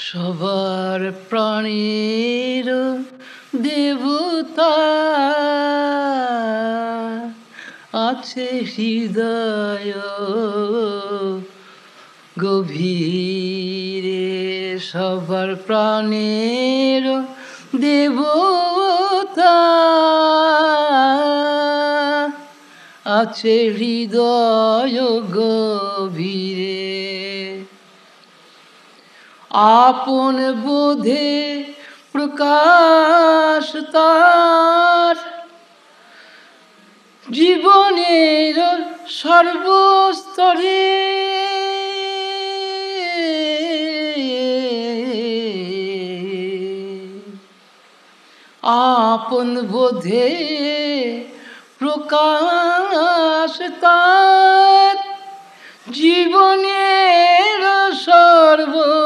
সবার প্রাণের দেবতা আছে হৃদয় গভীরে। সবার প্রাণের দেবতা আছে হৃদয় গভীরে। আপন বোধে প্রকাশ তার জীবনের সর্বস্তরে। আপন বোধে প্রকাশ তার জীবনের সর্বস্তরে।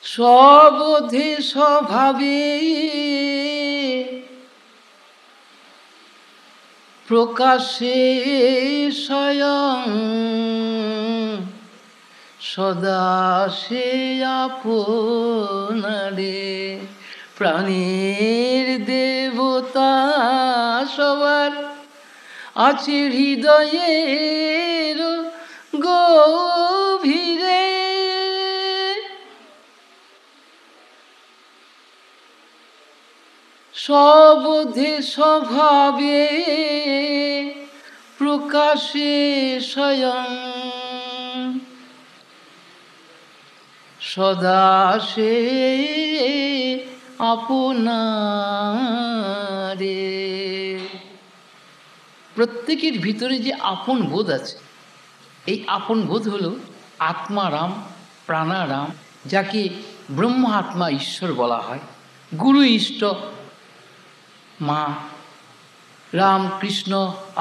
স্ববোধে স্বভাবে প্রকাশে স্বয়ং সদা সে আপনারে। প্রাণের দেবতা সবার আছে হৃদয়ের গভীরে। স্ববোধে স্বভাবে প্রকাশে স্বয়ং সদা সে আপনারে। প্রত্যেকের ভিতরে যে আপন বোধ আছে, এই আপন বোধ হলো আত্মারাম প্রাণারাম, যাকে ব্রহ্ম আত্মা ঈশ্বর বলা হয়। গুরু ইষ্ট, মা, রাম, কৃষ্ণ,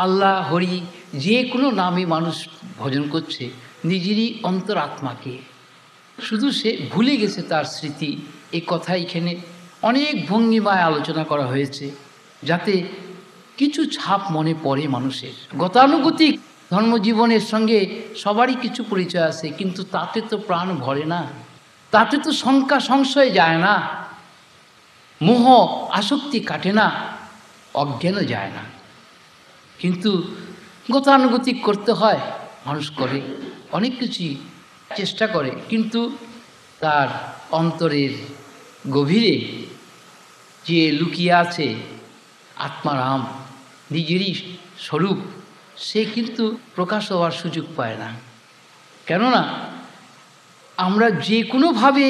আল্লাহ, হরি, যে কোনো নামে মানুষ ভজন করছে নিজেরই অন্তরাত্মাকে। শুধু সে ভুলে গেছে তার স্মৃতি। এই কথা এখানে অনেক ভঙ্গিমায় আলোচনা করা হয়েছে, যাতে কিছু ছাপ মনে পড়ে মানুষের। গতানুগতিক ধর্মজীবনের সঙ্গে সবারই কিছু পরিচয় আছে, কিন্তু তাতে তো প্রাণ ভরে না, তাতে তো শঙ্কা সংশয় যায় না, মোহ আসক্তি কাটে না, অজ্ঞানও যায় না। কিন্তু গতানুগতিক করতে হয়, মানুষ করে, অনেক কিছুই চেষ্টা করে, কিন্তু তার অন্তরের গভীরে যে লুকিয়ে আছে আত্মারাম, নিজেরই স্বরূপ, সে কিন্তু প্রকাশ হওয়ার সুযোগ পায় না। কেননা আমরা যে কোনোভাবে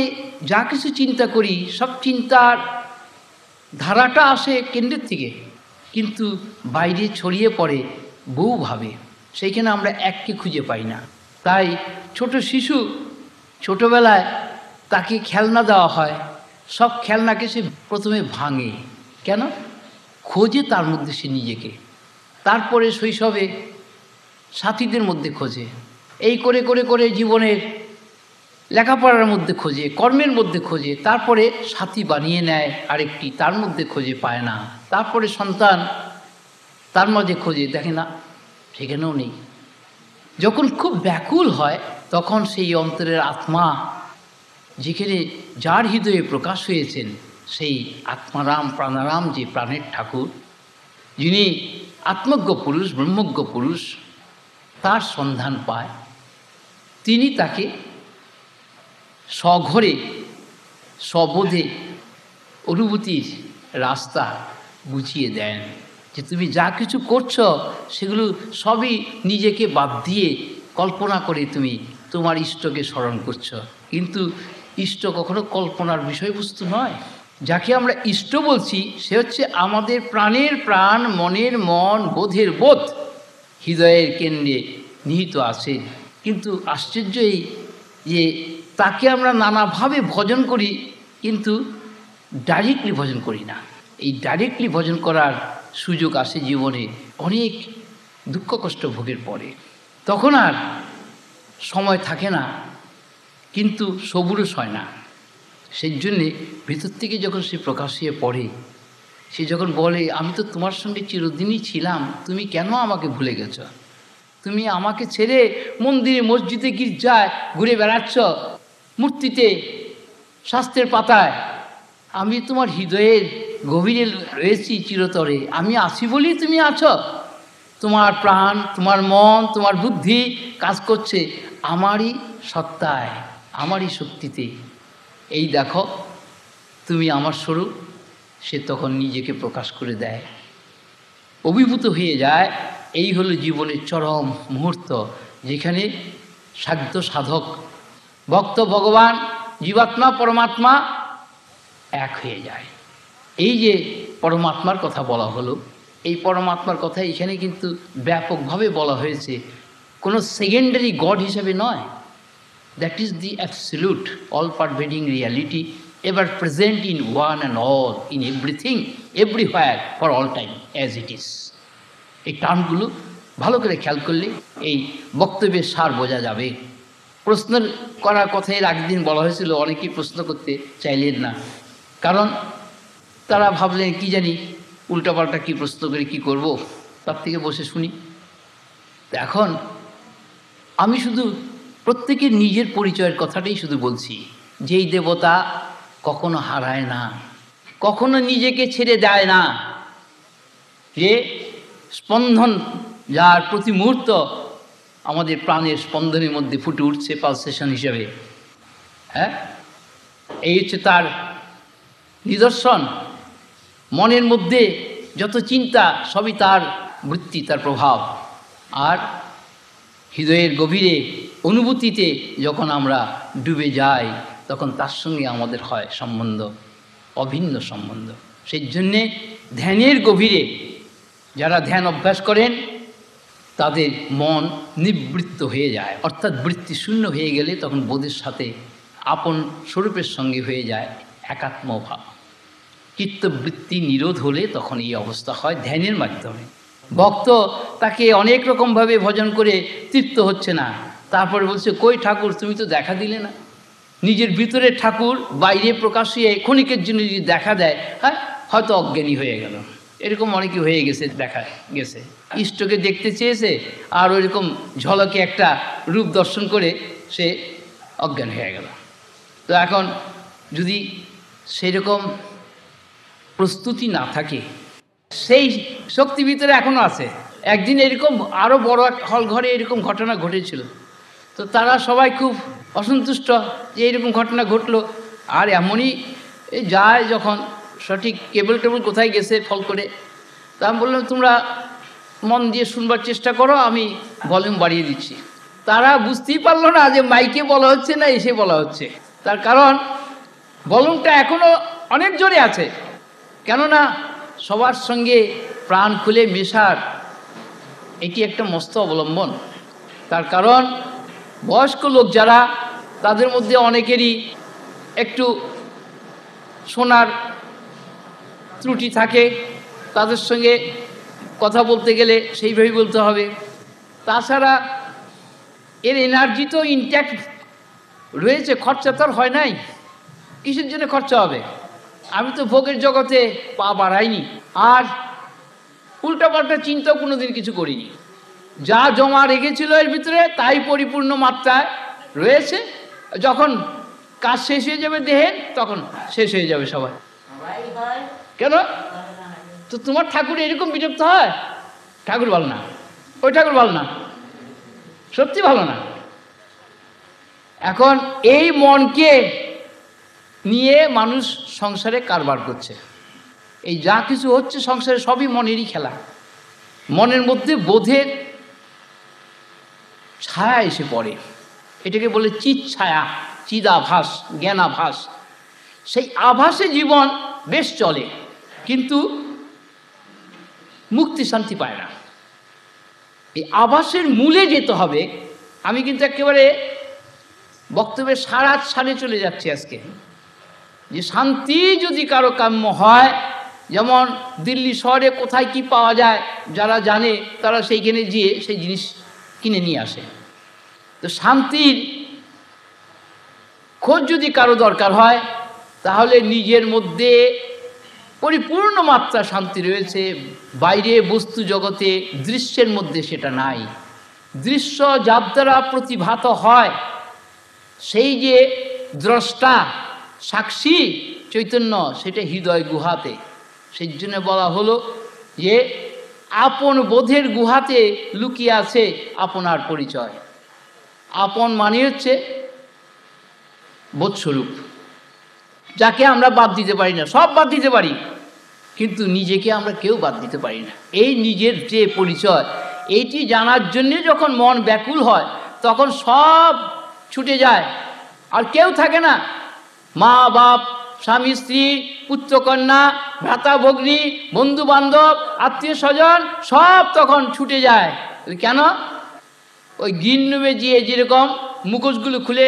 যা কিছু চিন্তা করি, সব চিন্তার ধারাটা আসে কেন্দ্রের থেকে, কিন্তু বাইরে ছড়িয়ে পড়ে বহুভাবে। সেইখানে আমরা এককে খুঁজে পাই না। তাই ছোট শিশু ছোটবেলায় তাকে খেলনা দেওয়া হয়, সব খেলনাকে সে প্রথমে ভাঙে। কেন? খোঁজে তার মধ্যে সে নিজেকে। তারপরে শৈশবে সাথীদের মধ্যে খোঁজে, এই করে করে করে জীবনের লেখাপড়ার মধ্যে খোঁজে, কর্মের মধ্যে খোঁজে, তারপরে সাথী বানিয়ে নেয় আরেকটি, তার মধ্যে খোঁজে, পায় না। তারপরে সন্তান, তার মাঝে খোঁজে, দেখে না, সেখানেও নেই। যখন খুব ব্যাকুল হয়, তখন সেই অন্তরের আত্মা, যেখানে যার হৃদয়ে প্রকাশ হয়েছেন, সেই আত্মারাম প্রাণারাম, যে প্রাণের ঠাকুর, যিনি আত্মজ্ঞ পুরুষ, ব্রহ্মজ্ঞ পুরুষ, তার সন্ধান পায়। তিনি তাকে স্বঘরে স্ববোধে অনুভূতির রাস্তা বুঝিয়ে দেন, যে তুমি যা কিছু করছো সেগুলো সবই নিজেকে বাদ দিয়ে কল্পনা করে তুমি তোমার ইষ্টকে স্মরণ করছো। কিন্তু ইষ্ট কখনো কল্পনার বিষয়বস্তু নয়। যাকে আমরা ইষ্ট বলছি, সে হচ্ছে আমাদের প্রাণের প্রাণ, মনের মন, বোধের বোধ, হৃদয়ের কেন্দ্রে নিহিত আছে। কিন্তু আশ্চর্য এই যে তাকে আমরা নানাভাবে ভজন করি, কিন্তু ডাইরেক্টলি ভজন করি না। এই ডাইরেক্টলি ভজন করার সুযোগ আসে জীবনে অনেক দুঃখ কষ্ট ভোগের পরে, তখন আর সময় থাকে না, কিন্তু সবুরস হয় না। সেই জন্যে ভিতর থেকে যখন সে প্রকাশ হয়ে পড়ে, সে যখন বলে আমি তো তোমার সঙ্গে চিরদিনই ছিলাম, তুমি কেন আমাকে ভুলে গেছ? তুমি আমাকে ছেড়ে মন্দিরে মসজিদে গির্জায় ঘুরে বেড়াচ্ছ, মূর্তিতে শাস্ত্রের পাতায়। আমি তোমার হৃদয়ের গভীরে রয়েছি চিরতরে, আমি আছি বলেই তুমি আছো। তোমার প্রাণ, তোমার মন, তোমার বুদ্ধি কাজ করছে আমারই সত্তায়, আমারই শক্তিতে। এই দেখো তুমি আমার স্বরূপ। সে তখন নিজেকে প্রকাশ করে দেয়, অভিভূত হয়ে যায়। এই হলো জীবনের চরম মুহূর্ত, যেখানে সাধ্য সাধক, ভক্ত, ভগবান, জীবাত্মা, পরমাত্মা এক হয়ে যায়। এই যে পরমাত্মার কথা বলা হলো, এই পরমাত্মার কথা এখানে কিন্তু ব্যাপকভাবে বলা হয়েছে, কোনো সেকেন্ডারি গড হিসেবে নয়। That is the absolute all pervading reality, ever present in one and all, in everything, everywhere, for all time, as it is. এই টার্মগুলো ভালো করে খেয়াল করলে এই বক্তব্যের সার বোঝা যাবে। প্রশ্ন করার কথা এর আগের দিন বলা হয়েছিল, অনেকেই প্রশ্ন করতে চাইলেন না, কারণ তারা ভাবলেন কি জানি উল্টাপাল্টা কী প্রশ্ন করে কি করব, তার থেকে বসে শুনি। এখন আমি শুধু প্রত্যেকের নিজের পরিচয়ের কথাটাই শুধু বলছি, যেই দেবতা কখনো হারায় না, কখনো নিজেকে ছেড়ে দেয় না, যে স্পন্দন, যার প্রতি মুহূর্ত আমাদের প্রাণের স্পন্দনের মধ্যে ফুটে উঠছে পালসেশন হিসেবে, হ্যাঁ, এই হচ্ছে তার নিদর্শন। মনের মধ্যে যত চিন্তা সবই তার বৃত্তি, তার প্রভাব। আর হৃদয়ের গভীরে অনুভূতিতে যখন আমরা ডুবে যাই, তখন তার সঙ্গে আমাদের হয় সম্বন্ধ, অভিন্ন সম্বন্ধ। সেই জন্যে ধ্যানের গভীরে যারা ধ্যান অভ্যাস করেন, তাদের মন নিবৃত্ত হয়ে যায়, অর্থাৎ বৃত্তি শূন্য হয়ে গেলে তখন বোধের সাথে আপন স্বরূপের সঙ্গে হয়ে যায় একাত্মভাব। চিত্তবৃত্তি নিরোধ হলে তখন এই অবস্থা হয় ধ্যানের মাধ্যমে। ভক্ত তাকে অনেক রকমভাবে ভজন করে তৃপ্ত হচ্ছে না, তারপরে বলছে কই ঠাকুর, তুমি তো দেখা দিলে না। নিজের ভিতরে ঠাকুর বাইরে প্রকাশ হয়ে ক্ষণিকের জন্য যদি দেখা দেয়, হ্যাঁ, হয়তো অজ্ঞানী হয়ে গেল। এরকম অনেকে হয়ে গেছে, দেখা গেছে, ইষ্টকে দেখতে চেয়েছে আর ওইরকম ঝলকে একটা রূপ দর্শন করে সে অজ্ঞান হয়ে গেল। তো এখন যদি সেরকম প্রস্তুতি না থাকে, সেই শক্তি ভিতরে এখনও আছে। একদিন এরকম আরও বড় এক হল ঘরে এরকম ঘটনা ঘটেছিল, তো তারা সবাই খুব অসন্তুষ্ট যে এরকম ঘটনা ঘটলো। আর এমনই যায়, যখন সঠিক কেবল টেবল কোথায় গেছে ফল করে, তা আমি বললাম তোমরা মন দিয়ে শুনবার চেষ্টা করো, আমি ভলিউম বাড়িয়ে দিচ্ছি। তারা বুঝতেই পারলো না যে মাইকে বলা হচ্ছে না এসে বলা হচ্ছে, তার কারণ ভলিউমটা এখনও অনেক জোরে আছে। কেননা সবার সঙ্গে প্রাণ খুলে মেশার এটি একটা মস্ত অবলম্বন। তার কারণ বয়স্ক লোক যারা, তাদের মধ্যে অনেকেরই একটু শোনার ত্রুটি থাকে, তাদের সঙ্গে কথা বলতে গেলে সেইভাবেই বলতে হবে। তাছাড়া এর এনার্জি তো ইনট্যাক্ট রয়েছে, খরচা তো আর হয় নাই। কিসের জন্য খরচা হবে? আমি তো ভোগের জগতে পা বাড়াইনি, আর উল্টাপাল্টা চিন্তাও কোনোদিন কিছু করিনি। যা জমা রেখেছিল এর ভিতরে তাই পরিপূর্ণ মাত্রায় রয়েছে। যখন কাজ শেষ হয়ে যাবে দেহের, তখন শেষ হয়ে যাবে সবাই। কেন? তো তোমার ঠাকুর এরকম বিরক্ত হয়? ঠাকুর ভালো না, ওই ঠাকুর ভালো না, সত্যি ভালো না। এখন এই মনকে নিয়ে মানুষ সংসারে কারবার করছে। এই যা কিছু হচ্ছে সংসারে সবই মনেরই খেলা। মনের মধ্যে বোধের ছায়া এসে পড়ে, এটাকে বলে চিৎ ছায়া, চিদাভাস, জ্ঞানাভাস। সেই আভাসে জীবন বেশ চলে, কিন্তু মুক্তি শান্তি পায় না। এই আভাসের মূলে যেতে হবে। আমি কিন্তু একেবারে বক্তব্যের সারে চলে যাচ্ছি আজকে, যে শান্তি যদি কারো কাম্য হয়, যেমন দিল্লি শহরে কোথায় কি পাওয়া যায় যারা জানে, তারা সেইখানে গিয়ে সেই জিনিস কিনে নিয়ে আসে। তো শান্তির খোঁজ যদি কারো দরকার হয়, তাহলে নিজের মধ্যে পরিপূর্ণ মাত্রা শান্তি রয়েছে। বাইরে বস্তু জগতে দৃশ্যের মধ্যে সেটা নাই। দৃশ্য যার দ্বারা প্রতিভাত হয়, সেই যে দ্রষ্টা সাক্ষী চৈতন্য, সেটা হৃদয় গুহাতে। সেই জন্য বলা হলো যে আপন বোধের গুহাতে লুকিয়ে আছে আপনার পরিচয়। আপন মানে হচ্ছে বোধস্বরূপ, যাকে আমরা বাদ দিতে পারি না। সব বাদ দিতে পারি, কিন্তু নিজেকে আমরা কেউ বাদ দিতে পারি না। এই নিজের যে পরিচয়, এইটি জানার জন্যে যখন মন ব্যাকুল হয়, তখন সব ছুটে যায়, আর কেউ থাকে না। মা বাপ, স্বামী স্ত্রী, পুত্রকন্যা, ভ্রাতা ভগ্নী, বন্ধু বান্ধব, আত্মীয় স্বজন সব তখন ছুটে যায়। কেন? ওই গ্রিন রুমে গিয়ে যেরকম মুখোশগুলো খুলে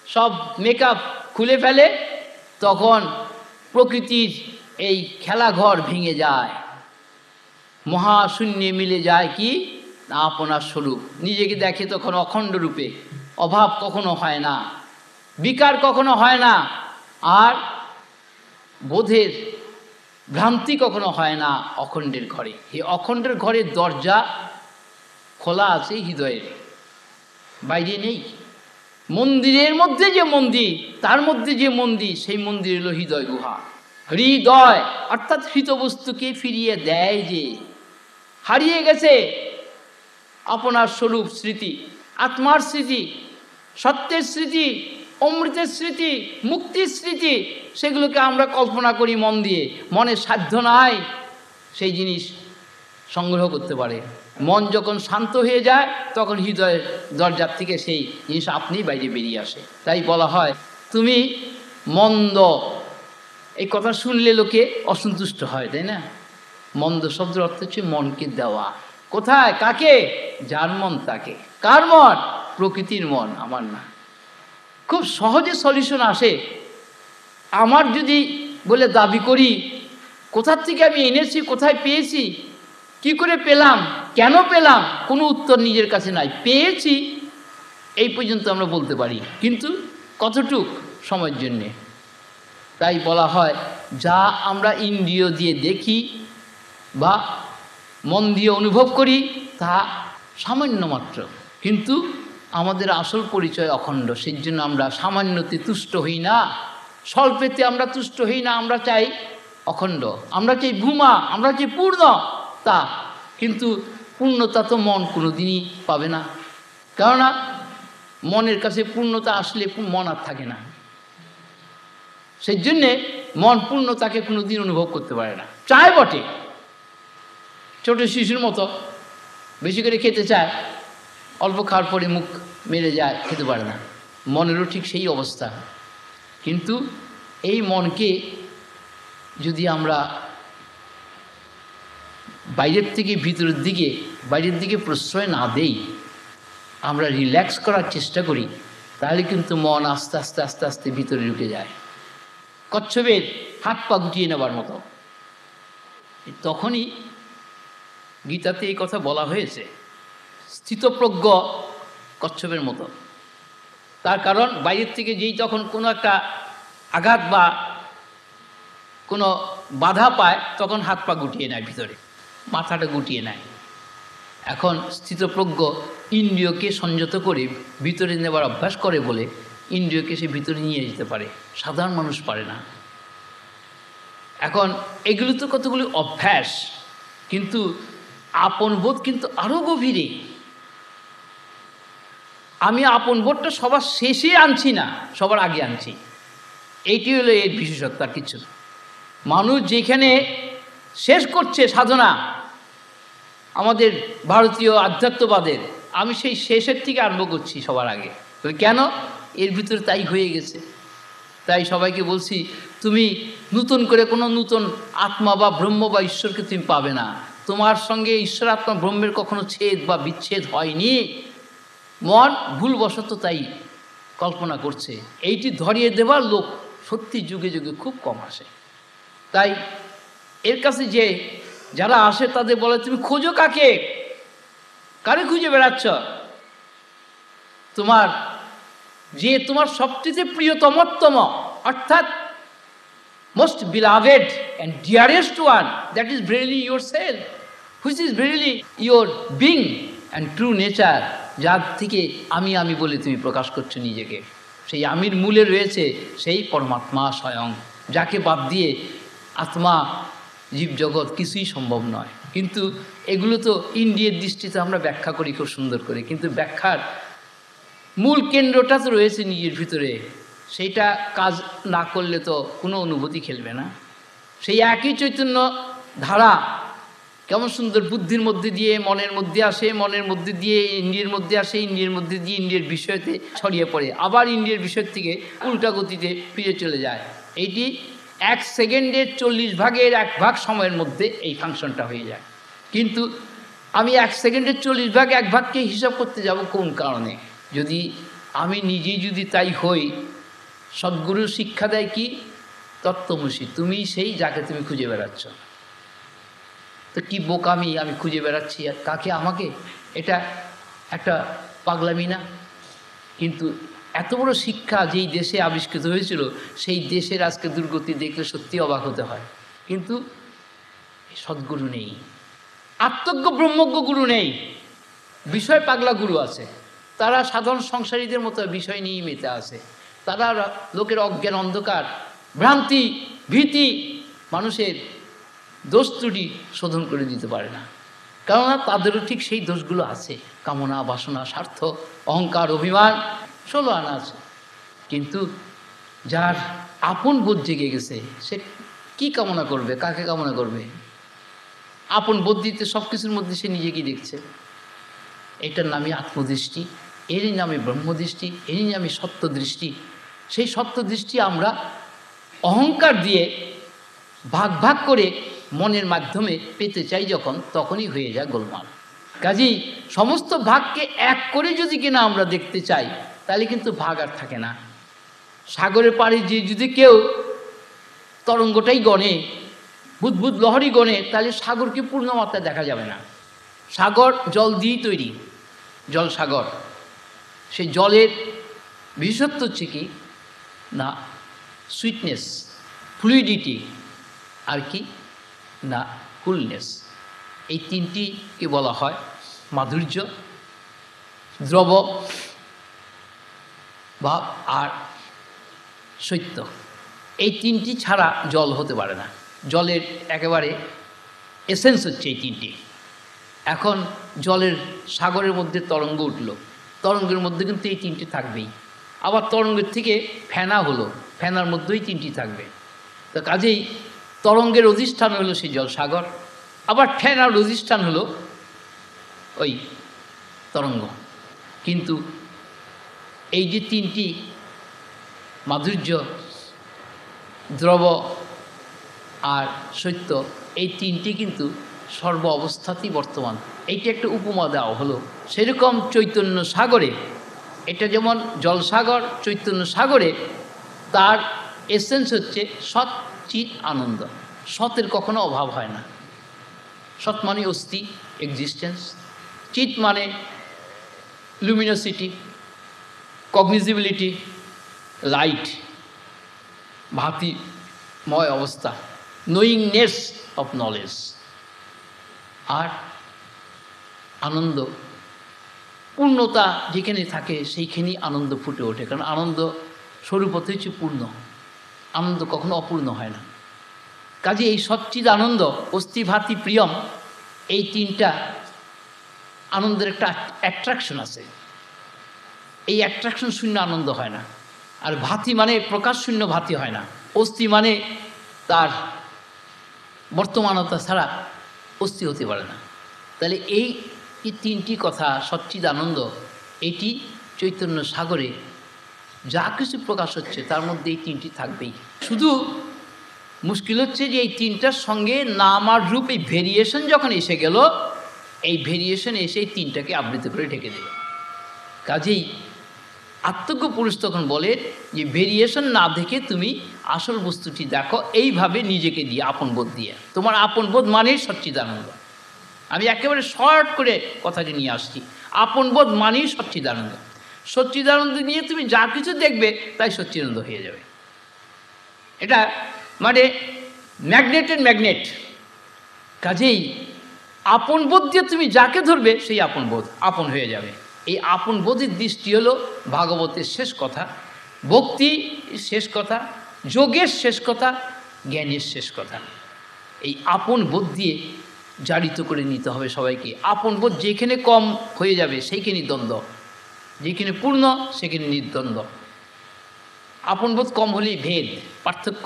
সব মেকআপ খুলে ফেলে, তখন প্রকৃতির এই খেলাঘর ভেঙে যায়, মহাশূন্যে মিলে যায় কি না আপনার স্বরূপ। নিজেকে দেখে তখন অখণ্ড রূপে, অভাব কখনো হয় না, বিকার কখনো হয় না, আর বোধের ভ্রান্তি কখনো হয় না অখণ্ডের ঘরে। এই অখণ্ডের ঘরের দরজা খোলা আছে হৃদয়ের, বাইরে নেই। মন্দিরের মধ্যে যে মন্দির, তার মধ্যে যে মন্দির, সেই মন্দির হলো হৃদয় গুহা। হৃদয় অর্থাৎ হৃতবস্তুকে ফিরিয়ে দেয়, যে হারিয়ে গেছে আপনার স্বরূপ স্মৃতি, আত্মার স্মৃতি, সত্যের স্মৃতি, অমৃতের স্মৃতি, মুক্তির স্মৃতি, সেগুলোকে আমরা কল্পনা করি মন দিয়ে। মনের সাধ্য নাই সেই জিনিস সংগ্রহ করতে পারে। মন যখন শান্ত হয়ে যায়, তখন হৃদয়ের দরজার থেকে সেই জিনিস আপনিই বাইরে বেরিয়ে আসে। তাই বলা হয় তুমি মন্দ, এই কথা শুনলে লোকে অসন্তুষ্ট হয়, তাই না? মন্দ শব্দের অর্থ হচ্ছে মনকে দেওয়া। কোথায়? কাকে? যার মন তাকে। কার মন? প্রকৃতির মন, আমার না। খুব সহজে সলিউশন আসে। আমার যদি বলে দাবি করি, কোথার থেকে আমি এনেছি, কোথায় পেয়েছি, কি করে পেলাম, কেন পেলাম, কোনো উত্তর নিজের কাছে নাই। পেয়েছি এই পর্যন্ত আমরা বলতে পারি, কিন্তু কতটুক সময়ের জন্যে। তাই বলা হয় যা আমরা ইন্দ্রিয় দিয়ে দেখি বা মন দিয়ে অনুভব করি, তা সামান্য মাত্র, কিন্তু আমাদের আসল পরিচয় অখণ্ড। সেই জন্য আমরা সামান্যতে তুষ্ট হই না, স্বল্পেতে আমরা তুষ্ট হই না। আমরা চাই অখণ্ড, আমরা চাই ভূমা, আমরা চাই পূর্ণ তা। কিন্তু পূর্ণতা তো মন কোনো দিনই পাবে না, কেননা মনের কাছে পূর্ণতা আসলে মন আর থাকে না। সেই জন্যে মন পূর্ণতাকে কোনো দিন অনুভব করতে পারে না। চায় বটে, ছোট শিশুর মতো বেশি করে খেতে চায়, অল্প খাওয়ার পরে মুখ মেরে যায়, খেতে পারে না। মনেরও ঠিক সেই অবস্থা। কিন্তু এই মনকে যদি আমরা বাইরের থেকে ভিতরের দিকে, বাইরের দিকে প্রশ্রয় না দেই, আমরা রিল্যাক্স করার চেষ্টা করি, তাহলে কিন্তু মন আস্তে আস্তে আস্তে আস্তে ভিতরে ঢুকে যায়, কচ্ছপের হাত পা গুটিয়ে নেবার মতো। তখনই গীতাতে এই কথা বলা হয়েছে, স্থিতপ্রজ্ঞ কচ্ছপের মতো। তার কারণ বাইরের থেকে যেই তখন কোনো একটা আঘাত বা কোনো বাধা পায়, তখন হাত পা গুটিয়ে নেয়, ভিতরে মাথাটা গুটিয়ে নেয়। এখন স্থিতপ্রজ্ঞ ইন্দ্রিয়কে সংযত করে ভিতরে নেবার অভ্যাস করে বলে ইন্দ্রিয়কে সে ভিতরে নিয়ে যেতে পারে, সাধারণ মানুষ পারে না। এখন এগুলো তো কতগুলি অভ্যাস, কিন্তু আপন বোধ কিন্তু আরও গভীরে। আমি আপন বোধটা সবার শেষে আনছি না, সবার আগে আনছি। এইটি হলো এর বিশেষত্ব, আর কিছু। মানুষ যেখানে শেষ করছে সাধনা আমাদের ভারতীয় আধ্যাত্মবাদের, আমি সেই শেষের থেকে আরম্ভ করছি সবার আগে। কেন? এর ভিতরে তাই হয়ে গেছে। তাই সবাইকে বলছি, তুমি নতুন করে কোনো নতুন আত্মা বা ব্রহ্ম বা ঈশ্বরকে তুমি পাবে না। তোমার সঙ্গে ঈশ্বর আত্মা ব্রহ্মের কখনো ছেদ বা বিচ্ছেদ হয়নি। মন ভুলবশত তাই কল্পনা করছে। এইটি ধরিয়ে দেবার লোক সত্যি যুগে যুগে খুব কম আসে। তাই এর কাছে যে যারা আসে তাদের বলে, তুমি খোঁজো কাকে? কারে খুঁজে বেড়াচ্ছ? তোমার যে তোমার সবচেয়ে প্রিয়তমোত্তম, অর্থাৎ most beloved and dearest one, that is verily yourself, which is verily your being and true nature, যার থেকে আমি আমি বলে তুমি প্রকাশ করছো নিজেকে। সেই আমির মূলে রয়েছে সেই পরমাত্মা স্বয়ং, যাকে বাদ দিয়ে আত্মা জীবজগৎ কিছুই সম্ভব নয়। কিন্তু এগুলো তো ইন্দ্রিয়ের দৃষ্টিতে আমরা ব্যাখ্যা করি খুব সুন্দর করে, কিন্তু ব্যাখ্যার মূল কেন্দ্রটা তো রয়েছে নিজের ভিতরে, সেইটা কাজ না করলে তো কোনো অনুভূতি খেলবে না। সেই একই চৈতন্য ধারা কেমন সুন্দর বুদ্ধির মধ্যে দিয়ে মনের মধ্যে আসে, মনের মধ্যে দিয়ে ইন্দ্রিয়ের মধ্যে আসে, ইন্দ্রিয়ের মধ্যে দিয়ে ইন্দ্রিয়ের বিষয়তে ছড়িয়ে পড়ে, আবার ইন্দ্রিয়ের বিষয় থেকে উল্টা গতিতে ফিরে চলে যায়। এইটি 1 সেকেন্ডের 40 ভাগের 1 ভাগ সময়ের মধ্যে এই ফাংশনটা হয়ে যায়। কিন্তু আমি 1 সেকেন্ডের 40 ভাগ 1 ভাগকে হিসাব করতে যাব কোন কারণে? যদি আমি নিজেই যদি তাই হই, সদ্গুরু শিক্ষা দেয় কি? তত্ত্বমসি, তুমি সেই যাকে তুমি খুঁজে বেড়াচ্ছ। তো কি বোকামি, আমি খুঁজে বেড়াচ্ছি আর কাকে? আমাকে। এটা একটা পাগলামি না? কিন্তু এত বড় শিক্ষা যেই দেশে আবিষ্কৃত হয়েছিল, সেই দেশের আজকে দুর্গতি দেখলে সত্যি অবাক হতে হয়। কিন্তু সদ্গুরু নেই, আত্মজ্ঞ ব্রহ্মজ্ঞ গুরু নেই, বিষয় পাগলা গুরু আছে। তারা সাধারণ সংসারীদের মতো বিষয় নিয়েই মেতে আছে। তারা লোকের অজ্ঞান, অন্ধকার, ভ্রান্তি, ভীতি, মানুষের দোষ ত্রুটি শোধন করে দিতে পারে না। কেননা তাদেরও ঠিক সেই দোষগুলো আছে, কামনা, বাসনা, স্বার্থ, অহংকার, অভিমান 16 আনা আছে। কিন্তু যার আপন বোধ জেগে গেছে, সে কি কামনা করবে? কাকে কামনা করবে? আপন বোধ দিতে সব কিছুর মধ্যে সে নিজেকেই দেখছে। এটার নামই আত্মদৃষ্টি, এরই নামে ব্রহ্মদৃষ্টি, এরই নামে সত্যদৃষ্টি। সেই সত্যদৃষ্টি আমরা অহংকার দিয়ে ভাগ ভাগ করে মনের মাধ্যমে পেতে চাই যখন, তখনই হয়ে যায় গোলমাল। কাজেই সমস্ত ভাগকে এক করে যদি কিনা আমরা দেখতে চাই, তাহলে কিন্তু ভাগ আর থাকে না। সাগরের পাড়ে যে যদি কেউ তরঙ্গটাই গণে, বুদবুদ লহরী গণে, তাহলে সাগরকে পূর্ণ মাত্রায় দেখা যাবে না। সাগর জল দিয়েই তৈরি, জল সাগর। সেই জলের বিশেষত্ব হচ্ছে কি না, সুইটনেস, ফ্লুইডিটি, আর কি না কুলনেস। এই তিনটিকে বলা হয় মাধুর্য, দ্রব ভাব আর সত্য। এই তিনটি ছাড়া জল হতে পারে না। জলের একেবারে এসেন্স হচ্ছে এই তিনটি। এখন জলের সাগরের মধ্যে তরঙ্গ উঠল, তরঙ্গের মধ্যে কিন্তু এই তিনটি থাকবেই। আবার তরঙ্গের থেকে ফেনা হলো, ফেনার মধ্যেই তিনটি থাকবে। তো কাজেই তরঙ্গের অধিষ্ঠান হলো সেই জল সাগর, আবার ফেনার অধিষ্ঠান হলো ওই তরঙ্গ। কিন্তু এই যে তিনটি মাধুর্য, দ্রব আর সত্য, এই তিনটি কিন্তু সর্ব অবস্থাতেই বর্তমান। এইটা একটা উপমা দেওয়া হলো। সেরকম চৈতন্য সাগরে, এটা যেমন জলসাগর, চৈতন্য সাগরে তার এসেন্স হচ্ছে সৎ চিৎ আনন্দ। সতের কখনো অভাব হয় না। সৎ মানে অস্তি, এক্সিস্টেন্স। চিৎ মানে লুমিনোসিটি, কগনিজিবিলিটি, লাইট, ভাতিময় অবস্থা, নোয়িংনেস অফ নলেজ। আর আনন্দ, পূর্ণতা যেখানে থাকে সেইখানেই আনন্দ ফুটে ওঠে। কারণ আনন্দ স্বরূপত হচ্ছে পূর্ণ, আনন্দ কখনো অপূর্ণ হয় না। কাজে এই সচ্চিদ আনন্দ, অস্থি ভাতি প্রিয়ম, এই তিনটা আনন্দের একটা অ্যাট্রাকশন আছে। এই অ্যাট্রাকশন শূন্য আনন্দ হয় না। আর ভাতি মানে প্রকাশ শূন্য ভাতি হয় না। অস্থি মানে তার বর্তমানতা ছাড়া অস্থি হতে পারে না। তাহলে এই তিনটি কথা, সচ্চিদ আনন্দ, এটি চৈতন্য সাগরে যা কিছু প্রকাশ হচ্ছে তার মধ্যে এই তিনটি থাকবেই। শুধু মুশকিল হচ্ছে যে এই তিনটার সঙ্গে নাম আর রূপ, এই ভেরিয়েশন যখন এসে গেল, এই ভেরিয়েশন এসে এই তিনটাকে আবৃত করে ঢেকে দেবে। কাজেই আত্মজ্ঞ পুরুষ তখন বলে যে ভেরিয়েশন না দেখে তুমি আসল বস্তুটি দেখো, এইভাবে নিজেকে দিয়ে, আপন বোধ দিয়ে। তোমার আপন বোধ মানেই সচ্চিদানন্দ। আমি একেবারে শর্ট করে কথাটি নিয়ে আসছি। আপন বোধ মানেই সচ্চিদানন্দ। সচ্চিদানন্দ নিয়ে তুমি যা কিছু দেখবে তাই সচ্চিদানন্দ হয়ে যাবে। এটা মানে ম্যাগনেটের ম্যাগনেট। কাজেই আপন বোধ দিয়ে তুমি যাকে ধরবে সেই আপন বোধ আপন হয়ে যাবে। এই আপন বোধের দৃষ্টি হলো ভাগবতের শেষ কথা, ভক্তি শেষ কথা, যোগের শেষ কথা, জ্ঞানের শেষ কথা। এই আপন বোধ দিয়ে জারিত করে নিতে হবে সবাইকে। আপন বোধ যেখানে কম হয়ে যাবে সেইখানে দ্বন্দ্ব, যেখানে পূর্ণ সেখানে নির্দ্বন্দ্ব। আপন বোধ কম হলেই ভেদ, পার্থক্য,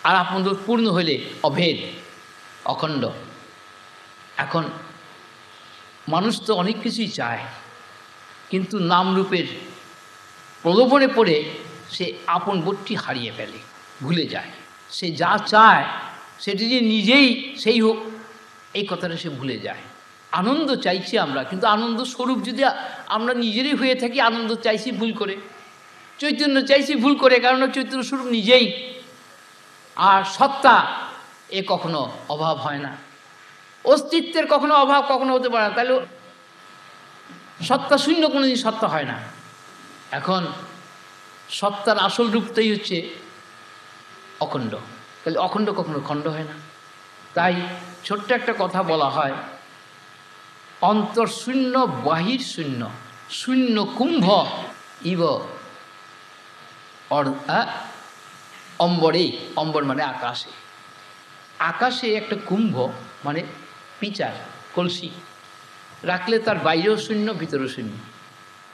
আর আপন বোধ পূর্ণ হলে অভেদ, অখণ্ড। এখন মানুষ তো অনেক কিছুই চায়, কিন্তু নামরূপের প্রলোভনে পড়ে সে আপন বোধটি হারিয়ে ফেলে, ভুলে যায়। সে যা চায় সেটি যে নিজেই সেই হোক এই কথাটা সে ভুলে যায়। আনন্দ চাইছি আমরা, কিন্তু আনন্দ স্বরূপ যদি আমরা নিজেরই হয়ে থাকি, আনন্দ চাইছি ভুল করে, চৈতন্য চাইছি ভুল করে, কারণ চৈতন্য স্বরূপ নিজেই। আর সত্তা এ কখনো অভাব হয় না, অস্তিত্বের কখনো অভাব কখনো হতে পারে না। তাহলে সত্তা শূন্য কোনোদিন সত্তা হয় না। এখন সত্তার আসল রূপটাই হচ্ছে অখণ্ড, তাহলে অখণ্ড কখনো খণ্ড হয় না। তাই ছোট্ট একটা কথা বলা হয়, অন্তর শূন্য বাহির শূন্য, শূন্য কুম্ভ ইব অম্বরে। অম্বর মানে আকাশে, আকাশে একটা কুম্ভ মানে পিচার কলসি রাখলে তার বাইরেও শূন্য ভিতরেও শূন্য,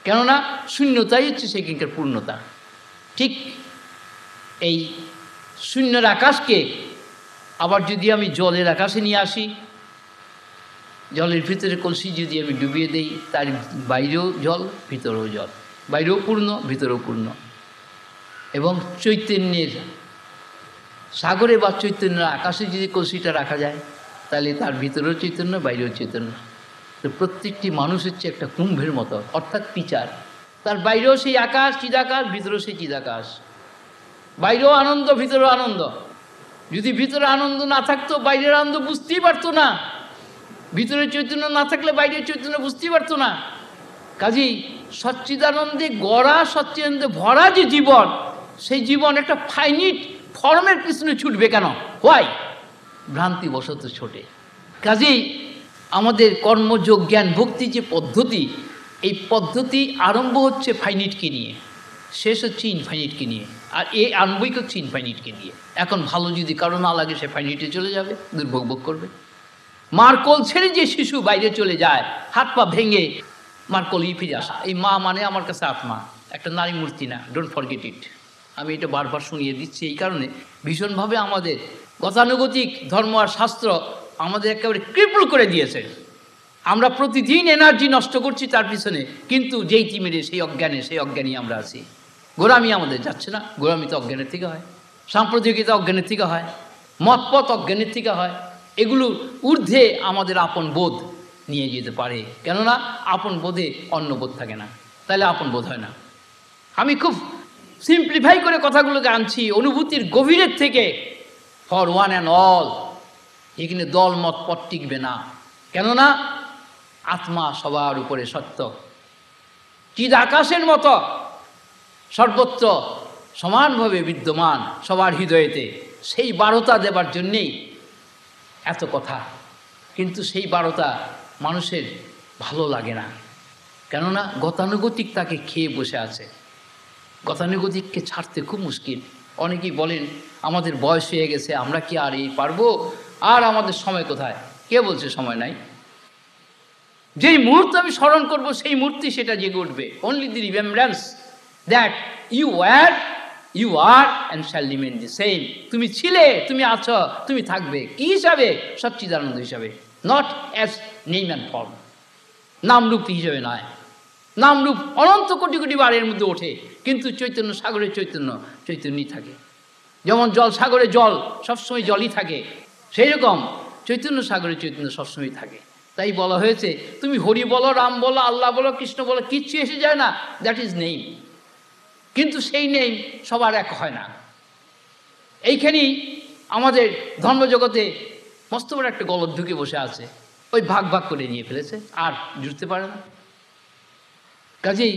কেননা শূন্যতাই হচ্ছে সেখানকার পূর্ণতা। ঠিক এই শূন্যের আকাশকে আবার যদি আমি জলের আকাশে নিয়ে আসি, জলের ভিতরে কলসি যদি আমি ডুবিয়ে দেই, তার বাইরেও জল ভিতরেও জল, বাইরেও পূর্ণ ভিতরেও পূর্ণ। এবং চৈতন্যের সাগরে বা চৈতন্যের আকাশে যদি কলসিটা রাখা যায়, তাহলে তার ভিতরেও চৈতন্য বাইরেও চৈতন্য। তো প্রত্যেকটি মানুষ হচ্ছে একটা কুম্ভের মতো, অর্থাৎ পিচার। তার বাইরেও সেই আকাশ চিদাকাশ, ভিতরেও সেই চিদাকাশ, বাইরেও আনন্দ ভিতরেও আনন্দ। যদি ভিতরে আনন্দ না থাকতো বাইরের আনন্দ বুঝতেই পারতো না, ভিতরে চৈতন্য না থাকলে বাইরের চৈতন্য বুঝতেই পারতো না। কাজেই সচ্চিদানন্দে গড়া, সচ্চিদানন্দে ভরা যে জীবন, সেই জীবন একটা ফাইনিট ফর্মের পিছনে ছুটবে কেন? হোয়াই? ভ্রান্তিবশত ছোটে। কাজেই আমাদের কর্মযোগ জ্ঞান ভক্তি যে পদ্ধতি, এই পদ্ধতি আরম্ভ হচ্ছে ফাইনিটকে নিয়ে, শেষ হচ্ছে ইনফাইনিটকে নিয়ে, আর এই আরম্ভই হচ্ছে ইনফাইনিটকে নিয়ে। এখন ভালো যদি কারো না লাগে, সে ফাইনিটে চলে যাবে, দুর্ভোগ ভোগ করবে। মার কোল ছেড়ে যে শিশু বাইরে চলে যায়, হাত পা ভেঙে মার কোলেই ফিরে আসা। এই মা মানে আমার কাছে আত্মা, একটা নারী মূর্তি না। Don't forget it. আমি এটা বারবার শুনিয়ে দিচ্ছি এই কারণে, ভীষণভাবে আমাদের গতানুগতিক ধর্ম আর শাস্ত্র আমাদের একেবারে ক্রিপল করে দিয়েছে। আমরা প্রতিদিন এনার্জি নষ্ট করছি তার পিছনে, কিন্তু যেই তিমিরে সেই অজ্ঞানী আমরা আছি। গোড়ামি আমাদের যাচ্ছে না, গোড়ামি তো অজ্ঞানের থেকে হয়, সাম্প্রদায়িকতা অজ্ঞানের থেকে হয়, মতপথ অজ্ঞানের থেকে হয়। এগুলোর ঊর্ধ্বে আমাদের আপন বোধ নিয়ে যেতে পারে, কেননা আপন বোধে অন্য বোধ থাকে না, তাহলে আপন বোধ হয় না। আমি খুব সিম্পলিফাই করে কথাগুলোকে আনছি অনুভূতির গভীরের থেকে। ফর ওয়ান অ্যান্ড অল, এখানে দল মত পথ টিকবে না, কেননা আত্মা সবার উপরে সত্য, চিদ আকাশের মতো সর্বত্র সমানভাবে বিদ্যমান সবার হৃদয়েতে। সেই বারতা দেবার জন্যেই এত কথা, কিন্তু সেই বারতা মানুষের ভালো লাগে না, কেননা গতানুগতিক তাকে খেয়ে বসে আছে। গতানুগতিককে ছাড়তে খুব মুশকিল। অনেকেই বলেন আমাদের বয়স হয়ে গেছে, আমরা কি আর এই পারবো, আর আমাদের সময় কোথায়? কে বলছে সময় নাই? যেই মুহূর্তে আমি স্মরণ করবো সেই মুহূর্তে সেটা জেগে উঠবে। Only the remembrance that you were, you are and shall remain the same. তুমি ছিলে, তুমি আছো, তুমি থাকবে। কি হিসাবে? সচ্চিদানন্দ হিসাবে, not as name and form, নামরূপ হিসেবে নয়। নামরূপ অনন্ত কোটি কোটি বার এর মধ্যে ওঠে, কিন্তু চৈতন্য সাগরের চৈতন্য চৈতন্যই থাকে। যেমন জল সাগরে জল সবসময় জলই থাকে, সেই রকম চৈতন্য সাগরের চৈতন্য সবসময় থাকে। তাই বলা হয়েছে তুমি হরি বলো, রাম বলো, আল্লাহ বলো, কৃষ্ণ বলো, কিচ্ছু এসে যায় না, দ্যাট ইজ নেম। কিন্তু সেই নেম সবার এক হয় না। এইখানেই আমাদের ধর্মজগতে মস্ত বড় একটা গলদ ঢুকে বসে আছে, ওই ভাগ ভাগ করে নিয়ে ফেলেছে, আর জুড়তে পারে না। কাজেই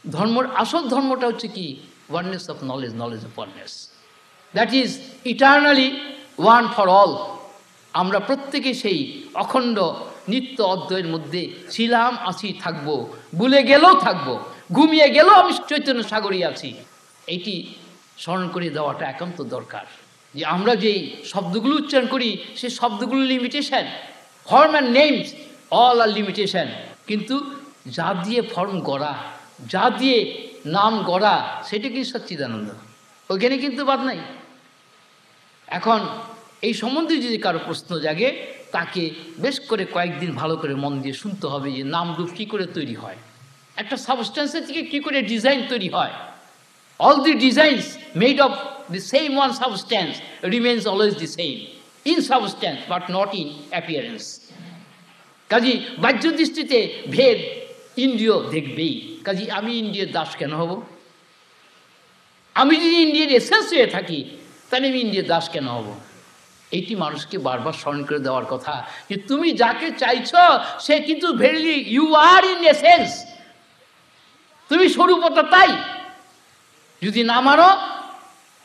ধর্মর আসল ধর্মটা হচ্ছে কি? Oneness of knowledge, knowledge of oneness. That is eternally one for all. আমরা প্রত্যেকে সেই অখণ্ড নিত্য অদ্বয়ের মধ্যে ছিলাম, আছি, থাকবো, ভুলে গেলেও থাকবো, ঘুমিয়ে গেলেও আমি চৈতন্য সাগরই আছি। এইটি স্মরণ করে দেওয়াটা একান্ত দরকার। যে আমরা যেই শব্দগুলো উচ্চারণ করি সেই শব্দগুলো limitation, form and names all are limitation, কিন্তু যা দিয়ে ফর্ম গড়া, যা দিয়ে নাম গড়া, সেটা কি সচ্চিদানন্দ, ওইখানে কিন্তু বাদ নাই। এখন এই সম্বন্ধে যদি কারো প্রশ্ন জাগে, তাকে বেশ করে কয়েকদিন ভালো করে মন দিয়ে শুনতে হবে যে নামরূপ কী করে তৈরি হয়, একটা সাবস্ট্যান্সের থেকে কী করে ডিজাইন তৈরি হয়। All the designs made of the same one substance remains always the same in substance but not in appearance. কাজী বাহ্য দৃষ্টিতে ভেদ ইন্দ্রিয় দেখবেই। কাজী আমি ইন্দ্রিয়ের দাস কেন হব? আমি যদি ইন্দ্রিয়ের এসেন্স হয়ে থাকি, তাহলে আমি ইন্দ্রিয়ের দাস কেন হব? এইটি মানুষকে বারবার স্মরণ করে দেওয়ার কথা যে তুমি যাকে চাইছ সে কিন্তু verily you are in essence, তুমি স্বরূপতা তাই। যদি না মানো,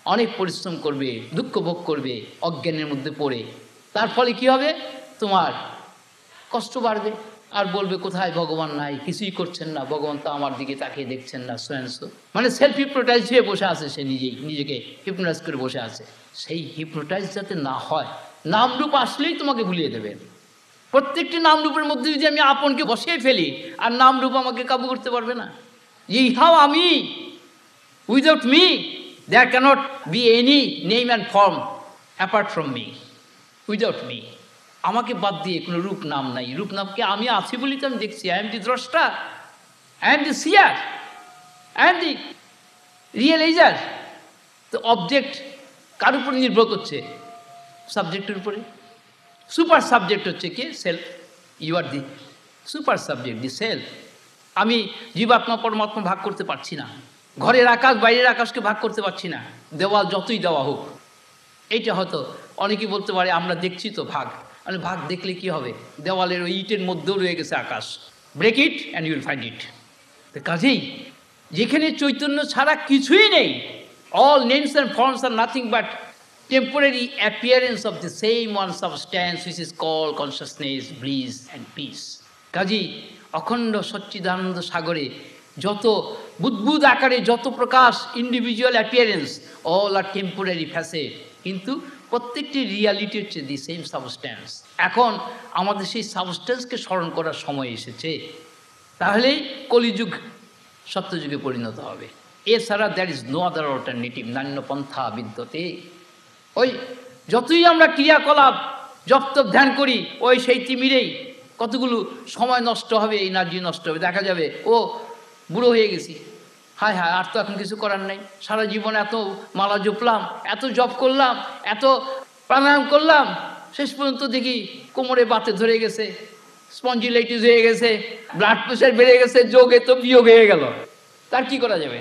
অনেক পরিশ্রম করবে, দুঃখ ভোগ করবে অজ্ঞানের মধ্যে পড়ে। তার ফলে কি হবে? তোমার কষ্ট বাড়বে, আর বলবে কোথায় ভগবান নাই, কিছুই করছেন না, ভগবান তো আমার দিকে তাকিয়ে দেখছেন না, সোয়ানসো। মানে সেলফ হিপনোটাইজ হয়ে বসে আছে, সে নিজেকে হিপনোটাইজ করে বসে আছে। সেই হিপনোটাইজ যাতে না হয়, নামরূপ আসলেই তোমাকে ভুলিয়ে দেবে। প্রত্যেকটি নামরূপের মধ্যে যদি আমি আপনকে বসিয়ে ফেলি, আর নামরূপ আমাকে কাবু করতে পারবে না। ইহাও আমি, without me there cannot be any name and form apart from me. Without me, আমাকে বাদ দিয়ে কোনো রূপ নাম নাই। রূপ নামকে আমি আছি বলি তো আমি দেখছি। আই এম দি দ্রষ্টা, I am the seer, I am the realiser. তো অবজেক্ট কার উপর নির্ভর করছে? সাবজেক্টের উপরে। সুপার সাবজেক্ট হচ্ছে কে? Self. You are the super subject, the self. আমি জীবাত্মা পরমাত্মা ভাগ করতে পারছি না, ঘরের আকাশ বাইরের আকাশকে ভাগ করতে পারছি না, দেওয়াল যতই দেওয়া হোক। এইটা হয়তো অনেকেই বলতে পারে আমরা দেখছি তো ভাগ, মানে ভাগ দেখলে কি হবে? দেওয়ালের ওই ইটের মধ্যেও রয়ে গেছে আকাশ। Break it and you will find it. তো কাজেই যেখানে চৈতন্য ছাড়া কিছুই নেই, all names and forms are nothing but temporary appearance of the same one substance which is called consciousness, bliss and peace. কাজেই অখণ্ড সচ্চিদানন্দ সাগরে যত বুদ্বুদ আকারে যত প্রকাশ, individual appearance, all are temporary facet, কিন্তু প্রত্যেকটি রিয়ালিটি হচ্ছে দি সেম সাবস্ট্যান্স। এখন আমাদের সেই সাবস্ট্যান্সকে স্মরণ করার সময় এসেছে, তাহলেই কলিযুগ সত্যযুগে পরিণত হবে। এছাড়া there is no other alternative, নান্য পন্থা বিদ্যতে। ওই যতই আমরা ক্রিয়াকলাপ জপ তপ ধ্যান করি, ওই সেই তিমিরেই কতগুলো সময় নষ্ট হবে, এনার্জি নষ্ট হবে। দেখা যাবে ও বুড়ো হয়ে গেছি, হায় হায় আর তো এখন কিছু করার নেই। সারা জীবন এত মালা জপলাম, এত জপ করলাম, এত প্রাণায়াম করলাম, শেষ পর্যন্ত দেখি কোমরে বাতে ধরে গেছে, স্পঞ্জিলাইটিস হয়ে গেছে, ব্লাড প্রেশার বেড়ে গেছে, যোগে তো বিয়োগ হয়ে গেল। তার কি করা যাবে?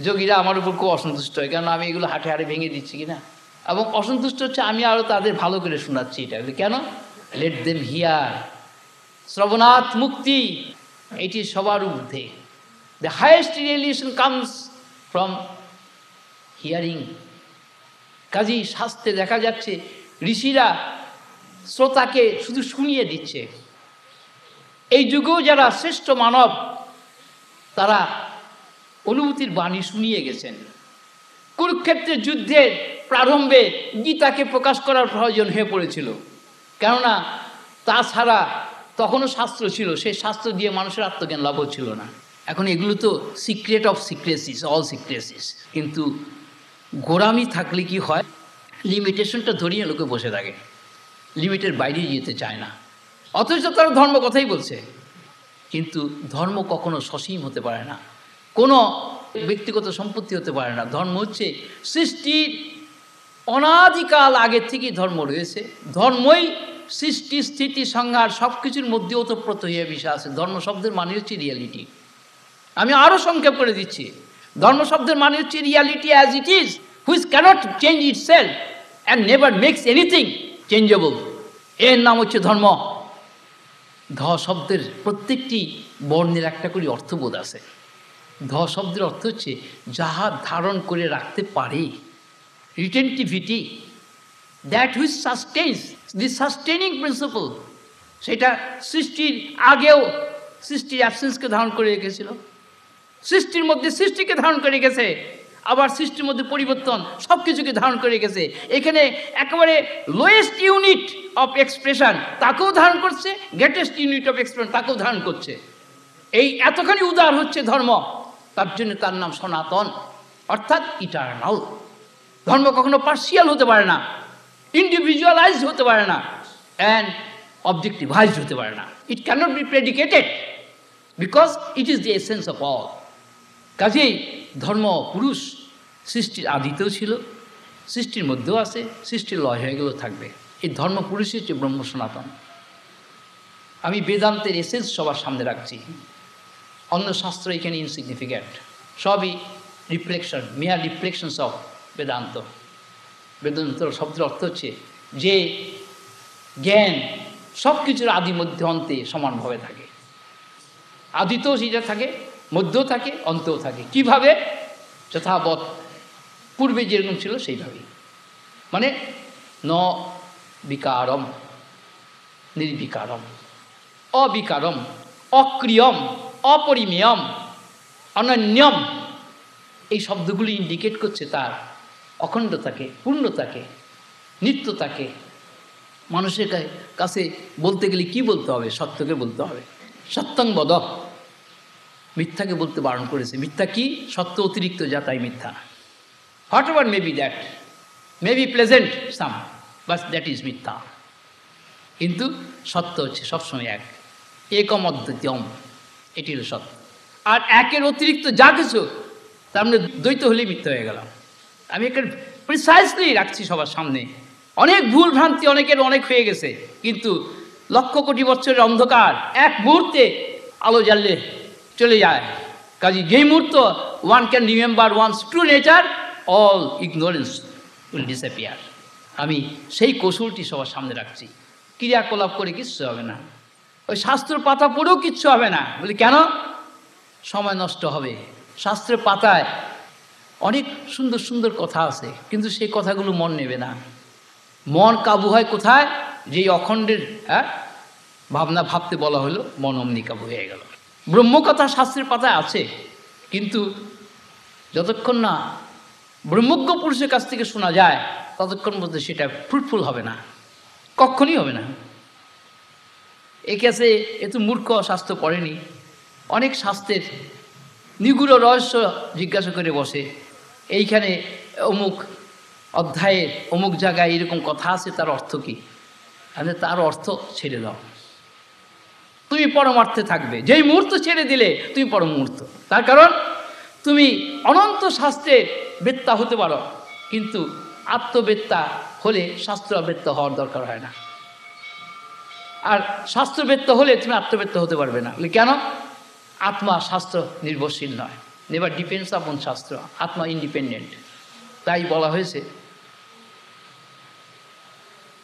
যোগীরা আমার উপর খুব অসন্তুষ্ট হয়, কারণ আমি এগুলো হাটে হাটে ভেঙে দিচ্ছি কিনা। এবং অসন্তুষ্ট হচ্ছে আমি আরও তাদের ভালো করে শোনাচ্ছি। এটা কেন? Let them here. শ্রবণাৎ মুক্তি, এটি সবার ঊর্ধ্বে। The highest realization comes from hearing. কাজী শাস্ত্রে দেখা যাচ্ছে ঋষিরা শ্রোতাকে শুধু শুনিয়ে দিচ্ছে। এই যুগেও যারা শ্রেষ্ঠ মানব, তারা অনুভূতির বাণী শুনিয়ে গেছেন। কুরুক্ষেত্রের যুদ্ধের প্রারম্ভে গীতাকে প্রকাশ করার প্রয়োজন হয়ে পড়েছিল, কেননা তাছাড়া তখনও শাস্ত্র ছিল, সেই শাস্ত্র দিয়ে মানুষের আত্মজ্ঞান লাভ হচ্ছিল না। এখন এগুলো তো সিক্রেট অফ সিক্রেসিস, অল সিক্রেসিস। কিন্তু গোড়ামি থাকলে কি হয়? লিমিটেশনটা ধরিয়ে লোকে বসে থাকে, লিমিটের বাইরে যেতে চায় না। অথচ তারা ধর্ম কথাই বলছে, কিন্তু ধর্ম কখনো সসীম হতে পারে না, কোনো ব্যক্তিগত সম্পত্তি হতে পারে না। ধর্ম হচ্ছে সৃষ্টির অনাদিকাল আগের থেকেই ধর্ম রয়েছে। ধর্মই সৃষ্টি, স্থিতি, সংহার সব কিছুর মধ্যে ওতপ্রোত হয়ে বিষয় আছে। ধর্ম শব্দের মানে হচ্ছে রিয়ালিটি। আমি আরও সংক্ষেপ করে দিচ্ছি, ধর্ম শব্দের মানে হচ্ছে reality as it is, which cannot change itself and never makes anything changeable. এর নাম হচ্ছে ধর্ম। ধ শব্দের প্রত্যেকটি বর্ণের একটা করে অর্থবোধ আছে। ধ শব্দের অর্থ হচ্ছে যাহা ধারণ করে রাখতে পারে, retentivity, that which sustains, the sustaining principle, সেটা সৃষ্টির আগেও সৃষ্টির অ্যাবসেন্সকে ধারণ করে রেখেছিল, সৃষ্টির মধ্যে সৃষ্টিকে ধারণ করে গেছে, আবার সৃষ্টির মধ্যে পরিবর্তন, সব কিছুকে ধারণ করে গেছে। এখানে একেবারে লোয়েস্ট ইউনিট অফ এক্সপ্রেশন তাকেও ধারণ করছে, গ্রেটেস্ট ইউনিট অফ এক্সপ্রেশন তাকেও ধারণ করছে। এই এতখানি উদার হচ্ছে ধর্ম, তার জন্য তার নাম সনাতন, অর্থাৎ ইটারনাল। ধর্ম কখনো পার্সিয়াল হতে পারে না, ইন্ডিভিজুয়ালাইজ হতে পারে না, অ্যান্ড অবজেক্টিভাইজড হতে পারে না। It cannot be predicated because it is the essence of all. কাজেই ধর্ম পুরুষ সৃষ্টির আদিতেও ছিল, সৃষ্টির মধ্যেও আছে, সৃষ্টির লয় হয়ে গেলেও থাকবে। এই ধর্ম পুরুষই হচ্ছে ব্রহ্ম সনাতন। আমি বেদান্তের এসেন্স সবার সামনে রাখছি, অন্য শাস্ত্র এখানে ইনসিগনিফিক্যান্ট, সবই reflection, mere reflections of Vedanta. Vedanta শব্দের অর্থ হচ্ছে যে জ্ঞান সব কিছুর আদি মধ্যে অন্তে সমানভাবে থাকে, আদিতেও সেটা থাকে, মধ্যেও থাকে, অন্তেও থাকে। কিভাবে? যথাবৎ, পূর্বে যেরকম ছিল সেইভাবেই, মানে ন বিকারম নির্বিকারম, অবিকারম, অক্রিয়ম, অপরিমেয়ম, অনন্যম। এই শব্দগুলি ইন্ডিকেট করছে তার অখণ্ডতাকে, পূর্ণতাকে, নিত্যতাকে। মানুষের কাছে বলতে গেলে কি বলতে হবে? সত্যকে বলতে হবে। সত্যং বদ, মিথ্যাকে বলতে বারণ করেছে। মিথ্যা কি? সত্য অতিরিক্ত যা তাই মিথ্যা। What ever may be that, may be pleasant some, but that is মিথ্যা। কিন্তু সত্য হচ্ছে সবসময় এক, একম অদ্বৈতম, এটি হলো সত্য। আর একের অতিরিক্ত যা কিছু তার মানে দ্বৈত হলেই মিথ্যা হয়ে গেলাম। আমি একটা প্রিসাইজলি রাখছি সবার সামনে। অনেক ভুল ভ্রান্তি অনেকের অনেক হয়ে গেছে, কিন্তু লক্ষ কোটি বছরের অন্ধকার এক মুহূর্তে আলো জ্বাললে চলে যায়। কাজে যেই মুহূর্ত one can remember one's true nature, all ignorance will disappear. আমি সেই কৌশলটি সবার সামনে রাখছি। ক্রিয়াকলাপ করে কিচ্ছু হবে না, ওই শাস্ত্র পাতা পড়েও কিচ্ছু হবে না। বলি কেন? সময় নষ্ট হবে। শাস্ত্রের পাতায় অনেক সুন্দর সুন্দর কথা আছে, কিন্তু সেই কথাগুলো মন নেবে না। মন কাবু হয় কোথায়? যেই অখণ্ডের ভাবনা ভাবতে বলা হলো, মন অমনি কাবু হয়ে গেল। ব্রহ্মকথা শাস্ত্রের পাতায় আছে, কিন্তু যতক্ষণ না ব্রহ্মজ্ঞ পুরুষের কাছ থেকে শোনা যায় ততক্ষণ মধ্যে সেটা ফ্রুটফুল হবে না, কখনই হবে না। এ কেসে এ তো মূর্খ, শাস্ত্র পড়েনি। অনেক শাস্ত্রের নিগুড় রহস্য জিজ্ঞাসা করে বসে, এইখানে অমুক অধ্যায়ে অমুক জায়গায় এরকম কথা আছে, তার অর্থ কী? তাহলে তার অর্থ ছেড়ে দাও, তুমি পরমার্থে থাকবে। যেই মুহূর্ত ছেড়ে দিলে তুমি পরম মুহূর্ত। তার কারণ তুমি অনন্ত শাস্ত্রের বেত্তা হতে পারো, কিন্তু আত্মবেত্তা হলে শাস্ত্রবেত্তা হওয়ার দরকার হয় না। আর শাস্ত্রবেত্তা হলে তুমি আত্মবেত্তা হতে পারবে না। কেন? আত্মা শাস্ত্র নির্ভরশীল নয়, নেভার ডিপেন্ডস আপন শাস্ত্র। আত্মা ইন্ডিপেন্ডেন্ট। তাই বলা হয়েছে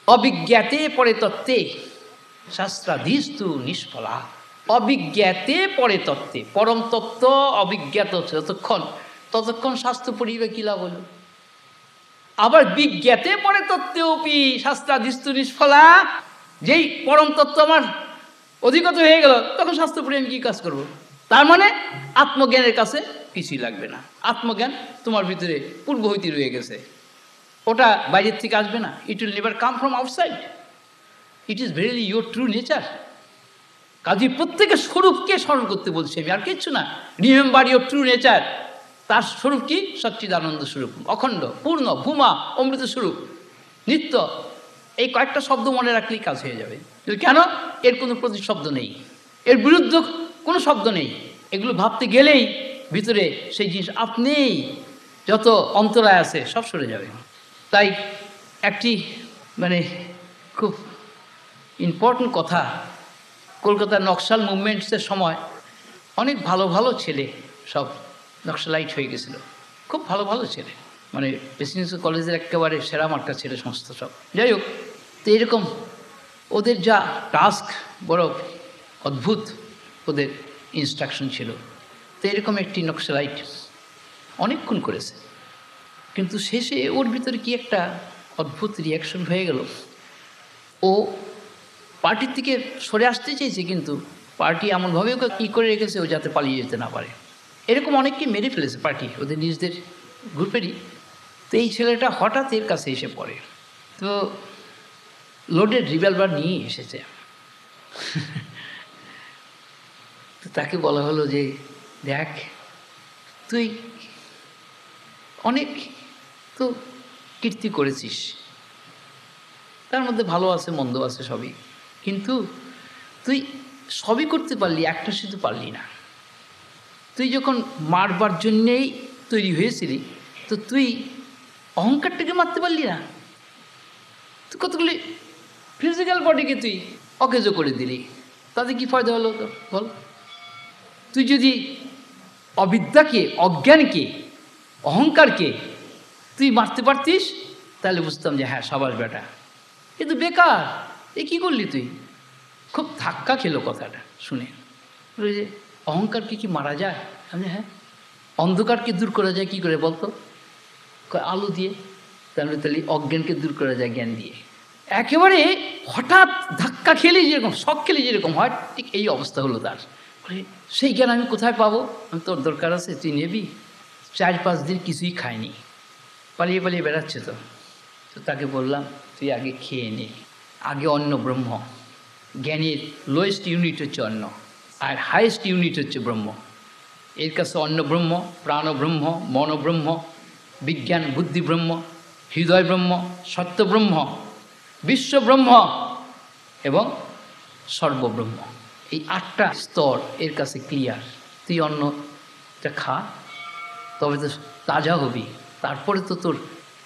অবিজ্ঞাতে পরে তত্ত্বে শাস্ত্রাধীস্তু নিষ্ফলা। অবিজ্ঞাতে পরে তত্ত্বে, পরম তত্ত্ব অবিজ্ঞাত ততক্ষণ শাস্ত্র পড়িবে কি লাভ হলো? আবার বিজ্ঞাতে পরে তত্ত্বেপি শাস্ত্রাধীস্তু নিষ্ফলা। যেই পরম তত্ত্ব আমার অধিগত হয়ে গেল, তখন শাস্ত্র পড়ে আমি কী কাজ করব? তার মানে আত্মজ্ঞানের কাছে কিছুই লাগবে না। আত্মজ্ঞান তোমার ভিতরে পূর্ব হইতে রয়ে গেছে, ওটা বাইরের থেকে আসবে না। It will never come from outside, it is verily your true nature. কাজে প্রত্যেকের স্বরূপকে স্মরণ করতে বলছি আমি, আর কিচ্ছু না। Remember your true nature. তার স্বরূপ কি? সচ্চিদানন্দ স্বরূপ, অখণ্ড, পূর্ণ, ভূমা, অমৃত স্বরূপ, নিত্য। এই কয়েকটা শব্দ মনে রাখলেই কাজ হয়ে যাবে। কেন? এর কোনো প্রতিশব্দ নেই, এর বিরুদ্ধ কোনো শব্দ নেই। এগুলো ভাবতে গেলেই ভিতরে সেই জিনিস আপনিই, যত অন্তরায় আছে সব সরে যাবে। তাই একটি খুব ইম্পর্টেন্ট কথা, কলকাতার নকশাল মুভমেন্টসের সময় অনেক ভালো ভালো ছেলে সব নকশালাইট হয়ে গেছিল, খুব ভালো ভালো ছেলে, প্রেসিডেন্সিয়াল কলেজের একেবারে সেরা মার্কা ছেলে সমস্ত সব। যাই হোক, তো এরকম ওদের যা টাস্ক, বড় অদ্ভুত ওদের ইনস্ট্রাকশন ছিল। তো এরকম একটি নকশালাইট অনেকক্ষণ করেছে, কিন্তু শেষে ওর ভিতরে কি একটা অদ্ভুত রিয়াকশন হয়ে গেল। ও পার্টির থেকে সরে আসতে চেয়েছে, কিন্তু পার্টি এমনভাবে ওকে কী করে রেখেছে ও যাতে পালিয়ে যেতে না পারে। এরকম অনেককে মেরে ফেলেছে পার্টি, ওদের নিজেদের গ্রুপেরই। তো এই ছেলেটা হঠাৎ এর কাছে এসে পড়ে, তো লোডেড রিভলভার নিয়ে এসেছে। তো তাকে বলা হলো যে দেখ, তুই অনেক তো কীর্তি করেছিস, তার মধ্যে ভালো আছে মন্দ আছে সবই, কিন্তু তুই সবই করতে পারলি, একটা শুধু পারলি না। তুই যখন মারবার জন্যেই তৈরি হয়েছিলি, তো তুই অহংকারটাকে মারতে পারলি না। তুই কতগুলি ফিজিক্যাল বডিকে তুই অকেজ করে দিলি, তাতে কি ফায়দা হলো তো বল? তুই যদি অবিদ্যাকে, অজ্ঞানকে, অহংকারকে তুই মারতে পারতিস, তাহলে বুঝতাম যে হ্যাঁ সাবাস বেটা। কিন্তু বেকার, এ কী করলি তুই? খুব ধাক্কা খেলো কথাটা শুনে। যে অহংকারকে কি মারা যায়? আমি হ্যাঁ। অন্ধকারকে দূর করা যায় কী করে বলতো? আলো দিয়ে। তাহলে অজ্ঞানকে দূর করা যায় জ্ঞান দিয়ে। একেবারে হঠাৎ ধাক্কা খেলে যেরকম, শক খেলে যেরকম হয়, ঠিক এই অবস্থা হলো তার। সেই জ্ঞান আমি কোথায় পাবো? আমি তোর দরকার আছে, তুই নেবি। 4-5 দিন কিছুই খায়নি, পালিয়ে পালিয়ে বেড়াচ্ছে। তো তাকে বললাম তুই আগে খেয়ে নে। আগে অন্ন ব্রহ্ম, জ্ঞানের লোয়েস্ট ইউনিট হচ্ছে অন্ন, আর হাইয়েস্ট ইউনিট হচ্ছে ব্রহ্ম। এর কাছে অন্ন ব্রহ্ম, প্রাণ ব্রহ্ম, মন ব্রহ্ম, বিজ্ঞান বুদ্ধি ব্রহ্ম, হৃদয় ব্রহ্ম, সত্য ব্রহ্ম, বিশ্ব ব্রহ্ম এবং সর্বব্রহ্ম। এই 8টা স্তর এর কাছে ক্লিয়ার। তুই অন্নটা খা, তবে তো তাজা হবি, তারপরে তো তোর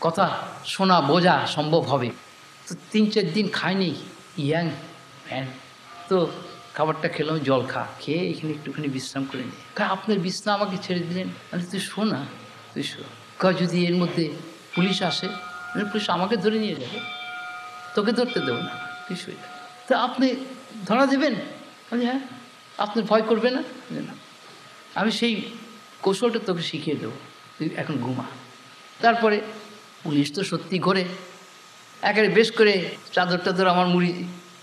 কথা শোনা বোঝা সম্ভব হবে। তো 3-4 দিন খায়নি, ইয়াং ফ্যান তো খাবারটা খেলাম, জল খেয়ে এখানে একটুখানি বিশ্রাম করে নিই। আপনার বিশ্রাম আমাকে ছেড়ে দিলেন। আমি তুই শো না, তুই শো। যদি এর মধ্যে পুলিশ আসে, পুলিশ আমাকে ধরে নিয়ে যাবে, তোকে ধরতে দেবো না, তুই শুয়ে যা। তা আপনি ধরা দেবেন? আমি হ্যাঁ। আপনার ভয় করবে না? না, আমি সেই কৌশলটা তোকে শিখিয়ে দেবো, তুই এখন ঘুমা। তারপরে পুলিশ তো সত্যি ঘোরে, একেবারে বেশ করে চাদর টাদর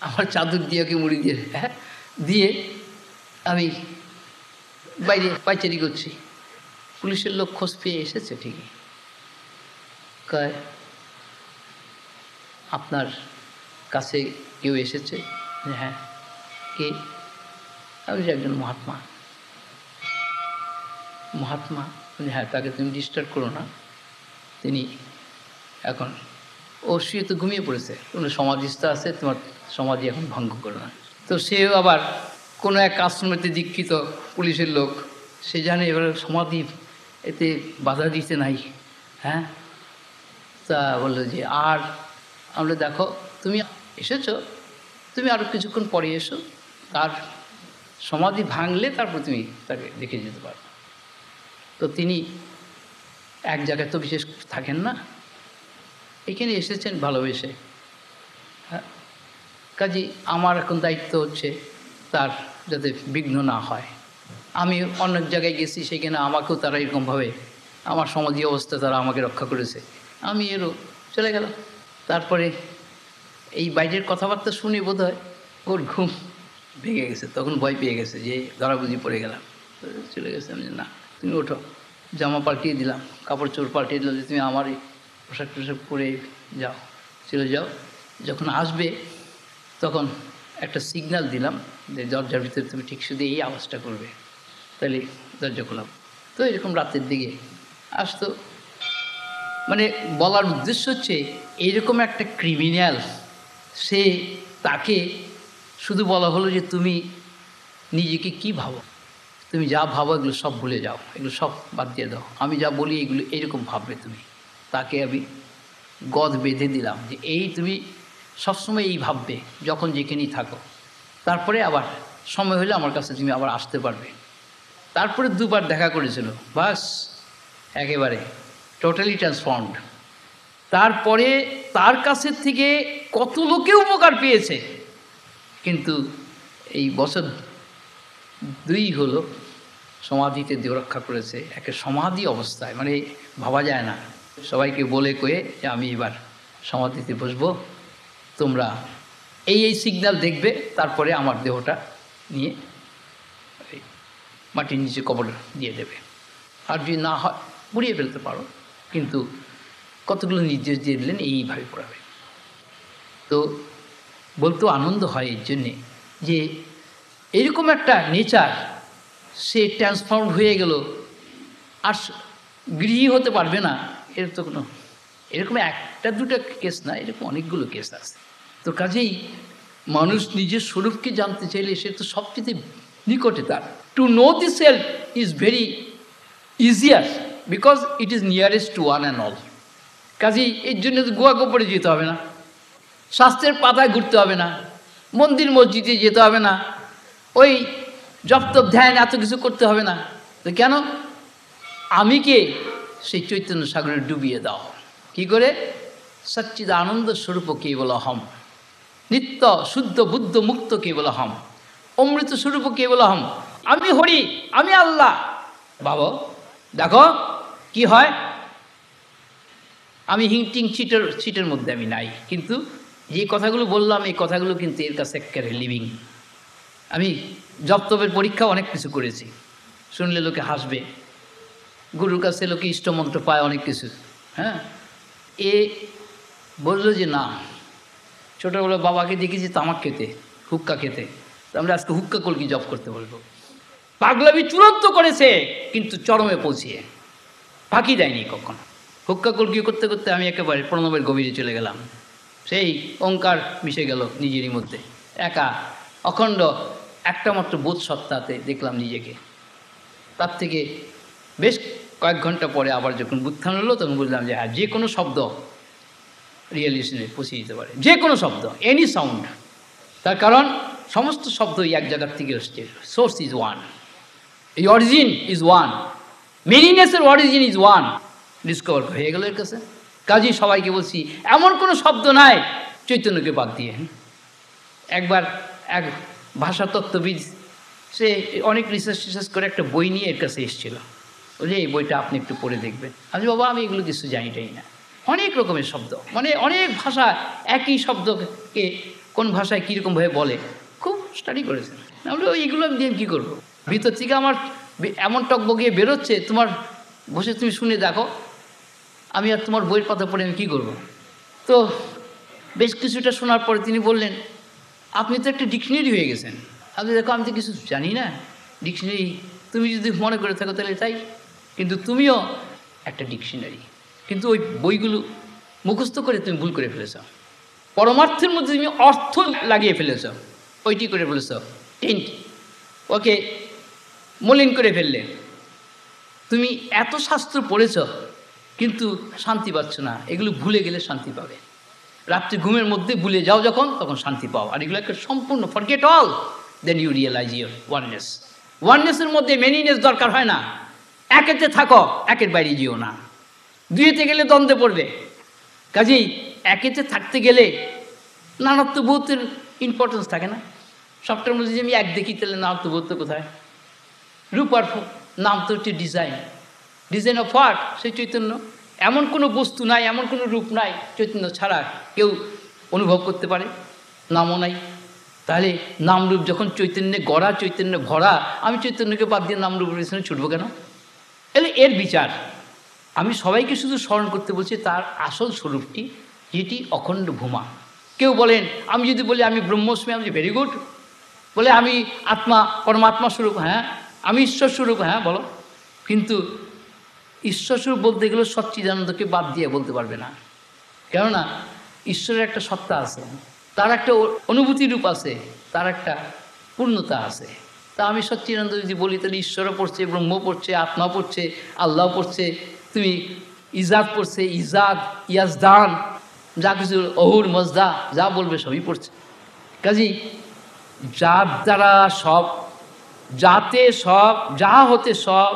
আমার চাদর দিয়ে ওকে মুড়ি দিয়ে হ্যাঁ দিয়ে আমি বাইরে পাইচারি করছি। পুলিশের লোক খোঁজ পেয়ে এসেছে ঠিকই, কয় আপনার কাছে কেউ এসেছে? হ্যাঁ। কে? আমি যে একজন মহাত্মা। মহাত্মা? হ্যাঁ। তাকে তুমি ডিস্টার্ব করো না, তিনি এখন ও শুয়ে তো ঘুমিয়ে পড়েছে, কোনো সমাধিস্থ আছে, তোমার সমাধি এখন ভঙ্গ করো না। তো সেও আবার কোনো এক আশ্রমেতে দীক্ষিত পুলিশের লোক, সে জানে এবার সমাধি এতে বাধা দিতে নাই। হ্যাঁ। তা বললো যে আর আমরা দেখো তুমি এসেছো, তুমি আরও কিছুক্ষণ পরে এসো, তার সমাধি ভাঙলে তারপর তুমি তাকে দেখে যেতে পারো। তো তিনি এক জায়গায় তো বিশেষ থাকেন না, এখানে এসেছেন ভালোবেসে। হ্যাঁ। কাজে আমার এখন দায়িত্ব হচ্ছে তার যাতে বিঘ্ন না হয়। আমি অনেক জায়গায় গেছি, সেখানে আমাকেও তারা এরকমভাবে আমার সমাধি অবস্থা তারা আমাকে রক্ষা করেছে, আমি এরও চলে গেলাম। তারপরে এই বাইরের কথাবার্তা শুনে বোধ হয় ওর ঘুম ভেঙে গেছে, তখন ভয় পেয়ে গেছে যে ধরাবুঝি পড়ে গেলাম। চলে গেছে। আমি না, তুমি ওঠো। জামা পাল্টিয়ে দিলাম, কাপড় চোপড় পাল্টিয়ে দিলাম যে তুমি আমারই পোশাক টোশাক পরে যাও, চলে যাও। যখন আসবে তখন একটা সিগন্যাল দিলাম যে দরজার ভিতরে তুমি ঠিক শুধু এই আওয়াজটা করবে, তাহলে দরজা খোলাম। তো এরকম রাতের দিকে আসতো। মানে বলার উদ্দেশ্য হচ্ছে এইরকম একটা ক্রিমিনাল, সে তাকে শুধু বলা হলো যে তুমি নিজেকে কি ভাবো, তুমি যা ভাবো এগুলো সব ভুলে যাও, এগুলো সব বাদ দিয়ে দাও, আমি যা বলি এগুলো এইরকম ভাববে তুমি। তাকে আমি গদ বেঁধে দিলাম যে এই তুমি সবসময় এই ভাববে যখন যেখানেই থাকো, তারপরে আবার সময় হলে আমার কাছে তুমি আবার আসতে পারবে। তারপরে 2বার দেখা করেছিল, বাস একেবারে টোটালি ট্রান্সফর্মড। তারপরে তার কাছের থেকে কত লোকে উপকার পেয়েছে, কিন্তু এই বছর 2 হলো সমাধিতে দেহ রক্ষা করেছে, একে সমাধি অবস্থায়, মানে ভাবা যায় না। সবাইকে বলে কয়ে যে আমি এবার সমাধিতে বসবো, তোমরা এই সিগন্যাল দেখবে, তারপরে আমার দেহটা নিয়ে মাটির নিচে কবর দিয়ে দেবে। আর যদি না হয় পুড়িয়ে ফেলতে পারো, কিন্তু কতগুলো নির্দেশ দিয়ে দিলেন এইভাবে পড়াবে। তো বলতেও আনন্দ হয় এর জন্যে যে এরকম একটা নেচার, সে ট্রান্সফর্ম হয়ে গেল, আর গৃহী হতে পারবে না, এর তো কোনো এরকম একটা দুটো কেস না, এরকম অনেকগুলো কেস আছে। তো কাজেই মানুষ নিজের স্বরূপকে জানতে চাইলে সে তো সবচেয়ে নিকটে তার। To know the self is very easier because it is nearest to one and all. কাজেই এর জন্য তো গোয়া গোপরে যেতে হবে না, শাস্ত্রের পাতায় ঘুরতে হবে না, মন্দির মসজিদে যেতে হবে না, ওই জপ তপ ধ্যান এত কিছু করতে হবে না। তো কেন? আমিকে সেই চৈতন্য সাগরে ডুবিয়ে দাও। কি করে? সচ্চিদ আনন্দ স্বরূপ কেবল হম, নিত্য শুদ্ধ বুদ্ধ মুক্ত কেবল হম, অমৃত স্বরূপ কেবল হম। আমি হরি, আমি আল্লাহ। বাবা দেখো কি হয়, আমি হিংটিং চিটের মধ্যে আমি নাই, কিন্তু যে কথাগুলো বললাম এই কথাগুলো কিন্তু এর কাছে একেবারে লিভিং। আমি জপ্তবের পরীক্ষা অনেক কিছু করেছি, শুনলে লোকে হাসবে, গুরুর কাছে লোকে ইষ্টমন্ত্র পায় অনেক কিছু। হ্যাঁ, এ বললো যে না, ছোটোবেলা বাবাকে দেখেছি তামাক খেতে, হুক্কা খেতে, আমরা আজকে হুক্কা কলকি জপ করতে বলবো। পাগলামি চূড়ান্ত করেছে, কিন্তু চরমে পৌঁছিয়ে ফাঁকি দেয়নি কখনো। হুক্কা কলকি করতে করতে আমি একেবারে প্রণবের গভীরে চলে গেলাম, সেই ওঙ্কার মিশে গেল নিজেরই মধ্যে, একা অখণ্ড একটা মাত্র বোধ সত্তাতে দেখলাম নিজেকে। তার থেকে বেশ কয়েক ঘন্টা পরে আবার যখন বুত্থান হলো, তখন বুঝলাম যে হ্যাঁ, যে কোনো শব্দ রিয়েলিশনে পৌঁছে দিতে পারে, যে কোনো শব্দ, এনি সাউন্ড। তার কারণ সমস্ত শব্দই এক জায়গার থেকে এসছে, সোর্স ইজ ওয়ান, এই অরিজিন ইজ ওয়ান, মেনিনেসের অরিজিন ইজ ওয়ান, ডিসকভার হয়ে গেল এর কাছে। কাজেই সবাইকে বলছি, এমন কোনো শব্দ নাই চৈতন্যকে বাদ দিয়ে। একবার এক ভাষাতত্ত্ববিদ, সে অনেক রিসার্চ করে একটা বই নিয়ে এর কাছে এসেছিল, বলে এই বইটা আপনি একটু পড়ে দেখবেন। আমি বাবা আমি এগুলো কিছু জানিটাই না, অনেক রকমের শব্দ, মানে অনেক ভাষা একই শব্দকে কোন ভাষায় কীরকমভাবে বলে, খুব স্টাডি করেছেন। আমি এইগুলো আমি দিয়ে কী করবো, ভিতর থেকে আমার এমন টকবগিয়ে বেরোচ্ছে, তোমার বসে তুমি শুনে দেখো, আমি আর তোমার বইয়ের পাতা পড়ে আমি কী করবো। তো বেশ কিছুটা শোনার পরে তিনি বললেন, আপনি তো একটা ডিকশনারি হয়ে গেছেন। আপনি দেখো আমি তো কিছু জানি না, ডিকশনারি তুমি যদি মনে করে থাকো তাহলে তাই, কিন্তু তুমিও একটা ডিকশনারি। কিন্তু ওই বইগুলো মুখস্থ করে তুমি ভুল করে ফেলেছ, পরমার্থের মধ্যে তুমি অর্থ লাগিয়ে ফেলেছ, ওইটি করে ফেলেছ, টেন্ট ওকে মলিন করে ফেললে। তুমি এত শাস্ত্র পড়েছ কিন্তু শান্তি পাচ্ছ না, এগুলো ভুলে গেলে শান্তি পাবে। রাত্রি ঘুমের মধ্যে ভুলে যাও যখন, তখন শান্তি পাও। আর এগুলোকে সম্পূর্ণ forget all, then you realise your oneness. ওয়াননেসের মধ্যে মেনিনেস দরকার হয় না, একেতে থাকো, একের বাইরে যেও না। দুইতে গেলে দ্বন্দ্বে পড়বে। কাজেই একেতে থাকতে গেলে নানাত্ববোধের ইম্পর্টেন্স থাকে না। সবটার মধ্যে যে আমি এক দেখি, তাহলে নানাত্ববোধ তো কোথায়? রূপ আর নাম তো হচ্ছে ডিজাইন, ডিজাইন অফ হোয়াট? সেই চৈতন্য। এমন কোনো বস্তু নাই, এমন কোনো রূপ নাই চৈতন্য ছাড়া কেউ অনুভব করতে পারে, নামও নাই। তাহলে নামরূপ যখন চৈতন্যে গড়া, চৈতন্য ভরা, আমি চৈতন্যকে বাদ দিয়ে নামরূপের পিছনে ছুটবো কেন? এলে এর বিচার। আমি সবাইকে শুধু স্মরণ করতে বলছি তার আসল স্বরূপটি, যেটি অখণ্ড ভূমা। কেউ বলেন, আমি যদি বলি আমি ব্রহ্মস্মি, আমি ভেরি গুড। বলে আমি আত্মা, পরমাত্মা স্বরূপ, হ্যাঁ। আমি ঈশ্বর স্বরূপ, হ্যাঁ বলো। কিন্তু ঈশ্বরস্বরূপ বলতে গেলে সচ্চিদানন্দকে বাদ দিয়ে বলতে পারবে না, কেননা ঈশ্বরের একটা সত্তা আছে, তার একটা অনুভূতি রূপ আছে, তার একটা পূর্ণতা আছে। তা আমি সচ্চিদানন্দ যদি বলি, তাহলে ঈশ্বরও পড়ছে, ব্রহ্ম পড়ছে, আত্মা পড়ছে, আল্লাহ পড়ছে, তুমি ইজাদ পড়ছে, ইজাদ, ইয়াজদান, যা কিছু অহুর মজদা যা বলবে সবই পড়ছে। কাজেই যার দ্বারা সব, যাতে সব, যা হতে সব,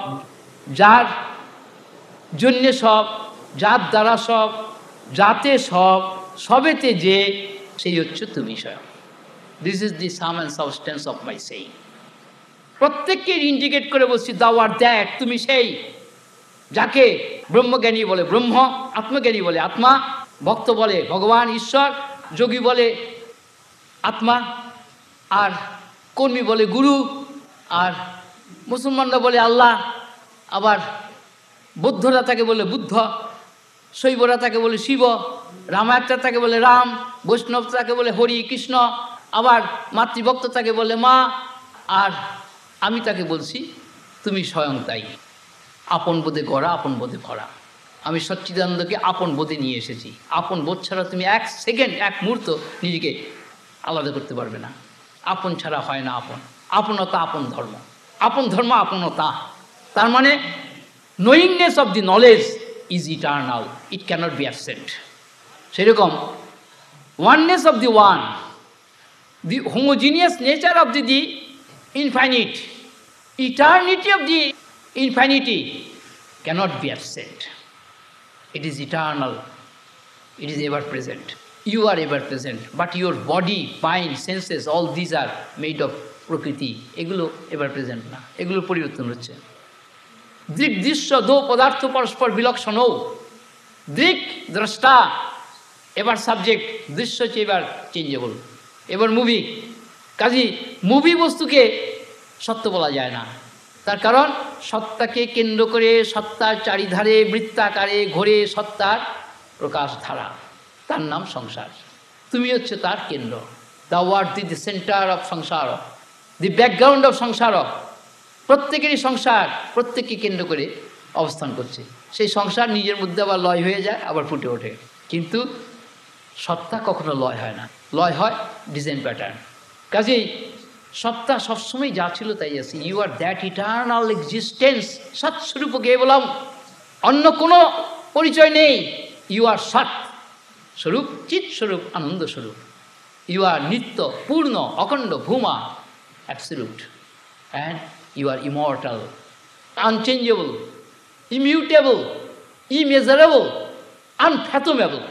যার জন্যে সব, যার দ্বারা সব, যাতে সব, সবেতে যে, সেই হচ্ছে তুমি স্বয়ং। This is the some and substance of my saying. প্রত্যেককে ইন্ডিকেট করে বলছি, দাও আর দ্যাট, তুমি সেই যাকে ব্রহ্মজ্ঞানী বলে ব্রহ্ম, আত্মজ্ঞানী বলে আত্মা, ভক্ত বলে ভগবান ঈশ্বর, যোগী বলে আত্মা, আর কর্মী বলে গুরু, আর মুসলমানরা বলে আল্লাহ, আবার বৌদ্ধরা তাকে বলে বুদ্ধ, শৈবরা তাকে বলে শিব, রামায়ণটা তাকে বলে রাম, বৈষ্ণব তাকে বলে হরি কৃষ্ণ, আবার মাতৃভক্ত তাকে বলে মা, আর আমি তাকে বলছি তুমি স্বয়ং তাই, আপন বোধে গড়া, আপন বোধে ভরা। আমি সচ্চিদানন্দকে আপন বোধে নিয়ে এসেছি। আপন বোধ ছাড়া তুমি এক সেকেন্ড, এক মুহূর্ত নিজেকে আলাদা করতে পারবে না। আপন ছাড়া হয় না আপন। আপনতা আপন ধর্ম, আপন ধর্ম আপনতা। তার মানে knowingness of the knowledge is eternal, it cannot be absent. সেরকম oneness of the one, the homogeneous nature of the infinite, eternity of the infinity cannot be absent. It is eternal, it is ever present. You are ever present, but your body, mind, senses, all these are made of প্রকৃতি, এগুলো ever present না, এগুলোর পরিবর্তন হচ্ছে। দৃক দৃশ্য দো পদার্থ পরস্পর বিলক্ষণও, দৃক দ্রষ্টা এবার সাবজেক্ট, দৃশ্য হচ্ছে এবার চেঞ্জেবল, এবার মুভি। কাজী মুভি বস্তুকে সত্য বলা যায় না, তার কারণ সত্তাকে কেন্দ্র করে সত্তার চারিধারে বৃত্তাকারে ঘোরে সত্তার প্রকাশ ধারা, তার নাম সংসার। তুমি হচ্ছে তার কেন্দ্র। Thou art the center of সংসার, দি ব্যাকগ্রাউন্ড অফ সংসার। প্রত্যেকেরই সংসার প্রত্যেককে কেন্দ্র করে অবস্থান করছে। সেই সংসার নিজের মধ্যে আবার লয় হয়ে যায়, আবার ফুটে ওঠে, কিন্তু সত্তা কখনো লয় হয় না, লয় হয় ডিজাইন প্যাটার্ন। কাজেই সত্তা সবসময় যা ছিল তাই আছে। You are that eternal existence, সৎস্বরূপ কেবলম, অন্য কোনো পরিচয় নেই। ইউ আর সৎ স্বরূপ, চিৎ স্বরূপ, আনন্দ স্বরূপ। ইউ আর নিত্য, পূর্ণ, অখণ্ড, ভূমা, absolute, and you are immortal, unchangeable, immutable, immeasurable, unfathomable,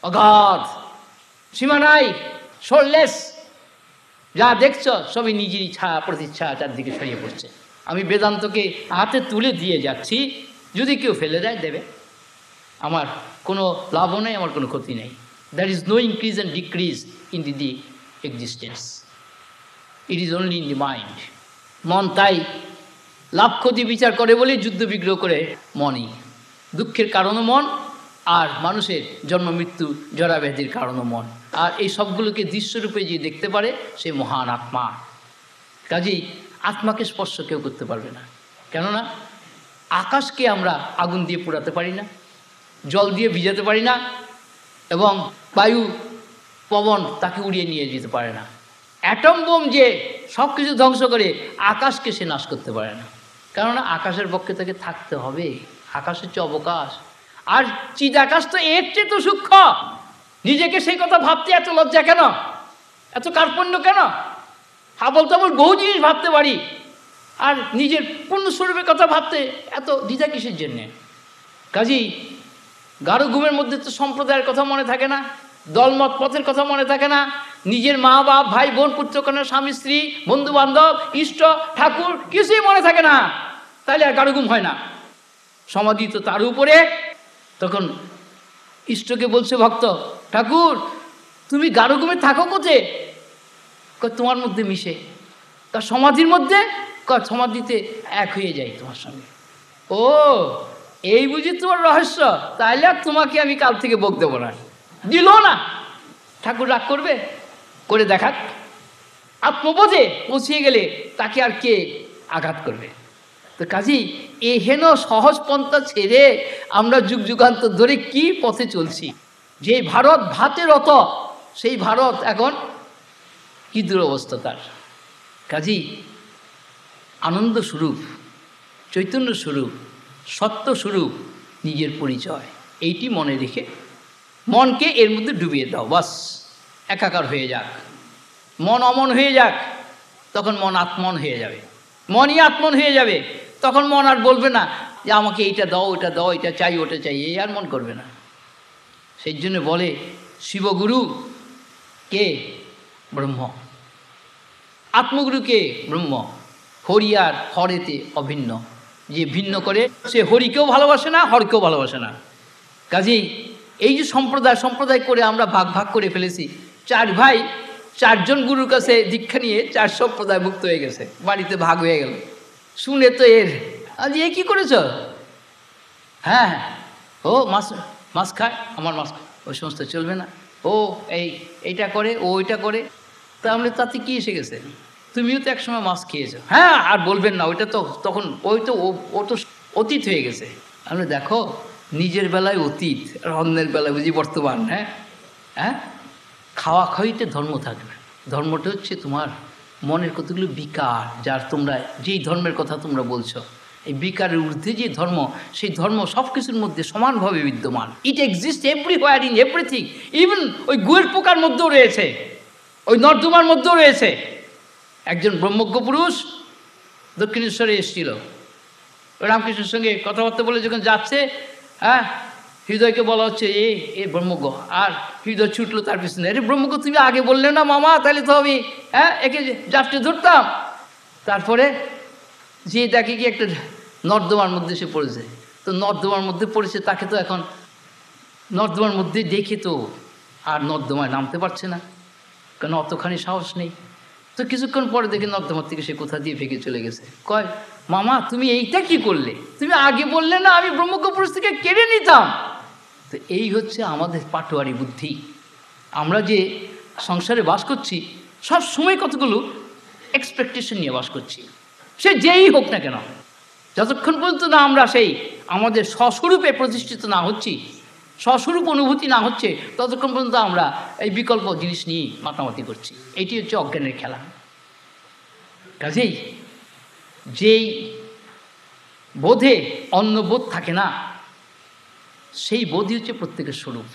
অগাধ, সীমা নাই, শোরলেস। যা দেখছ সবই নিজের ইচ্ছা প্রতিচ্ছা চারদিকে ছড়িয়ে পড়ছে। আমি বেদান্তকে হাতে তুলে দিয়ে যাচ্ছি, যদি কেউ ফেলে দেয় দেবে, আমার কোনো লাভও নেই, আমার কোনো ক্ষতি নেই। There is no increase and decrease in the existence, it is only in the mind. মন তাই লাভ ক্ষতি বিচার করে বলেই যুদ্ধ বিগ্রহ করে মনই। দুঃখের কারণও মন, আর মানুষের জন্ম মৃত্যু জরাব্যাধির কারণও মন। আর এই সবগুলোকে দৃশ্যরূপে যে দেখতে পারে সে মহান আত্মা। কাজেই আত্মাকে স্পর্শ কেউ করতে পারবে না, কেননা আকাশকে আমরা আগুন দিয়ে পোড়াতে পারি না, জল দিয়ে ভিজাতে পারি না, এবং বায়ু পবন তাকে উড়িয়ে নিয়ে যেতে পারে না। অ্যাটম বোম যে সব কিছু ধ্বংস করে, আকাশকে সে নাশ করতে পারে না, কেননা আকাশের পক্ষে তাকে থাকতে হবে। আকাশ হচ্ছে অবকাশ, আর চিদাকাশ তো এর চেয়ে তো সূক্ষ্ম। নিজেকে সেই কথা ভাবতে এত লজ্জা কেন, এত কার্পণ্য কেন? হাবল তাবল বহু জিনিস ভাবতে পারি, আর নিজের পূর্ণস্বরূপের কথা ভাবতে এত দ্বিধা কিসের জন্যে? কাজেই গাঢ় ঘুমের মধ্যে তো সম্প্রদায়ের কথা মনে থাকে না, দলমত পথের কথা মনে থাকে না, নিজের মা বাপ ভাই বোন পুত্রকন্যা স্বামী স্ত্রী বন্ধু বান্ধব ইষ্ট ঠাকুর কিছুই মনে থাকে না, তাহলে আর গাঢ় ঘুম হয় না। সমাধি তো তার উপরে। তখন ইষ্টকে বলছে ভক্ত, ঠাকুর তুমি গাঢ় ঘুমে থাকো কোথায়? তোমার মধ্যে মিশে। তার সমাধির মধ্যে, সমাধিতে এক হয়ে যাই তোমার সঙ্গে। ও এই বুঝি তোমার রহস্য? তাইলে আর তোমাকে আমি কাল থেকে বক দেবো না। দিল না, ঠাকুর রাগ করবে? করে দেখাক। আত্মবোধে পৌঁছিয়ে গেলে তাকে আর কে আঘাত করবে? তো কাজেই এহেন সহজ পন্থা ছেড়ে আমরা যুগ যুগান্তর ধরে কি পথে চলছি? যে ভারত ভাতে রত, সেই ভারত এখন কি দুরবস্থা তার। কাজেই আনন্দ স্বরূপ, চৈতন্য স্বরূপ, সত্য স্বরূপ নিজের পরিচয়, এইটি মনে রেখে মনকে এর মধ্যে ডুবিয়ে দাও। বাস একাকার হয়ে যাক, মন অমন হয়ে যাক, তখন মন আত্মন হয়ে যাবে। মনই আত্মন হয়ে যাবে, তখন মন আর বলবে না যে আমাকে এইটা দাও ওটা দাও, এটা চাই ওটা চাই, এই আর মন করবে না। সেই জন্য বলে শিবগুরু কে? ব্রহ্ম। আত্মগুরু কে? ব্রহ্ম। হরি আর হরেতে অভিন্ন। যে ভিন্ন করে, সে হরিকেও ভালোবাসে না, হরকেও ভালোবাসে না। কাজেই এই যে সম্প্রদায় করে আমরা ভাগ ভাগ করে ফেলেছি। 4 ভাই 4 জন গুরুর কাছে দীক্ষা নিয়ে 4 সম্প্রদায় মুক্ত হয়ে গেছে, বাড়িতে ভাগ হয়ে গেল। শুনে তো এর আজ এ কী করেছ? হ্যাঁ, ও মাছ খায়, আমার মাছ খায়, ওই সমস্ত চলবে না। ও এইটা করে, ও ওইটা করে, তাহলে তাতে কি এসে গেছে? তুমিও তো একসময় মাছ খেয়েছো। হ্যাঁ, আর বলবেন না, ওইটা তো তখন ও তো অতীত হয়ে গেছে। আমরা দেখো, নিজের বেলায় অতীত আর অন্যের বেলায় বুঝি বর্তমান। হ্যাঁ হ্যাঁ, খাওয়া খাওয়াইতে ধর্ম থাকবে না। ধর্মটা হচ্ছে তোমার মনের কতগুলো বিকার, যার তোমরা যেই ধর্মের কথা তোমরা বলছো, এই বিকারের ঊর্ধ্বে যে ধর্ম, সেই ধর্ম সব কিছুর মধ্যে সমানভাবে বিদ্যমান। It exist everywhere, in everything. Even ওই গুয়ের পোকার মধ্যেও রয়েছে, ওই নর্দমার মধ্যেও রয়েছে। একজন ব্রহ্মজ্ঞ পুরুষ দক্ষিণেশ্বরে এসেছিল, রামকৃষ্ণের সঙ্গে কথাবার্তা বলে যখন যাচ্ছে, হ্যাঁ, হৃদয়কে বলা হচ্ছে এ ব্রহ্মজ্ঞ, আর হৃদয় ছুটলো তার পিছনে। আরে ব্রহ্মজ্ঞ, তুমি আগে বললে না মামা, তাহলে তো আমি একে জাফটে ধরতাম। তারপরে যে দেখে কি একটা নর্দমার মধ্যে সে পড়েছে। তো নর্দমার মধ্যে পড়েছে, তাকে তো এখন নর্দমার মধ্যে দেখে তো আর নর্দমায় নামতে পারছে না, কারণ অতখানি সাহস নেই। তো কিছুক্ষণ পরে দেখে নর্দমার থেকে সে কোথা দিয়ে ভেঙে চলে গেছে। কয়, মামা তুমি এইটা কি করলে? তুমি আগে বললে না, আমি ব্রহ্মজ্ঞ পুরুষ থেকে কেড়ে নিতাম। তো এই হচ্ছে আমাদের পাটোয়ারি বুদ্ধি। আমরা যে সংসারে বাস করছি, সব সময় কতগুলো এক্সপেকটেশন নিয়ে বাস করছি, সে যেই হোক না কেন। যতক্ষণ পর্যন্ত না আমরা সেই আমাদের স্বস্বরূপে প্রতিষ্ঠিত না হচ্ছি, স্বস্বরূপ অনুভূতি না হচ্ছে, ততক্ষণ পর্যন্ত আমরা এই বিকল্প জিনিস নিয়ে মাতামাতি করছি। এটি হচ্ছে অজ্ঞানের খেলা। কাজেই যেই বোধে অন্য বোধ থাকে না, সেই বোধই হচ্ছে প্রত্যেকের স্বরূপ।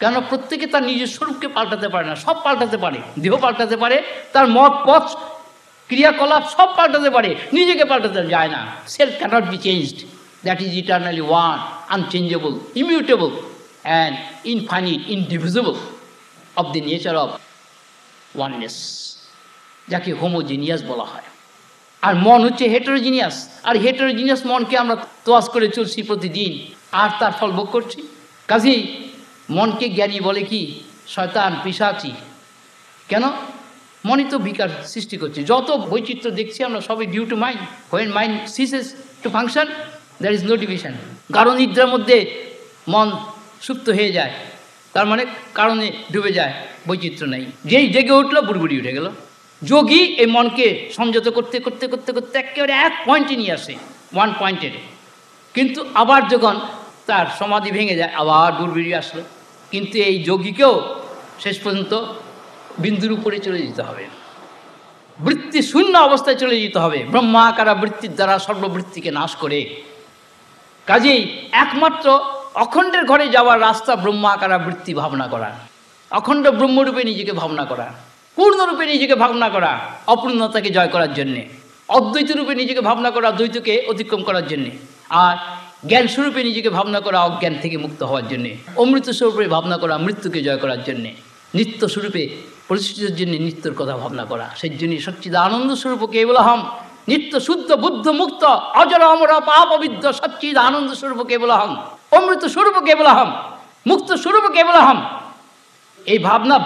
কেন? প্রত্যেকে তার নিজের স্বরূপকে পাল্টাতে পারে না। সব পাল্টাতে পারে, দেহ পাল্টাতে পারে, তার মত পথ ক্রিয়াকলাপ সব পাল্টাতে পারে, নিজেকে পাল্টাতে যায় না। Self cannot be changed, that is eternally one, unchangeable, immutable and infinite, indivisible of the nature of oneness, যাকে হোমোজিনিয়াস বলা হয়। আর মন হচ্ছে হেটেরোজিনিয়াস, আর হেটেরোজিনিয়াস মনকে আমরা তোয়াজ করে চলছি প্রতিদিন, আর তার ফল ভোগ করছি। কাজেই মনকে জ্ঞানী বলে কি? শয়তান, পিশাচি। কেন? মনই তো বিকার সৃষ্টি করছে। যত বৈচিত্র্য দেখছি আমরা, সবই due to mind. When mind ceases to function, there is no division. কারণ নিদ্রার মধ্যে মন সুপ্ত হয়ে যায়, তার মানে কারণে ডুবে যায়, বৈচিত্র্য নেই। যেই জেগে উঠলো, বুড়বুড়ি উঠে গেল। যোগী এই মনকে সংযত করতে করতে করতে করতে একেবারে এক পয়েন্টে নিয়ে আসে, ওয়ান পয়েন্টের। কিন্তু আবার যখন তার সমাধি ভেঙে যায়, আবার বুড়বুড়ি আসলো। কিন্তু এই যোগীকেও শেষ পর্যন্ত বিন্দুর উপরে চলে যেতে হবে, বৃত্তি শূন্য অবস্থায় চলে যেতে হবে, ব্রহ্মাকারা বৃত্তির দ্বারা সর্ববৃত্তিকে নাশ করে। কাজেই একমাত্র অখণ্ডের ঘরে যাওয়ার রাস্তা ব্রহ্মাকারা বৃত্তি ভাবনা করা, অখণ্ড ব্রহ্মরূপে নিজেকে ভাবনা করা, পূর্ণরূপে নিজেকে ভাবনা করা, অপূর্ণতাকে জয় করার জন্যে, অদ্বৈত রূপে নিজেকে ভাবনা করা, দ্বৈতকে অতিক্রম করার জন্যে, আর জ্ঞান স্বরূপে নিজেকে ভাবনা করা, অজ্ঞান থেকে মুক্ত হওয়ার জন্যে, অমৃত স্বরূপে ভাবনা করা, মৃত্যুকে জয় করার জন্যে, নিত্য স্বরূপে প্রতিষ্ঠিতের জন্য নিত্যর কথা ভাবনা করা। সেই জন্যই সচ্চিদানন্দ স্বরূপ কেবলহম, নিত্য শুদ্ধ বুদ্ধ মুক্ত অজর অমর পাপবিদ্ধ সচ্চিদানন্দ স্বরূপ কেবলহম, অমৃত স্বরূপ কেবলহম, মুক্ত স্বরূপ কেবলহম। এই ভাবনা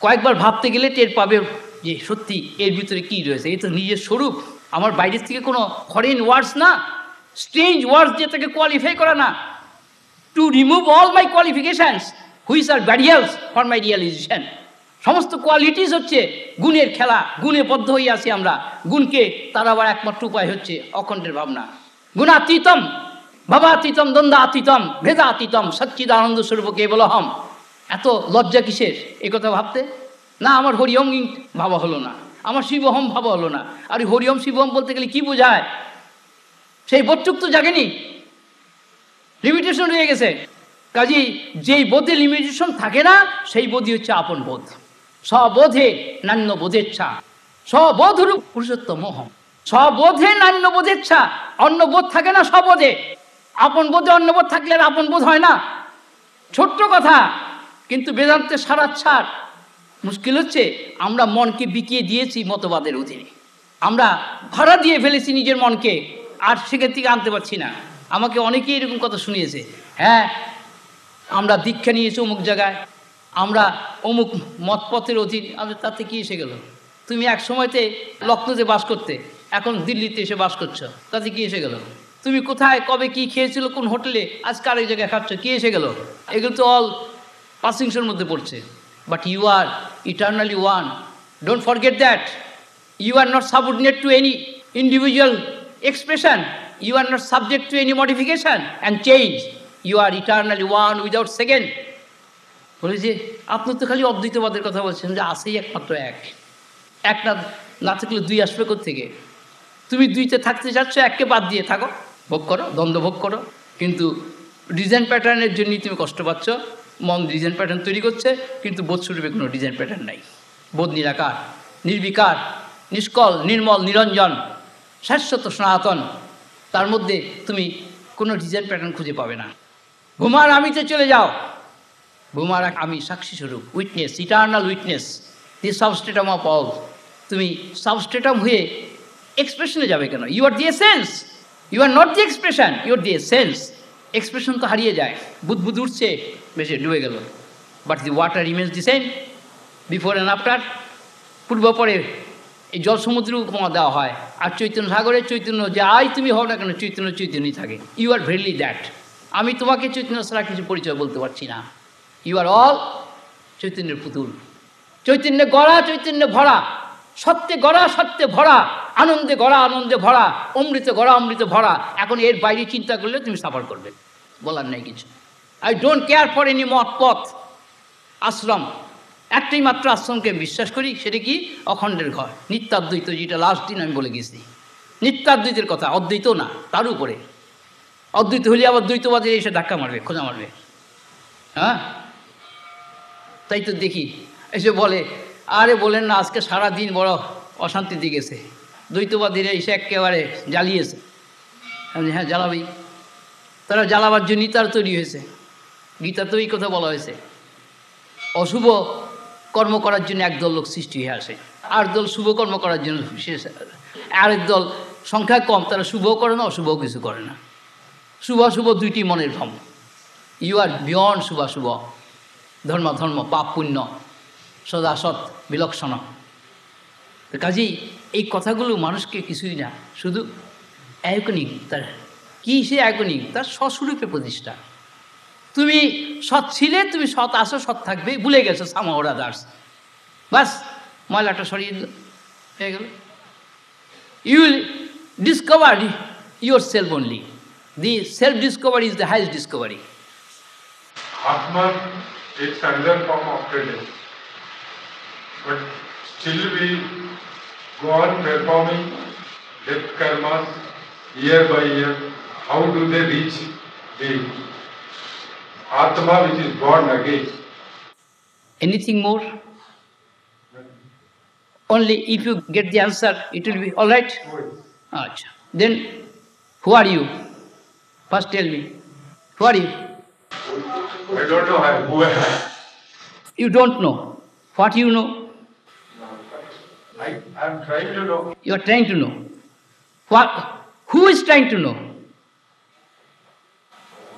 কয়েকবার ভাবতে গেলে টের পাবে যে সত্যি এর ভিতরে কি রয়েছে। এই তো নিজের স্বরূপ, আমার বাইরের থেকে কোনো ফরেন ওয়ার্ডস না, স্ট্রেঞ্জ ওয়ার্ডস দিয়ে তাকে কোয়ালিফাই করা না। To remove all my qualifications which are barriers for my realisation. সমস্ত কোয়ালিটিস হচ্ছে গুণের খেলা, গুণে বদ্ধ হয়ে আছি আমরা। গুণকে তার আবার একমাত্র উপায় হচ্ছে অখণ্ডের ভাবনা। গুণাতীতম ভাবাতীতম দ্বন্দ্বাতীতম ভেদাতীতম সচ্চিদানন্দ স্বরূপ কেবলহম। এত লজ্জা কিসের এ কথা ভাবতে? না, আমার হরিওম ভাবা হলো না, আমার শিবহম ভাবা হলো না। আর হরিওম শিবহম বলতে গেলে কি বোঝায়? সেই বোধটুক তো জাগেনি, লিমিটেশন রয়ে গেছে। কাজেই যেই বোধে লিমিটেশন থাকে না, সেই বোধই হচ্ছে আপন বোধ। স্ববোধে নান্য বোধেচ্ছা, স্ববোধরূপ পুরুষোত্তমহম। স্ববোধে নান্য বোধেচ্ছা, অন্য বোধ থাকে না স্ববোধে। আপন বোধে অন্য বোধ থাকলে আর আপন বোধ হয় না। ছোট্ট কথা, কিন্তু বেদান্তে সারা ছাড়। মুশকিল হচ্ছে আমরা মনকে বিকিয়ে দিয়েছি মতবাদের অধীনে, আমরা ভাড়া দিয়ে ফেলেছি নিজের মনকে আর সেখান থেকে আনতে পারছি না। আমাকে অনেকেই এরকম কথা শুনিয়েছে, হ্যাঁ আমরা দীক্ষা নিয়েছি অমুক জায়গায়, আমরা অমুক মতপথের অধীন। আমাদের তাতে কি এসে গেল? তুমি এক সময়তে লখনৌতে বাস করতে, এখন দিল্লিতে এসে বাস করছো, তাতে কি এসে গেল? তুমি কোথায় কবে কি খেয়েছিল, কোন হোটেলে, আজকে আরেক জায়গায় খাচ্ছ, কি এসে গেল? এগুলো তো অল পাসিংসের মধ্যে পড়ছে। But you are eternally one, don't forget that. You are not subordinate to any individual expression, you are not subject to any modification and change, you are eternally one without second. বলে যে আপনি তো খালি অদ্বৈতবাদের কথা বলছেন, যে আসেই একমাত্র এক, এক না থাকলে দুই আসবে কোত্থেকে? তুমি দুইতে থাকতে চাচ্ছ, এককে বাদ দিয়ে থাকো, ভোগ করো, দ্বন্দ্ব ভোগ করো। কিন্তু ডিজাইন প্যাটার্নের জন্যই তুমি কষ্ট পাচ্ছ। মন ডিজাইন প্যাটার্ন তৈরি করছে, কিন্তু বোধস্বরূপে কোনো ডিজাইন প্যাটার্ন নাই। বোধ নিরাকার, নির্বিকার, নিষ্কল, নির্মল, নিরঞ্জন, শাশ্বত, সনাতন। তার মধ্যে তুমি কোনো ডিজাইন প্যাটার্ন খুঁজে পাবে না। ভূমার আমিতে চলে যাও, ভূমার আমি সাক্ষী স্বরূপ, witness, eternal witness, the substratum of all. তুমি সাবস্টেটাম হয়ে এক্সপ্রেশনে যাবে কেন? You are the essence, you are not the expression, you are the essence. Expression তো হারিয়ে যায়, বুদবুদ উঠছে, বেশি ডুবে গেল। But the water remains the same, before and after. পূর্ব পরে এই জল সমুদ্রের উপমা দেওয়া হয়। আর চৈতন্য সাগরের চৈতন্য যাই তুমি হও না কেন, চৈতন্য চৈতন্যই থাকে। You are verily that. আমি তোমাকে চৈতন্য ছাড়া কিছু পরিচয় বলতে পারছি না। ইউ আর অল চৈতন্যের পুতুল, চৈতন্যে গড়া, চৈতন্যে ভরা, সত্যে গড়া, সত্যে ভরা, আনন্দে গড়া, আনন্দে ভরা, অমৃতে গড়া, অমৃতে ভরা। এখন এর বাইরে চিন্তা করলে তুমি সাফার করবে, বলার নেই কিছু। I don't care for any মত, পথ, আশ্রম। একটাই মাত্র আশ্রমকে বিশ্বাস করি, সেটা কি? অখণ্ডের ঘর, নিত্যাদ্বৈত, যেটা লাস্ট দিন আমি বলে গেছি। নিত্যাদ্বৈতের কথা, অদ্বৈত না। তার উপরে অদ্বৈত হলে আবার দ্বৈতবাদী এসে ধাক্কা মারবে, খোঁজা মারবে। হ্যাঁ, তাই তো দেখি এসে বলে, আরে বলেন না, আজকে সারা দিন বড় অশান্তিতে গেছে, দ্বৈতবাদীরা এসে একেবারে জ্বালিয়েছে। আমি হ্যাঁ জ্বালাবেই, তারা জ্বালাবার জন্যই তারা তৈরি হয়েছে। গীতা তো এই কথা বলা হয়েছে, অশুভ কর্ম করার জন্য একদল লোক সৃষ্টি হয়ে আসে, আর দল শুভ কর্ম করার জন্য শেষ। আরেক দল সংখ্যায় কম, তারা শুভও করে না, অশুভও কিছু করে না। শুভাশুভ দুইটি মনের ভ্রম। ইউ আর বিয়ন্ড শুভাশুভ, ধর্ম ধর্ম, পাপ পুণ্য, সদা সৎ, বিলক্ষণ। কাজেই এই কথাগুলো মানুষকে কিছুই না, শুধু অ্যাকনিক। তার কি সে অ্যাকনিক? তার স্বস্বরূপে প্রতিষ্ঠা। তুমি সৎ ছিলে, তুমি সৎ আসো, সৎ থাকবে, ভুলে গেছো সামহাউ অর আদার্স, বাস ময়লাটা সরিয়ে দিল, হয়ে গেল। You will discover your self only. The self discovery is the highest discovery. Atman takes another form after death, but still we go on performing death karmas year by year. How do they reach the Atma which is born again? Anything more? Only if you get the answer, it will be all right. Achha. Then, who are you? First tell me, who are you? I don't know who I am. You don't know. What you know? I am trying to know. You are trying to know. What? Who is trying to know?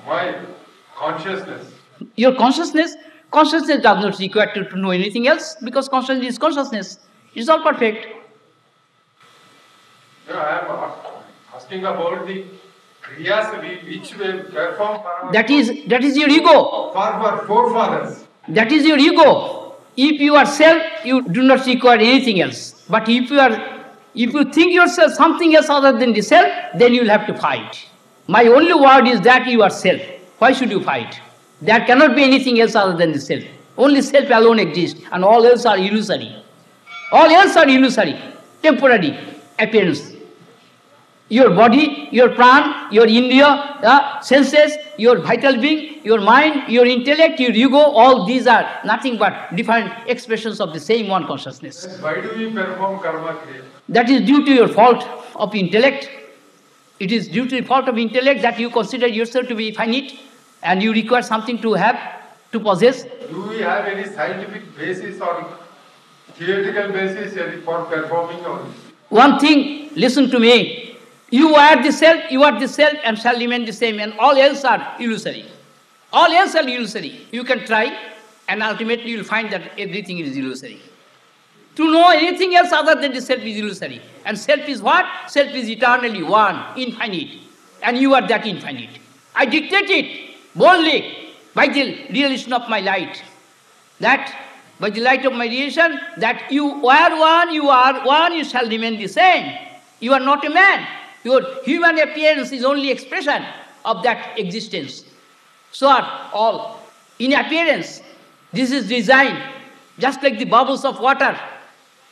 My consciousness. Your consciousness? Consciousness does not require to know anything else, because consciousness is consciousness. It's all perfect. No, I am asking about the kriyas which we perform for our That is your ego. for our forefathers. That is your ego. If you are self, you do not require anything else. But if you think yourself something else other than the self, then you will have to fight. My only word is that you are self. Why should you fight? There cannot be anything else other than the self. Only self alone exists, and all else are illusory. All else are illusory, temporary appearance. Your body, your pran, your indriya, senses, your vital being, your mind, your intellect, your ego, all these are nothing but different expressions of the same one consciousness. Why do we perform karma kriya? That is due to your fault of intellect. It is due to the fault of intellect that you consider yourself to be finite and you require something to have, to possess. Do we have any scientific basis or theoretical basis for performing all this? One thing, listen to me. You are the self, you are the self and shall remain the same, and all else are illusory. All else are illusory. You can try, and ultimately you will find that everything is illusory. To know anything else other than the self is illusory. And self is what? Self is eternally one, infinite. And you are that infinite. I dictate it boldly by the realization of my light. That by the light of my realization, that you are one, you shall remain the same. You are not a man. Your human appearance is only expression of that existence. So are all in appearance. This is design, just like the bubbles of water,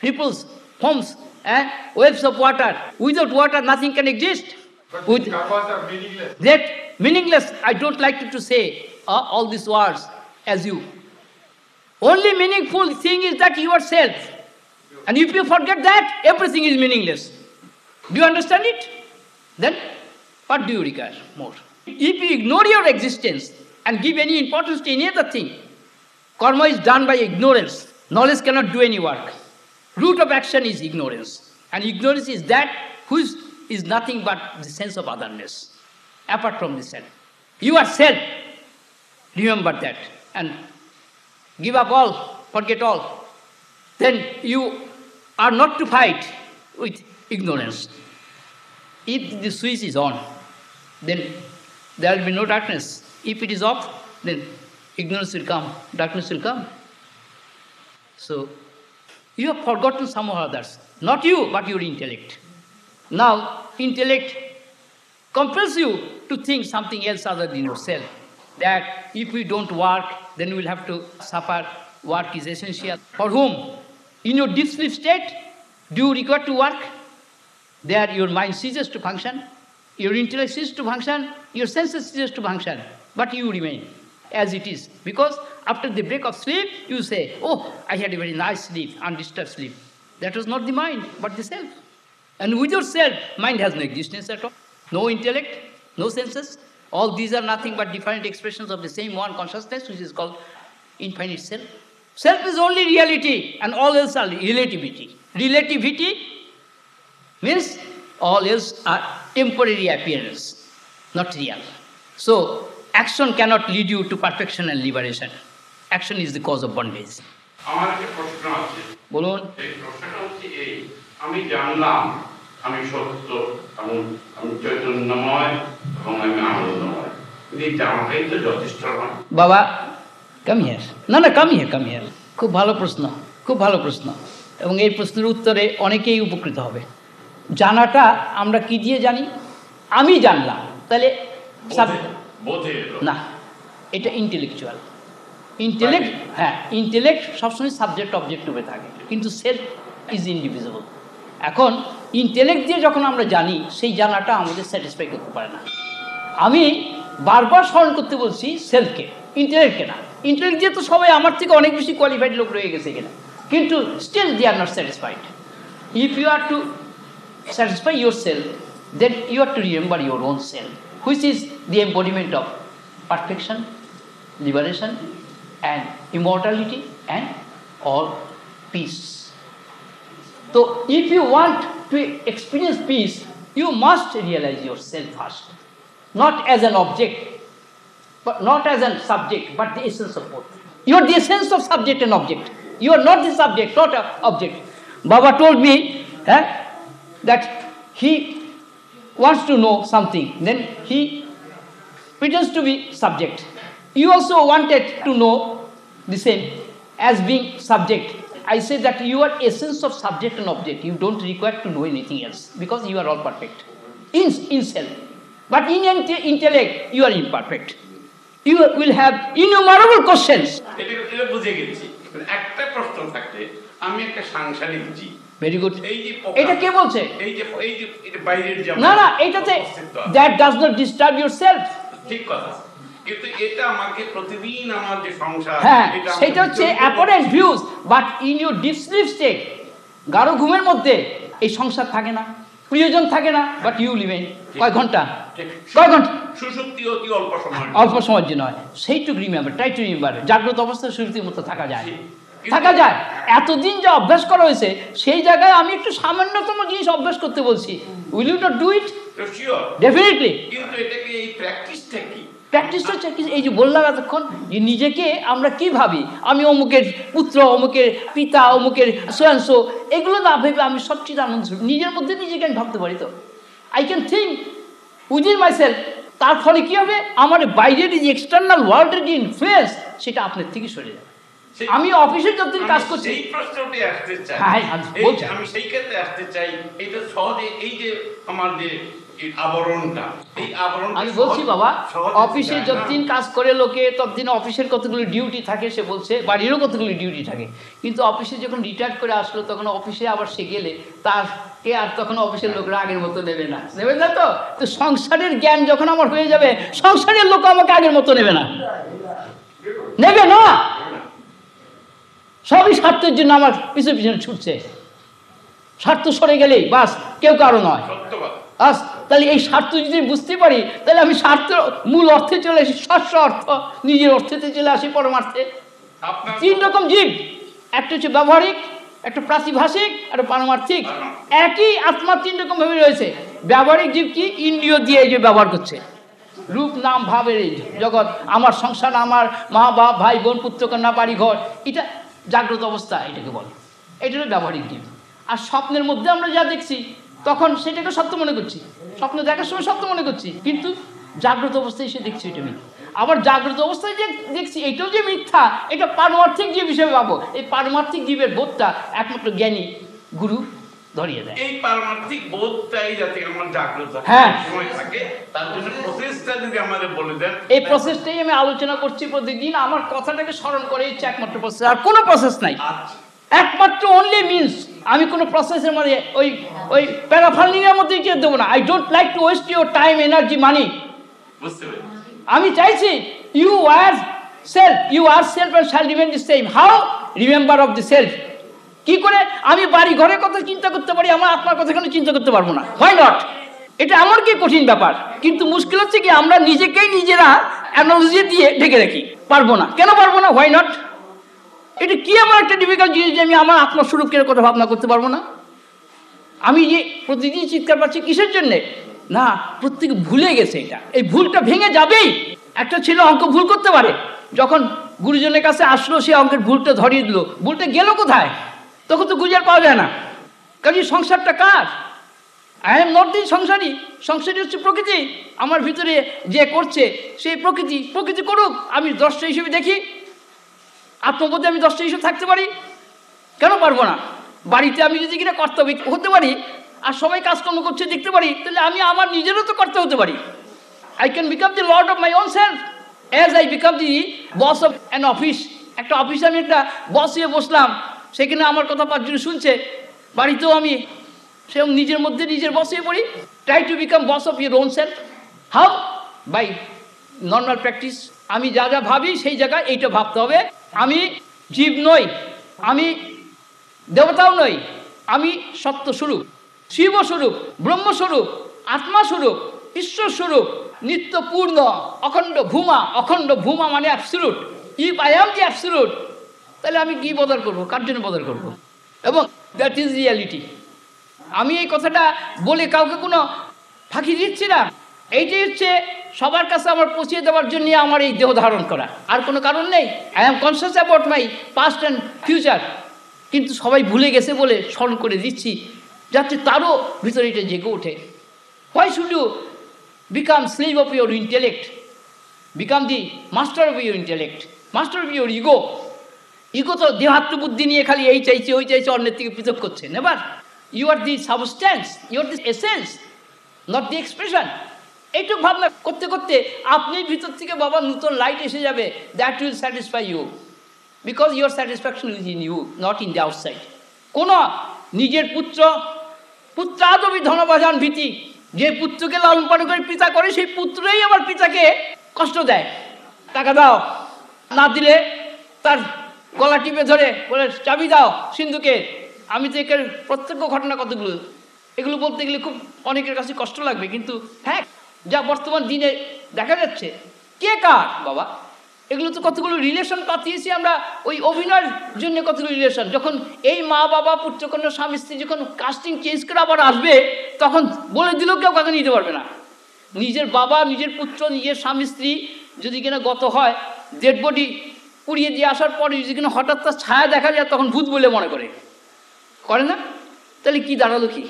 ripples, foams, and waves of water. Without water, nothing can exist. But karmas are meaningless. That meaningless, I don't like to say all these words as you. Only meaningful thing is that you are self. And if you forget that, everything is meaningless. Do you understand it? Then, what do you require more? If you ignore your existence and give any importance to any other thing, karma is done by ignorance. Knowledge cannot do any work. Root of action is ignorance. And ignorance is that which is nothing but the sense of otherness, apart from the self. You are self. Remember that. And give up all, forget all. Then you are not to fight with ignorance. If the switch is on, then there will be no darkness. If it is off, then ignorance will come, darkness will come. So, you have forgotten some or others. Not you, but your intellect. Now, intellect compels you to think something else other than yourself. That if we don't work, then we will have to suffer. Work is essential. For whom? In your deep sleep state, do you require to work? There your mind ceases to function, your intellect ceases to function, your senses ceases to function, but you remain as it is. Because after the break of sleep, you say, oh, I had a very nice sleep, undisturbed sleep. That was not the mind, but the self. And without self, mind has no existence at all. No intellect, no senses. All these are nothing but different expressions of the same one consciousness, which is called infinite self. Self is only reality, and all else are relativity. Relativity means all else are temporary appearance, not real. So, action cannot lead you to perfection and liberation. Action is the cause of bondage. আমার একটা প্রশ্ন আছে বলুন এই প্রশ্নটা হচ্ছে এই আমি জানলাম আমি সত্য আমি চৈতন্যময় এবং আমি আনন্দময় কিন্তু এই জানাটাই তো যথেষ্ট নয় বাবা কাম হিয়ার না কাম হিয়ার খুব ভালো প্রশ্ন এবং এই প্রশ্নের উত্তরে অনেকেই উপকৃত হবে জানাটা আমরা কি দিয়ে জানি আমি জানলাম তাহলে না এটা ইন্টেলেকচুয়াল ইন্টেলেক্ট সবসময় সাবজেক্ট অবজেক্ট রূপে থাকে কিন্তু সেলফ ইজ ইনডিভিজিবল এখন ইন্টেলেক্ট দিয়ে যখন আমরা জানি সেই জানাটা আমাদের স্যাটিসফাই করতে পারে না আমি বারবার স্মরণ করতে বলছি সেলফকে ইন্টেলেক্টকে না ইন্টেলেক্ট দিয়ে তো সবাই আমার থেকে অনেক বেশি কোয়ালিফাইড লোক রয়ে গেছে এখানে কিন্তু still they are not satisfied if you are to satisfy yourself, then you have to remember your own self, which is the embodiment of perfection, liberation, and immortality, and all peace. So, if you want to experience peace, you must realize yourself first, not as an object, but not as a subject, but the essence of both. You are the essence of subject and object. You are not the subject, not an object. Baba told me, that he wants to know something, then he pretends to be subject. You also wanted to know the same as being subject. I say that you are essence of subject and object. You don't require to know anything else because you are all perfect in self. But in intellect, you are imperfect. You will have innumerable questions. এটা বুঝে গেছি একটা প্রশ্ন থাকলে আমি একটা সাংসারিক জীব Very good. এটা কে বলছে এই যে এটা বাইরের জায়গা না এটাতে that does not disturb yourself. ঠিক কথা কিন্তু এটা আমাকে প্রতিদিন আমার যে সংসার এটা সেটা হচ্ছে apparent views but in your deep sleep state গাঢ় ঘুমের মধ্যে এই সংসার থাকে না প্রিয়জন থাকে না but you live in কয় ঘন্টা সুষুপ্তি অতি অল্প সময়ের জন্য হয় সেইটুকু রিমেম্বার ট্রাই টু রিমেম্বার জাগ্রত অবস্থায় সুষুপ্তির মতো থাকা যায় থাকা যায়। এতদিন যা অভ্যাস করা হয়েছে সেই জায়গায় আমি একটু সামান্যতম জিনিস অভ্যাস করতে বলছি। Will you not do it? Definitely. কিন্তু এটাকে এই প্র্যাকটিসটা কি? প্র্যাকটিসটা হচ্ছে এই যে বললাম এতক্ষণ, যে নিজেকে আমরা কি ভাবি, আমি অমুকের পুত্র, অমুকের পিতা, অমুকের সোয়াংশো, এগুলো না ভেবে আমি সচ্চিদানন্দ নিজের মধ্যে নিজেকে আমি ভাবতে পারি। তো I can think within myself. তার ফলে কি হবে, আমার বাইরের যে এক্সটার্নাল ওয়ার্ল্ডের যে ইনফ্লুয়েন্স সেটা আপনার থেকে সরে যাবে। আমি অফিসে যতদিন কাজ করছি, সেই প্রশ্নটি আসতে চাই, হ্যাঁ আমি সেই ক্ষেত্রে আসতে চাই। এটা সহজে এই যে আমার যে আবরণটা, এই আবরণ আমি বলছি বাবা, অফিসে যতদিন কাজ করে লোকে ততদিন অফিসের কতগুলো ডিউটি থাকে, সে বলছে বাড়িরও কতগুলো ডিউটি থাকে, কিন্তু অফিসে যখন রিটায়ার করে আসলো তখন অফিসে আবার সে গেলে তারকে আর তখন অফিসের লোকরা আগের মতো নেবে না। তো তো সংসারের জ্ঞান যখন আমার হয়ে যাবে, সংসারের লোক আমাকে আগের মতো নেবে না। সবই স্বার্থের জন্য আমার পিছনে পিছনে ছুটছে। স্বার্থ সরে গেলেই বাস, কেউ কারো নয়। তাহলে এই স্বার্থ যদি বুঝতে পারি, তাহলে আমি স্বার্থ মূল অর্থে চলে আসি, শস্য অর্থ, নিজের অর্থেতে চলে আসি, পরমার্থে। 3 রকম জীব, একটা হচ্ছে ব্যবহারিক, একটা প্রাতিভাষিক, একটা পারমার্থিক। একই আত্মা 3 রকম ভাবে রয়েছে। ব্যবহারিক জীব কি? ইন্দ্রিয় দিয়ে যে ব্যবহার করছে, রূপ নাম ভাবের এই জগৎ, আমার সংসার, আমার মা বাপ, ভাই বোন, পুত্র কন্যা, বাড়ি ঘর, এটা জাগ্রত অবস্থা, এটাকে বলে। এটা হলো ব্যবহারিক জীব। আর স্বপ্নের মধ্যে আমরা যা দেখছি তখন সেটাকে সত্য মনে করছি, স্বপ্ন দেখার সময় সত্য মনে করছি, কিন্তু জাগ্রত অবস্থায় এসে দেখছি এটা মিথ্যা। আবার জাগ্রত অবস্থায় যে দেখছি এটাও যে মিথ্যা, এটা পারমার্থিক জীব হিসেবে পাবো। এই পারমার্থিক জীবের বোধটা একমাত্র জ্ঞানী গুরু ধরিয়ে দেয়। এই পারমার্থিক বোধটাই যাতে আমার জাগ্রত সময় থাকে, তার জন্য প্রসেসটা যদি আমাদের বলে দেন। এই প্রসেসটাই আমি আলোচনা করছি প্রতিদিন। আমার কথাটাকে স্মরণ করে ইচ্ছে একমাত্র প্রসেস, আর কোনো প্রসেস নাই। একমাত্র অনলি মিনস। আমি কোনো প্রসেসের মধ্যে ওই প্যারাফার্নিয়ার মধ্যে কি দেবো না। I don't like to waste your time, energy, money. বুঝতে পেরেছি। আমি চাইছি you are self and shall remain the same. How? Remember of the self. কি করে আমি বাড়ি ঘরের কথা চিন্তা করতে পারি, আমার আত্মার কথা কেন চিন্তা করতে পারবো না? Why not? এটা আমার কি কঠিন ব্যাপার, কিন্তু মুশকিল হচ্ছে কি আমরা নিজেকেই নিজেরা অ্যানালজি দিয়ে ঢেকে রাখি। পারবো না, কেন পারবো না? Why not? এটা কি আমার একটা ডিফিকাল্ট জিনিস যে আমি আমার আত্মস্বরূপের কথা ভাবনা করতে পারবো না? আমি যে প্রতিদিন চিৎকার পাচ্ছি কিসের জন্যে? না, প্রত্যেকে ভুলে গেছে এটা। এই ভুলটা ভেঙে যাবেই। একটা ছেলে অঙ্ক ভুল করতে পারে, যখন গুরুজনের কাছে আসলো সে অঙ্কের ভুলটা ধরিয়ে দিল, ভুলটা গেল কোথায়? তখন তো গুজার পাওয়া যায় না। কাজে সংসারটা কার? আই এম নট দি সংসারী। সংসারী হচ্ছে প্রকৃতি। আমার ভিতরে যে করছে সেই প্রকৃতি করুক, আমি দ্রষ্টা হিসেবে দেখি। আত্মবোধে আমি দ্রষ্টা হিসেবে থাকতে পারি, কেন পারবো না? বাড়িতে আমি যদি কিনা কর্তব্য হতে পারি আর সবাই কাজকর্ম করছে দেখতে পারি, তাহলে আমি আমার নিজেরও তো কর্তা হতে পারি। I can become the Lord of my own self as I become the boss of an office. একটা অফিসে আমি একটা বস হয়ে বসলাম, সেখানে আমার কথা 5 জন শুনছে। বাড়িতেও আমি সেরকম নিজের মধ্যে নিজের বস হয়ে পড়ি। Try to become boss of your own self. How? By normal practice. আমি যা যা ভাবি সেই জায়গায় এইটা ভাবতে হবে। আমি জীব নই, আমি দেবতাও নই, আমি সত্যস্বরূপ, শিবস্বরূপ, ব্রহ্মস্বরূপ, আত্মাস্বরূপ, ঈশ্বরস্বরূপ, নিত্যপূর্ণ, অখণ্ড ভূমা মানে absolute. If I am the absolute, তাহলে আমি কি বদল করবো, কার জন্য বদল করবো? এবং দ্যাট ইজ রিয়ালিটি। আমি এই কথাটা বলে কাউকে কোনো ফাঁকি দিচ্ছি না। এইটাই হচ্ছে সবার কাছে আমার পৌঁছে দেওয়ার জন্য আমার এই দেহ ধারণ করা, আর কোনো কারণ নেই। I am conscious about my past and future. কিন্তু সবাই ভুলে গেছে বলে স্মরণ করে দিচ্ছি, যাতে তারও ভিতরে এটা জেগে ওঠে। Why should you become slave of your intellect? Become the master of your intellect, master of your ego. Ego তো দেহাত্মবুদ্ধি নিয়ে খালি এই চাইছে ওই চাইছে, অন্যের থেকে পৃথক করছে। Never. You are the substance, you are the essence, not the expression. এইটুকু ভাবনা করতে করতে আপনি ভিতর থেকে বাবা নতুন লাইট এসে যাবে। That will satisfy you, because your satisfaction is in you, not in the outside. কোনো নিজের পুত্রাদবি ধনবাজান ভীতি। যে পুত্রকে লালন পালন করে পিতা করে, সেই পুত্রই আবার পিতাকে কষ্ট দেয়। টাকা দাও, না দিলে তার গলা টিপে ধরে বলে চাবি দাও সিন্ধুকে। আমি তো এর প্রত্যক্ষ ঘটনা কতগুলো, এগুলো বলতে গেলে খুব অনেকের কাছে কষ্ট লাগবে, কিন্তু হ্যাঁ, যা বর্তমান দিনে দেখা যাচ্ছে। কে কার বাবা? এগুলো তো কতগুলো রিলেশন পাঠিয়েছি আমরা ওই অভিনয়ের জন্য, কতগুলো রিলেশন। যখন এই মা বাবা পুত্রকন্যা স্বামী স্ত্রী যখন কাস্টিং চেঞ্জ করে আবার আসবে, তখন বলে দিলেও কেউ কাকে নিতে পারবে না। নিজের বাবা, নিজের পুত্র, নিজের স্বামী স্ত্রী যদি কিনা গত হয়, ডেড বডি পুড়িয়ে দিয়ে আসার পরে যদি কিনা হঠাৎ তার ছায়া দেখা যায়, তখন ভূত বলে মনে করে না? তাহলে কি দাঁড়ালো? কি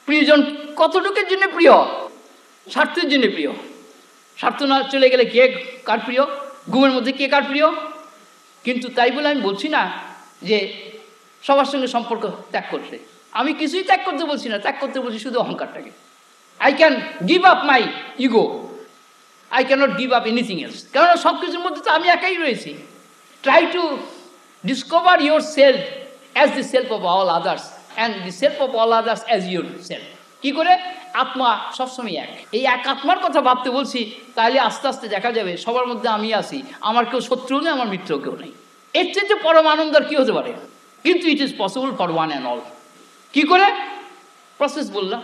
প্রিয়জন কতটুকুর জন্য প্রিয়? স্বার্থের জন্য প্রিয়। স্বার্থ না চলে গেলে কে কার প্রিয়? ঘুমের মধ্যে কে কার প্রিয়? কিন্তু তাই বলে আমি বলছি না যে সবার সঙ্গে সম্পর্ক ত্যাগ করতে। আমি কিছুই ত্যাগ করতে বলছি না, ত্যাগ করতে বলছি শুধু অহংকারটাকে। I can give up my ego, I cannot give up anything else. কেননা সব কিছুর মধ্যে তো আমি একাই রয়েছি। Try to discover your self as the self of all others and the self of all others as your self. কী করে? আত্মা সবসময় এক। এই এক আত্মার কথা ভাবতে বলছি, তাহলে আস্তে আস্তে দেখা যাবে সবার মধ্যে আমি আছি, আমার কেউ শত্রু নেই, আমার মিত্র কেউ নেই। এর চেয়ে পরম আনন্দ কী হতে পারে? কিন্তু it is possible for one and all. কী করে? প্রসেস বললাম।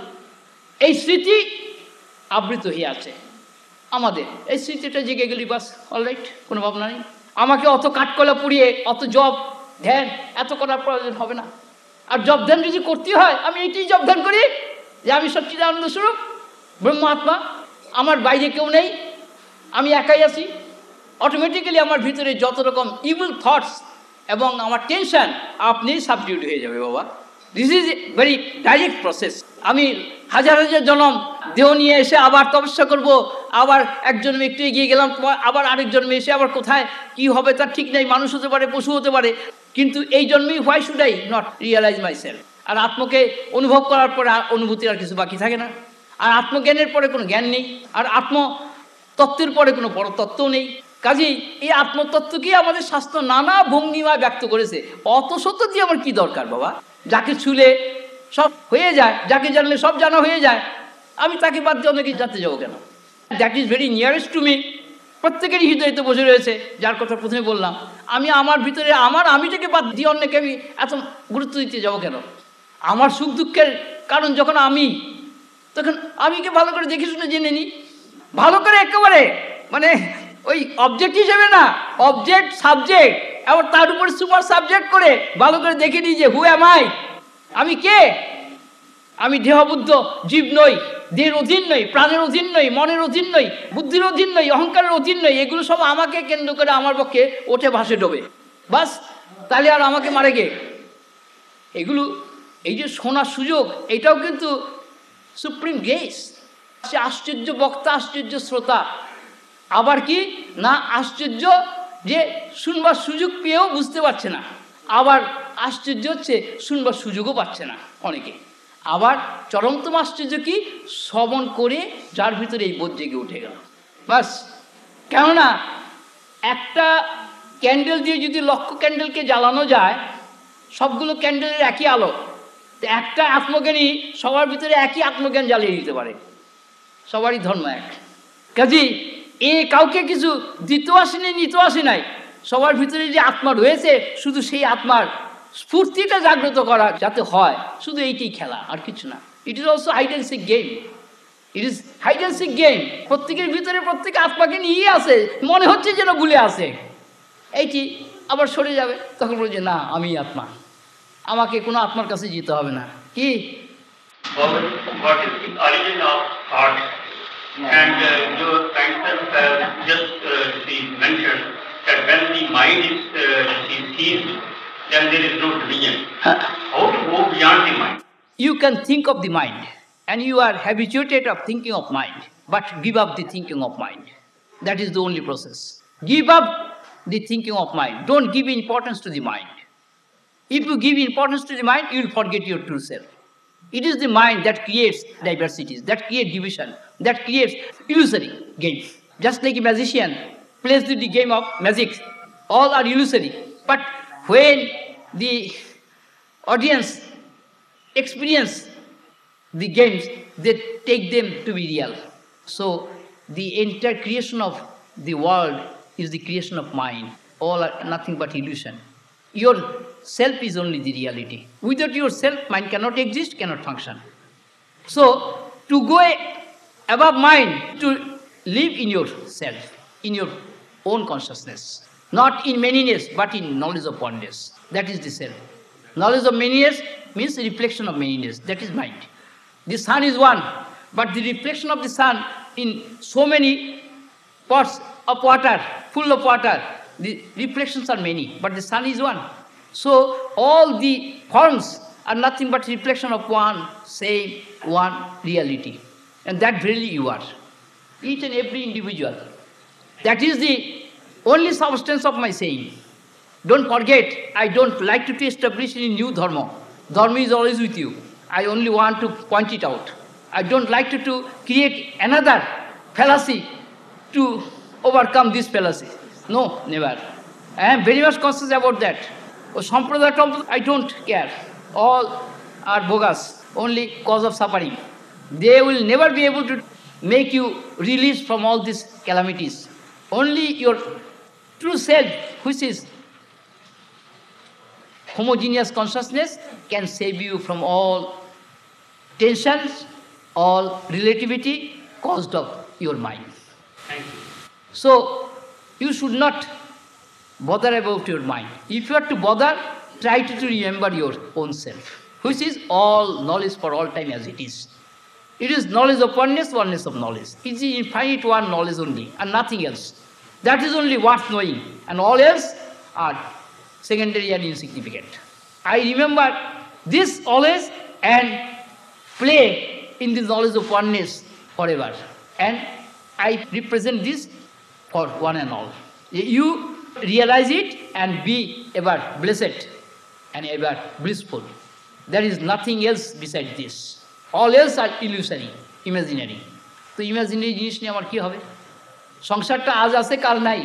এই স্মৃতি আবৃত হয়ে আছে আমাদের, এই স্মৃতিটা জেগে গেলি বাস, অলরাইট, কোনো ভাবনা নেই। আমাকে অত কাঠকলা পুড়িয়ে অত জব ধ্যান এত করার প্রয়োজন হবে না। আর জব ধ্যান যদি করতে হয়, আমি এইটাই জব ধ্যান করি যে আমি সচ্চিদানন্দ স্বরূপ ব্রহ্মাত্মা, আমার বাইরে কেউ নেই, আমি একাই আছি। অটোমেটিক্যালি আমার ভিতরে যত রকম ইভিল থটস এবং আমার টেনশন আপনি সাবডিউট হয়ে যাবে বাবা। This is very direct process. আমি হাজার হাজার জন্ম দেহ নিয়ে এসে আবার তপস্যা করব, আবার এক জন্মে একটু এগিয়ে গেলাম, আবার আরেক জন্মে এসে আবার কোথায় কি হবে তার ঠিক নেই। মানুষ হতে পারে, পশু হতে পারে, কিন্তু এই জন্মেই why should I not realise my self? আর আত্মকে অনুভব করার পরে অনুভূতির আর কিছু বাকি থাকে না। আর আত্মজ্ঞানের পরে কোনো জ্ঞান নেই, আর আত্মতত্ত্বের পরে কোনো বড় তত্ত্ব নেই। কাজেই এই আত্মতত্ত্বকেই আমাদের শাস্ত্র নানা ভঙ্গিমায় ব্যক্ত করেছে। অত সত্য দিয়ে আমার কি দরকার বাবা? যাকে ছুলে সব হয়ে যায়, যাকে জানলে সব জানা হয়ে যায়, আমি তাকে বাদ দিয়ে অনেকে জানতে যাবো কেন? That is very nearest to me. প্রত্যেকেরই হৃদয়তে বসে রয়েছে, যার কথা প্রথমে বললাম। আমি আমার ভিতরে আমিটাকে বাদ দিয়ে অন্যকে আমি এত গুরুত্ব দিতে যাবো কেন? আমার সুখ দুঃখের কারণ যখন আমি, তখন আমিকে ভালো করে দেখে শুনে জেনে নিই, ভালো করে একেবারে, মানে ওই অবজেক্ট হিসেবে না, অবজেক্ট সাবজেক্ট, আবার তার উপরে সুপার সাবজেক্ট করে ভালো করে দেখে নিই যে হু অ্যাম আই, আমি কে? আমি দেহবুদ্ধ জীব নই, দেহের অধীন নই, প্রাণের অধীন নই, মনের অধীন নই, বুদ্ধির অধীন নই, অহংকারের অধীন নই। এগুলো সব আমাকে কেন্দ্র করে আমার পক্ষে ওঠে ভাসে ডোবে, বাস। তাহলে আর আমাকে মারে গে? এগুলো, এই যে শোনার সুযোগ, এটাও কিন্তু সুপ্রিম গ্রেস। সে আশ্চর্য বক্তা, আশ্চর্য শ্রোতা। আবার কি না আশ্চর্য যে শুনবার সুযোগ পেয়েও বুঝতে পারছে না। আবার আশ্চর্য হচ্ছে শুনবার সুযোগও পাচ্ছে না অনেকে। আবার চরমতম আশ্চর্য কি? শ্রবণ করে যার ভিতরে এই বোধ জেগে উঠে গেল, বাস। কেননা একটা ক্যান্ডেল দিয়ে যদি লক্ষ ক্যান্ডেলকে জ্বালানো যায়, সবগুলো ক্যান্ডেলের একই আলো, তো একটা আত্মজ্ঞানী সবার ভিতরে একই আত্মজ্ঞান জ্বালিয়ে দিতে পারে। সবারই ধর্ম এক। কাজেই কাউকে কিছু দিতেও আসেনি, নিতেও আসে নাই। সবার ভিতরে যে আত্মা রয়েছে, শুধু সেই আত্মার স্ফূর্তিটা জাগ্রত করা যাতে হয়, শুধু এইটাই খেলা, আর কিছু না। It is also hide and seek game. It is hide and seek game. প্রত্যেকের ভিতরে প্রত্যেকে আত্মাকে নিয়েই আছে, মনে হচ্ছে যেন ভুলে আছে। এইটি আবার সরে যাবে, তখন বলছে না আমি আত্মা, আমাকে কোনো আত্মার কাছে যেতে হবে না। কি what is the origin of thought? And your scientists have just mentioned that when the mind is seized, then there is no division. How to go beyond the mind? You can think of the mind, and you are habituated of thinking of mind, but give up the thinking of mind. That is the only process. Give up the thinking of mind. Don't give importance to the mind. If you give importance to the mind, you will forget your true self. It is the mind that creates diversities, that creates division, that creates illusory games. Just like a magician plays the game of magic, all are illusory. But when the audience experience the games, they take them to be real. So the entire creation of the world is the creation of mind. All are nothing but illusion. Your self is only the reality. Without yourself, mind cannot exist, cannot function. So, to go above mind, to live in yourself, in your own consciousness. Not in manyness, but in knowledge of oneness. That is the self. Knowledge of manyness means reflection of manyness. That is mind. The sun is one, but the reflection of the sun in so many pots of water, full of water, the reflections are many, but the sun is one. So all the forms are nothing but reflection of one same, one reality. And that really you are. Each and every individual. That is the only substance of my saying. Don't forget, I don't like to establish any new dharma. Dharma is always with you. I only want to point it out. I don't like to create another fallacy to overcome this fallacy. No, never. I am very much conscious about that. Sampradaya, I don't care. All are bogus, only cause of suffering. They will never be able to make you release from all these calamities. Only your true self, which is homogeneous consciousness, can save you from all tensions, all relativity caused of your mind. Thank you. So, you should not bother about your mind. If you are to bother, try to remember your own self, which is all knowledge for all time as it is. It is knowledge of oneness, oneness of knowledge. It is infinite one knowledge only, and nothing else. That is only worth knowing, and all else are secondary and insignificant. I remember this always and play in the knowledge of oneness forever. And I represent this for one and all. You realize it and be ever blessed and ever blissful. There is nothing else beside this. All else are illusory, imaginary. তো imaginary জিনিস নিয়ে আমার কী হবে? সংসারটা আজ আছে কাল নাই।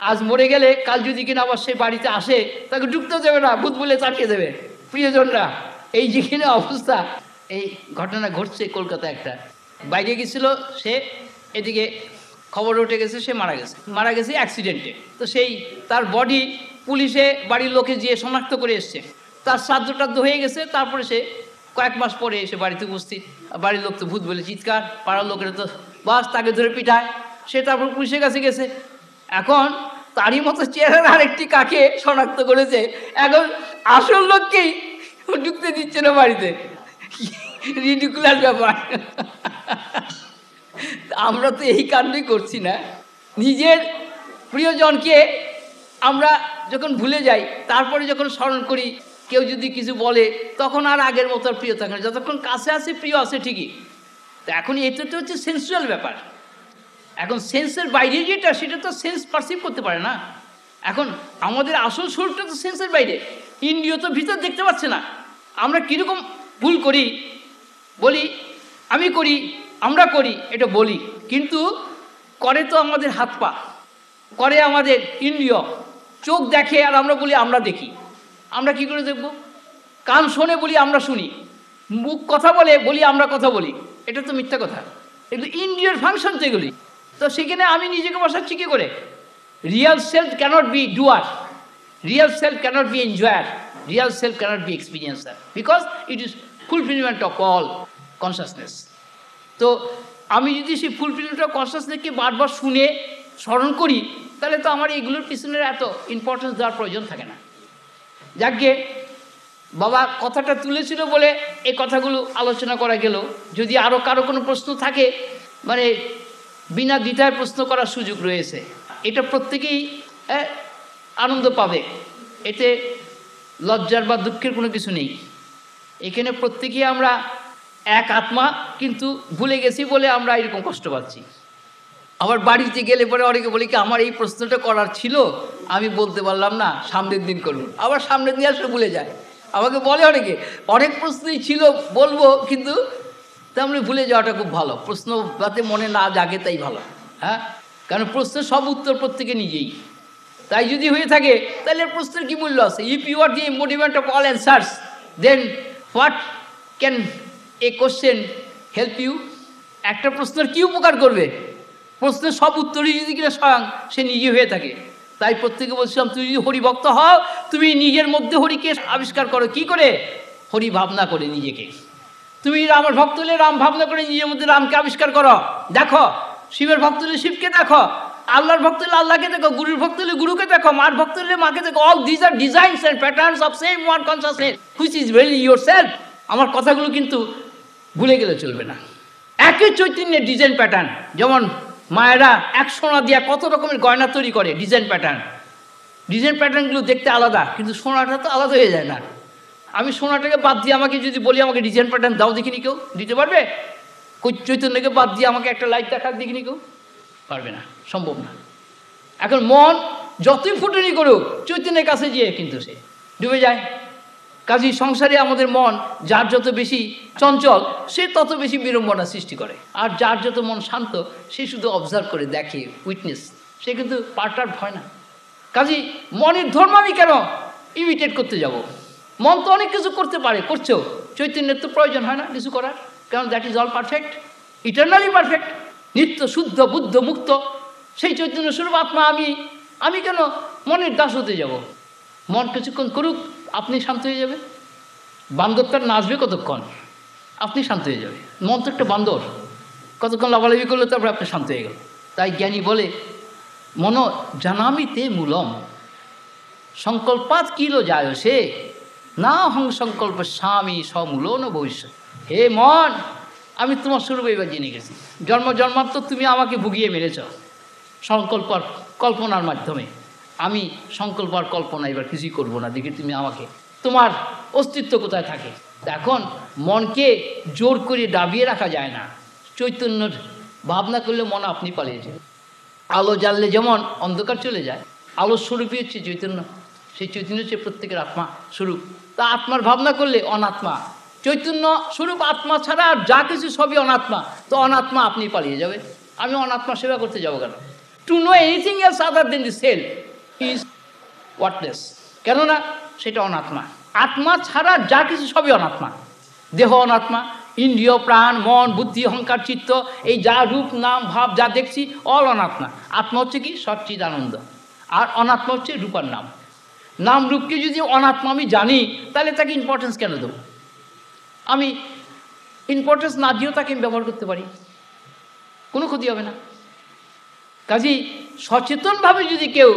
আজ মরে গেলে কাল যদি কিনা আবার সে বাড়িতে আসে তাকে ঢুকতেও দেবে না, ভূত বলে চাটিয়ে দেবে প্রিয়জনরা। এই যেখানে অবস্থা, এই ঘটনা ঘটছে কলকাতায় একটা। বাইরে গেছিল সে, এদিকে খবর উঠে গেছে সে মারা গেছে অ্যাক্সিডেন্টে। তো সেই তার বডি পুলিশে বাড়ির লোকে যেয়ে শনাক্ত করে এসছে। তার শ্রাদ্ধ টাদ্ধ হয়ে গেছে, তারপরে সে কয়েক মাস পরে এসে বাড়িতে উপস্থিত। বাড়ির লোক তো ভূত বলে চিৎকার, পাড়ার লোকেরা তো বাস তাকে ধরে পিটায়। সে তারপর পুলিশের কাছে গেছে। এখন তারই মতো চেহারার আরেকটি কাকে শনাক্ত করেছে, এখন আসল লোককেই ঢুকতে দিচ্ছে না বাড়িতে। রিডিকুলার ব্যাপার। আমরা তো এই কাণ্ডই করছি না। নিজের প্রিয়জনকে আমরা যখন ভুলে যাই, তারপরে যখন স্মরণ করি, কেউ যদি কিছু বলে তখন আর আগের মতো আর প্রিয় থাকে না। যতক্ষণ কাছে আছে প্রিয় আছে ঠিকই। তো এখন এটা তো হচ্ছে সেন্সুয়াল ব্যাপার। এখন সেন্সের বাইরে যেটা, সেটা তো সেন্স পারসিভ করতে পারে না। এখন আমাদের আসল স্বরূপটা তো সেন্সের বাইরে, ইন্দ্রিয় তো ভিতর দেখতে পাচ্ছে না। আমরা কীরকম ভুল করি, বলি আমি করি, আমরা করি, এটা বলি, কিন্তু করে তো আমাদের হাত পা, করে আমাদের ইন্দ্রিয়। চোখ দেখে আর আমরা বলি আমরা দেখি। আমরা কি করে দেখব? কান শোনে বলি আমরা শুনি, মুখ কথা বলে বলি আমরা কথা বলি। এটা তো মিথ্যা কথা, এগুলো ইন্দ্রিয়ের ফাংশন তো এগুলি। তো সেখানে আমি নিজেকে বসাচ্ছি কী করে? Real self cannot be doer, real self cannot be enjoyer, real self cannot be experiencer, because it is fulfilment of all consciousness. তো আমি যদি সেই ফুলফিলমেন্ট অফ কনসাসনেসকে বারবার শুনে স্মরণ করি, তাহলে তো আমার এইগুলোর পিছনের এত ইম্পর্টেন্স দেওয়ার প্রয়োজন থাকে না। যাকে বাবা কথাটা তুলেছিল বলে এই কথাগুলো আলোচনা করা গেল। যদি আরও কারো কোনো প্রশ্ন থাকে, মানে বিনা দ্বিধায় প্রশ্ন করার সুযোগ রয়েছে। এটা প্রত্যেকেই আনন্দ পাবে, এতে লজ্জার বা দুঃখের কোনো কিছু নেই। এখানে প্রত্যেকেই আমরা এক আত্মা, কিন্তু ভুলে গেছি বলে আমরা এরকম কষ্ট পাচ্ছি। আবার বাড়িতে গেলে পরে অনেকে বলি কি আমার এই প্রশ্নটা করার ছিল, আমি বলতে পারলাম না, সামনের দিন করব। আবার সামনের দিন আসলে ভুলে যায়। আমাকে বলে অনেকে অনেক প্রশ্নই ছিল বলবো, কিন্তু তেমনি ভুলে যাওয়াটা খুব ভালো। প্রশ্ন যাতে মনে না জাগে তাই ভালো। হ্যাঁ, কারণ প্রশ্নের সব উত্তর প্রত্যেকে নিজেই। তাই যদি হয়ে থাকে তাহলে প্রশ্নের কী মূল্য আছে? If you are the embodiment of all answers, then what can a question help you? একটা প্রশ্নের কী উপকার করবে? প্রশ্নের সব উত্তরই যদি কিনা স্বয়ং সে নিজে হয়ে থাকে। তাই প্রত্যেকে বলছিলাম, তুমি যদি হরিভক্ত হও, তুমি নিজের মধ্যে হরিকে আবিষ্কার করো। কি করে? হরি ভাবনা করে নিজেকে। তুমি রামের ভক্ত হলে রাম ভাবনা করে নিজের মধ্যে রামকে আবিষ্কার করো। দেখো, শিবের ভক্ত হলে শিবকে দেখো। আল্লাহর ভক্ত হলে আল্লাহকে দেখো, গুরুর ভক্ত হলে গুরুকে দেখো, মার ভক্ত হলে মাকে দেখো। All this are designs and patterns of same one consciousness which is very yourself. আমার কথাগুলো কিন্তু ভুলে গেলে চলবে না। একই চৈতন্যের ডিজাইন প্যাটার্ন, যেমন মায়েরা এক সোনা দিয়া কত রকমের গয়না তৈরি করে, ডিজাইন প্যাটার্নগুলো দেখতে আলাদা, কিন্তু সোনাটা তো আলাদা হয়ে যায় না। আমি সোনাটাকে বাদ দিয়ে আমাকে যদি বলি আমাকে ডিজাইন প্যাটার্ন দাও, দেখিনি কেউ দিতে পারবে? চৈতন্যকে বাদ দিয়ে আমাকে একটা লাইট দেখার, দেখিনি কেউ পারবে না, সম্ভব না। এখন মন যতই ফুটনি করুক চৈতন্যের কাছে গিয়ে কিন্তু সে ডুবে যায়। কাজেই সংসারে আমাদের মন যার যত বেশি চঞ্চল সে তত বেশি বিড়ম্বনা সৃষ্টি করে, আর যার যত মন শান্ত সে শুধু অবজার্ভ করে দেখে, উইটনেস, সে কিন্তু পার্টার হয় না। কাজেই মনের ধর্ম আমি কেন ইমিটেট করতে যাব? মন তো অনেক কিছু করতে পারে, করছেও। চৈতন্যের তো প্রয়োজন হয় না কিছু করার, কারণ that is all perfect, eternally perfect, নিত্য শুদ্ধ বুদ্ধ মুক্ত সেই চৈতন্য স্বরূপ আত্মা। আমি কেন মনের দাস হতে যাব? মন কিছুক্ষণ করুক, আপনি শান্ত হয়ে যাবে। বান্দরটা নাচবে কতক্ষণ, আপনি শান্ত হয়ে যাবে। মন তো একটা বান্দর, কতক্ষণ লাফালাফি করলে তারপরে আপনি শান্ত হয়ে গেল। তাই জ্ঞানী বলে মন জানামিতে মূলম সংকল্পাত কিলো যায় সে না হং সংকল্প স্বামী সমূল ন ভবিষ্যৎ। হে মন, আমি তোমার স্বরূপ এবার জেনে গেছি। জন্মান্তর তুমি আমাকে ভুগিয়ে মেরেছ কল্পনার মাধ্যমে। আমি সংকল্প আর কল্পনা এবার কিছুই করবো না, দেখি তুমি আমাকে, তোমার অস্তিত্ব কোথায় থাকে। এখন মনকে জোর করে দাবিয়ে রাখা যায় না। চৈতন্যর ভাবনা করলে মন আপনি পালিয়ে যায়। আলো জ্বাললে যেমন অন্ধকার চলে যায়, আলোর স্বরূপই হচ্ছে চৈতন্য। সেই চৈতন্য হচ্ছে প্রত্যেকের আত্মা স্বরূপ। তা আত্মার ভাবনা করলে অনাত্মা, চৈতন্য স্বরূপ আত্মা ছাড়া আর যা কিছু সবই অনাত্মা। তো অনাত্মা আপনি পালিয়ে যাবে। আমি অনাত্মা সেবা করতে যাবো কেন? To know anything else other than the self is worthless. কেননা সেটা অনাত্মা। আত্মা ছাড়া যা কিছু সবই অনাত্মা। দেহ অনাত্মা, ইন্দ্রিয়, প্রাণ, মন, বুদ্ধি, অহংকার, চিত্ত, এই যা রূপ নাম ভাব যা দেখছি অল অনাত্মা। আত্মা হচ্ছে কি? সচ্চিদ আনন্দ। আর অনাত্মা হচ্ছে রূপার নাম। নাম রূপকে যদি অনাত্মা আমি জানি, তাহলে তাকে ইম্পর্টেন্স কেন দেবো? আমি ইম্পর্টেন্স না দিয়েও তাকে আমি ব্যবহার করতে পারি, কোনো ক্ষতি হবে না। কাজেই সচেতনভাবে যদি কেউ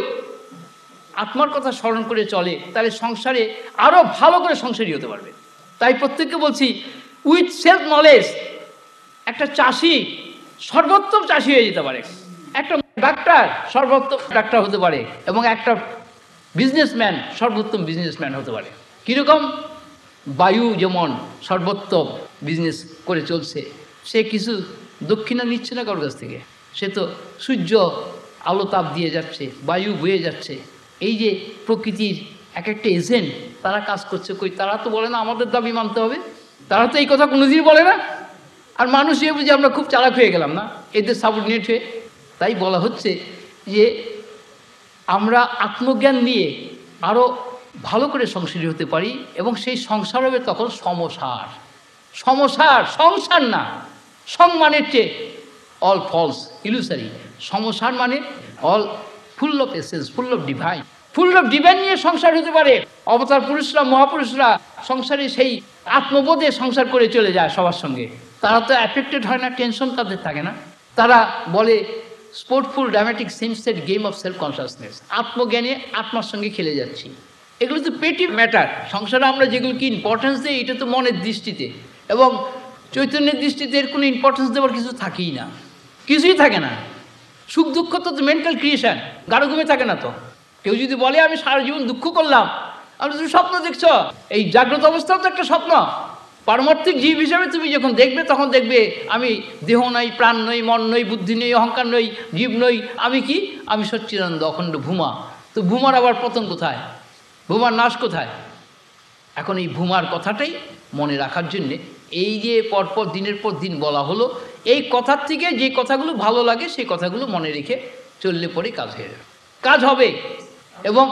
আত্মার কথা স্মরণ করে চলে, তাহলে সংসারে আরও ভালো করে সংসারী হতে পারবে। তাই প্রত্যেককে বলছি, উইথ সেলফ নলেজ একটা চাষি সর্বোত্তম চাষি হয়ে যেতে পারে, একটা ডাক্তার সর্বোত্তম ডাক্তার হতে পারে, এবং একটা বিজনেসম্যান সর্বোত্তম বিজনেসম্যান হতে পারে। কীরকম? বায়ু যেমন সর্বোত্তম বিজনেস করে চলছে, সে কিছু দক্ষিণা নিচ্ছে না কারোর কাছ থেকে। সে তো সূর্য আলো তাপ দিয়ে যাচ্ছে, বায়ু বয়ে যাচ্ছে। এই যে প্রকৃতির এক একটা এজেন্ট, তারা কাজ করছে। কই, তারা তো বলে না আমাদের দাবি মানতে হবে, তারা তো এই কথা কোনোদিনই বলে না। আর মানুষ এ বুঝে আমরা খুব চালাক হয়ে গেলাম না এদের সাবঅর্ডিনেট হয়ে। তাই বলা হচ্ছে যে আমরা আত্মজ্ঞান নিয়ে আরও ভালো করে সংসারী হতে পারি, এবং সেই সংসার হবে তখন সমসার। সংসার না, সং মানে চেয়ে অল ফলস ইলুসারি। সমসার মানে all full of essence, full of divine নিয়ে সংসার হতে পারে। অবতার পুরুষরা, মহাপুরুষরা সংসারে সেই আত্মবোধে সংসার করে চলে যায় সবার সঙ্গে। তারা তো অ্যাফেক্টেড হয় না, টেনশন তাদের থাকে না। তারা বলে স্পোর্টফুল ড্রামাটিক সিমসেট গেম অফ সেলফ কনসাসনেস। আত্মজ্ঞানে আত্মার সঙ্গে খেলে যাচ্ছি। এগুলো তো পেটি ম্যাটার। সংসারে আমরা যেগুলোকে ইম্পর্টেন্স দিই, এটা তো মনের দৃষ্টিতে, এবং চৈতন্যের দৃষ্টিতে এর কোনো ইম্পর্টেন্স দেওয়ার কিছু থাকেই না, কিছুই থাকে না। সুখ দুঃখ তো মেন্টাল ক্রিয়েশন, গাঢ় ঘুমে থাকে না তো। কেউ যদি বলে আমি সারা জীবন দুঃখ করলাম, আমি তুমি স্বপ্ন দেখছো। এই জাগ্রত অবস্থাও তো একটা স্বপ্ন। পারমার্থিক জীব হিসাবে তুমি যখন দেখবে, তখন দেখবে আমি দেহ নই, প্রাণ নই, মন নই, বুদ্ধি নই, অহংকার নই, জীব নই। আমি কি? আমি সচ্চিদানন্দ অখণ্ড ভূমা। তো ভূমার আবার পতন কোথায়? ভূমার নাশ কোথায়? এখন এই ভূমার কথাটাই মনে রাখার জন্যে এই যে পরপর দিনের পর দিন বলা হলো, এই কথার থেকে যে কথাগুলো ভালো লাগে সেই কথাগুলো মনে রেখে চললে পরে কাজ হয়ে যাবে, কাজ হবে। এবং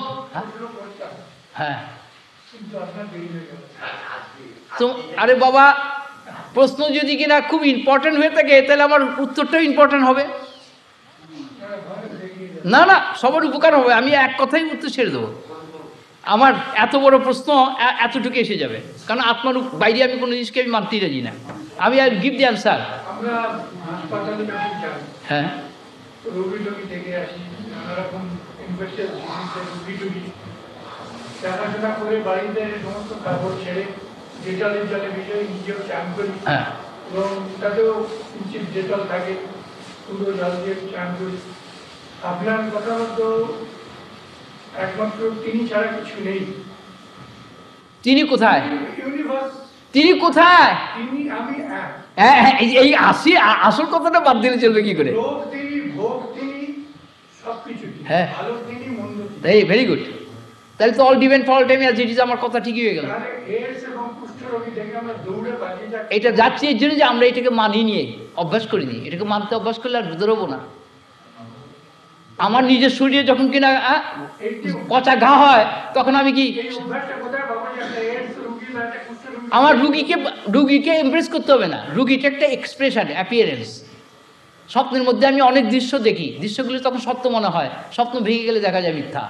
হ্যাঁ, তো আরে বাবা, প্রশ্ন যদি কিনা খুব ইম্পর্টেন্ট হয়ে থাকে, তাহলে আমার উত্তরটাও ইম্পর্টেন্ট হবে না। না, সবার উপকার হবে। আমি এক কথাই উত্তর ছেড়ে দেবো। আমার এত বড় প্রশ্ন এতটুকু এসে যাবে, কারণ আত্মার বাইরে আমি কোনো জিনিসকে আমি মানতেই রাজি না। আমি আর গিভ দি অ্যান্সার। হ্যাঁ, রোগী টোগী থেকে আসি, নানা রকম ইনফেকশন রুগী টুগি দেখাশোনা করে বাড়িতে সমস্ত কাপড় ছেড়ে ডেটল জলে ভিজে নিজেও চান করি হ্যাঁ এবং তাতেও কিঞ্চিত ডেটল থাকে, পুরো জল দিয়ে চান করি। আপনার কথা মতো একমাত্র তিনি ছাড়া কিছু নেই। তিনি কোথায়? ইউনিভার্স তিনি কোথায়? তিনি, আমি এক। এই আসল কথাটা বাদ দিলে চলবে কি করে? রোগ তিনি, ভোগ তিনি, সবকিছু তিনি। হ্যাঁ। ভালো তিনি, মন্দ তিনি। এই ভেরি গুড। তাহলে তো all depend for all time as it is, আমার কথা ঠিকই হয়ে গেল। তাহলে এইডস এবং কুষ্ঠরোগী থেকে আমরা দৌড়ে পালিয়ে যাচ্ছি। এটা যাচ্ছি এর জন্য যে আমরা এটাকে মানি নিয়ে অভ্যাস করিনি। এটাকে মানতে অভ্যাস করলে আর বেরোবো না। আমার নিজের শরীরে যখন কিনা পচা ঘা হয় তখন আমি কি এই অভ্যাসটা কোথায় পাবো যে একটা এইডস রোগী বা একটা কুষ্ঠরোগী? আমার রুগীকে ইমপ্রেস করতে হবে না। রুগীটা একটা এক্সপ্রেশন, অ্যাপিয়ারেন্স। স্বপ্নের মধ্যে আমি অনেক দৃশ্য দেখি, দৃশ্যগুলো তখন সত্য মনে হয়, স্বপ্ন ভেঙে গেলে দেখা যায় মিথ্যা।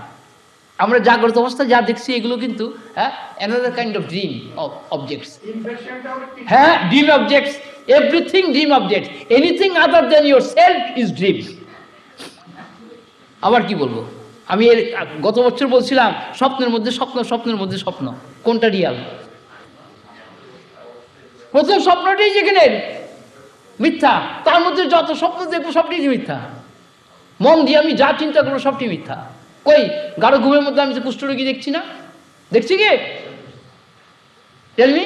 আমরা জাগ্রত অবস্থায় যা দেখছি এগুলো কিন্তু another kind of dream objects. ইনফেকশনটা আমরা কি? হ্যাঁ, dream objects, everything dream objects, anything other than your self is dream. আবার কি বলবো, আমি এর গত বছর বলছিলাম স্বপ্নের মধ্যে স্বপ্ন, স্বপ্নের মধ্যে স্বপ্ন, কোনটা রিয়াল? প্রথম স্বপ্নটাই যেখানে মিথ্যা, তার মধ্যে যত স্বপ্ন দেখবো সবটি মিথ্যা। মন দিয়ে আমি যা চিন্তা করবো সবটি মিথ্যা। কই গাঢ় ঘুমের মধ্যে আমি তো কুষ্ঠরোগী দেখছি না? দেখছি কি? টেলমি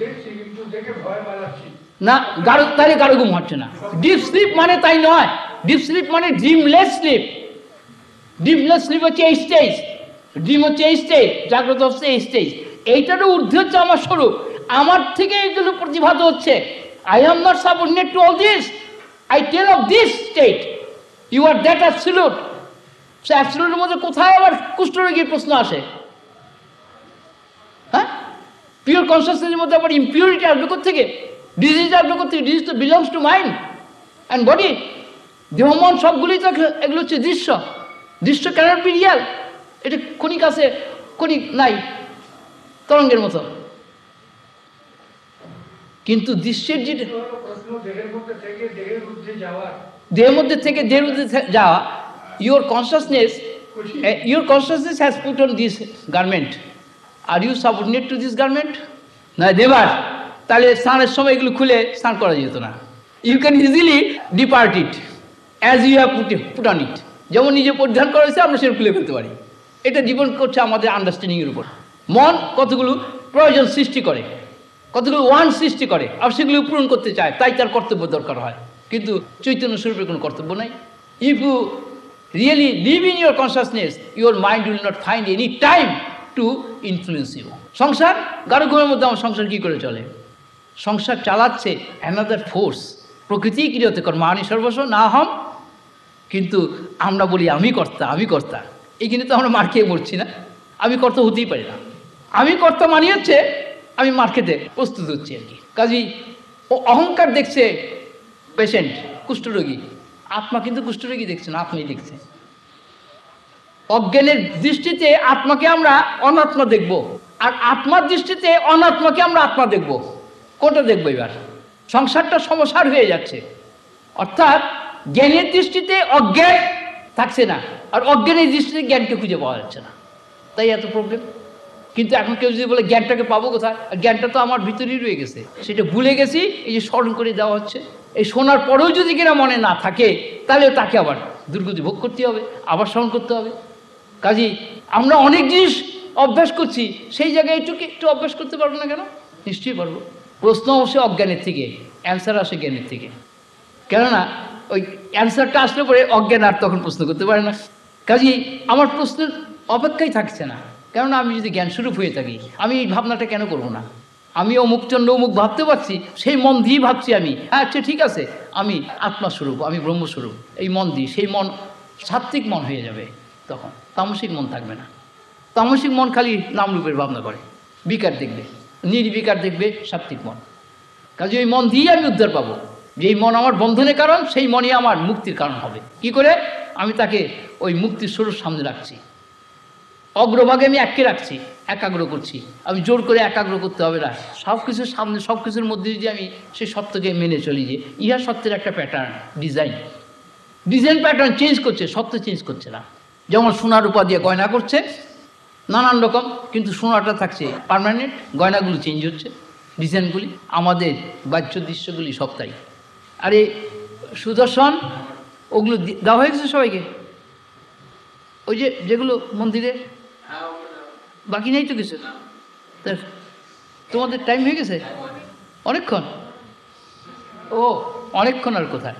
দেখছি, কিন্তু দেখে ভয় পালাচ্ছি। না, তাহলে গাঢ় ঘুম হচ্ছে না। ডিপ স্লিপ মানে তাই নয়। ডিপ স্লিপ মানে ড্রিমলেস স্লিপ। ড্রিমলেস স্লিপ হচ্ছে এই স্টেজ, ড্রিম হচ্ছে এই স্টেজ, জাগ্রত হচ্ছে এই স্টেজ। এইটারও ঊর্ধ্বে হচ্ছে আমার স্বরূপ। আমার থেকে এগুলো প্রতিভাত হচ্ছে। I am not subordinate to all this, I tell of this state. You are that absolute. সে অ্যাবসলিউটের মধ্যে কোথায় আবার কুষ্ঠরোগীর প্রশ্ন আসে? হ্যাঁ, পিওর কনসিয়াসনেসের মধ্যে আবার ইমপিউরিটি আসবে কোথেকে? ডিজিজ আসবে কোথেকে? ডিজিজ তো belongs to mind and body. দেহ মন সবগুলোই তো এগুলো হচ্ছে দৃশ্য। দৃশ্য ক্যানট বি রিয়াল। এটা ক্ষণিক আছে, ক্ষণিক নাই, তরঙ্গের মতো। কিন্তু দৃশ্যের যেটা প্রশ্ন দেহের মধ্যে থেকে দেহের ঊর্ধ্বে যাওয়ার, দেহের মধ্যে থেকে দেহের মধ্যে যাওয়া, your consciousness has put on this garment. Are you subordinate to this garment? না, নেভার। তাহলে স্নানের সময় এগুলো খুলে স্নান করা যেত না। You can easily depart it as you have put on it. যেমন নিজে পরিধান করা হয়েছে আমরা সেটা খুলে ফেলতে পারি। এটা জীবন করছে আমাদের আন্ডারস্ট্যান্ডিংয়ের উপর। মন কতগুলো প্রয়োজন সৃষ্টি করে, কতগুলো ওয়ান সৃষ্টি করে, আর সেগুলো পূরণ করতে চায়, তাই তার কর্তব্য দরকার হয়। কিন্তু চৈতন্য স্বরূপের কোনো কর্তব্য নাই। If you really live in your consciousness, your mind will not find any time to influence you. সংসার, গাঢ় ঘুমের মধ্যে আমার সংসার কী করে চলে? সংসার চালাচ্ছে অ্যানাদার ফোর্স। প্রকৃতি ক্রিয়তে কর্মাণি সর্বস্ব না হম। কিন্তু আমরা বলি আমি কর্তা, আমি কর্তা। এইখানে তো আমরা মার খেয়ে মরছি না। আমি কর্তা হতেই পারি না। আমি কর্তা মানি হচ্ছে আমি মার খেতে প্রস্তুত হচ্ছি আর কি। কাজেই ও অহংকার দেখছে পেশেন্ট, কুষ্ঠরোগী। আত্মা কিন্তু কুষ্ঠরোগী দেখছে না, আত্মাই দেখছে। অজ্ঞানের দৃষ্টিতে আত্মাকে আমরা অনাত্মা দেখব, আর আত্মার দৃষ্টিতে অনাত্মাকে আমরা আত্মা দেখব। কোনটা দেখবো এবার? সংসারটা সমসার হয়ে যাচ্ছে। অর্থাৎ জ্ঞানের দৃষ্টিতে অজ্ঞান থাকছে না, আর অজ্ঞানের দৃষ্টিতে জ্ঞানকে খুঁজে পাওয়া যাচ্ছে না। তাই এত প্রবলেম। কিন্তু এখন কেউ যদি বলে জ্ঞানটাকে পাবো কোথায়? আর জ্ঞানটা তো আমার ভিতরেই রয়ে গেছে, সেটা ভুলে গেছি। এই যে স্মরণ করে দেওয়া হচ্ছে, এই শোনার পরেও যদি কিনা মনে না থাকে, তাহলে তাকে আবার দুর্গতি ভোগ করতে হবে, আবার স্মরণ করতে হবে। কাজেই আমরা অনেক জিনিস অভ্যাস করছি, সেই জায়গায় একটু অভ্যাস করতে পারবো না কেন? নিশ্চয়ই পারবো। প্রশ্ন আসে অজ্ঞানের থেকে, অ্যান্সার আসে জ্ঞানের থেকে। কেননা ওই অ্যান্সারটা আসলে পরে অজ্ঞান আর তখন প্রশ্ন করতে পারে না। কাজেই আমার প্রশ্নের অপেক্ষাই থাকছে না। কেননা আমি যদি জ্ঞানস্বরূপ হয়ে থাকি, আমি এই ভাবনাটা কেন করব না? আমি অমুকচন্দ্র অমুক ভাবতে পারছি, সেই মন দিয়েই ভাবছি আমি। হ্যাঁ, আচ্ছা ঠিক আছে, আমি আত্মাস্বরূপ, আমি ব্রহ্মস্বরূপ। এই মন দিয়ে সেই মন সাত্ত্বিক মন হয়ে যাবে, তখন তামসিক মন থাকবে না। তামসিক মন খালি নামরূপের ভাবনা করে, বিকার দেখবে, নির্বিকার দেখবে সাত্ত্বিক মন। কাজে ওই মন দিয়েই আমি উদ্ধার পাবো। যেই মন আমার বন্ধনের কারণ, সেই মনই আমার মুক্তির কারণ হবে। কি করে? আমি তাকে ওই মুক্তির স্বরূপ সামনে রাখছি। অগ্রভাগে আমি এককে রাখছি, একাগ্র করছি। আমি জোর করে একাগ্র করতে হবে না, সব কিছুর সামনে সব কিছুর মধ্যে যদি আমি সেই সত্যকে মেনে চলি, যে ইহা সত্যের একটা প্যাটার্ন, ডিজাইন প্যাটার্ন চেঞ্জ করছে, সত্য চেঞ্জ করছে না। যেমন সোনার রূপা দিয়ে গয়না করছে নানান রকম, কিন্তু সোনাটা থাকছে পার্মানেন্ট, গয়নাগুলো চেঞ্জ হচ্ছে, ডিজাইনগুলি, আমাদের বাহ্য দৃশ্যগুলি সব তাই। আরে সুদর্শন, ওগুলো দেওয়া হয়ে গেছে সবাইকে, ওই যে যেগুলো মন্দিরে বাকি নেই তো কিছু। তা তোমাদের টাইম হয়ে গেছে অনেকক্ষণ? ও অনেকক্ষণ আর কোথায়,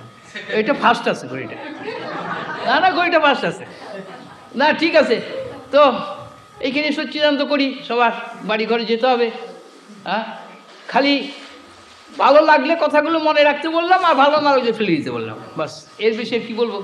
এটা ফার্স্ট আছে ঘড়িটা, না ঘড়িটা ফার্স্ট আছে না, ঠিক আছে। তো এইখানে সচ্চিদান্ত করি, সবার বাড়ি ঘরে যেতে হবে। হ্যাঁ, খালি ভালো লাগলে কথাগুলো মনে রাখতে বললাম, আর ভালো না লাগলে ফেলে দিতে বললাম, বাস। এর বেশি কি বলবো?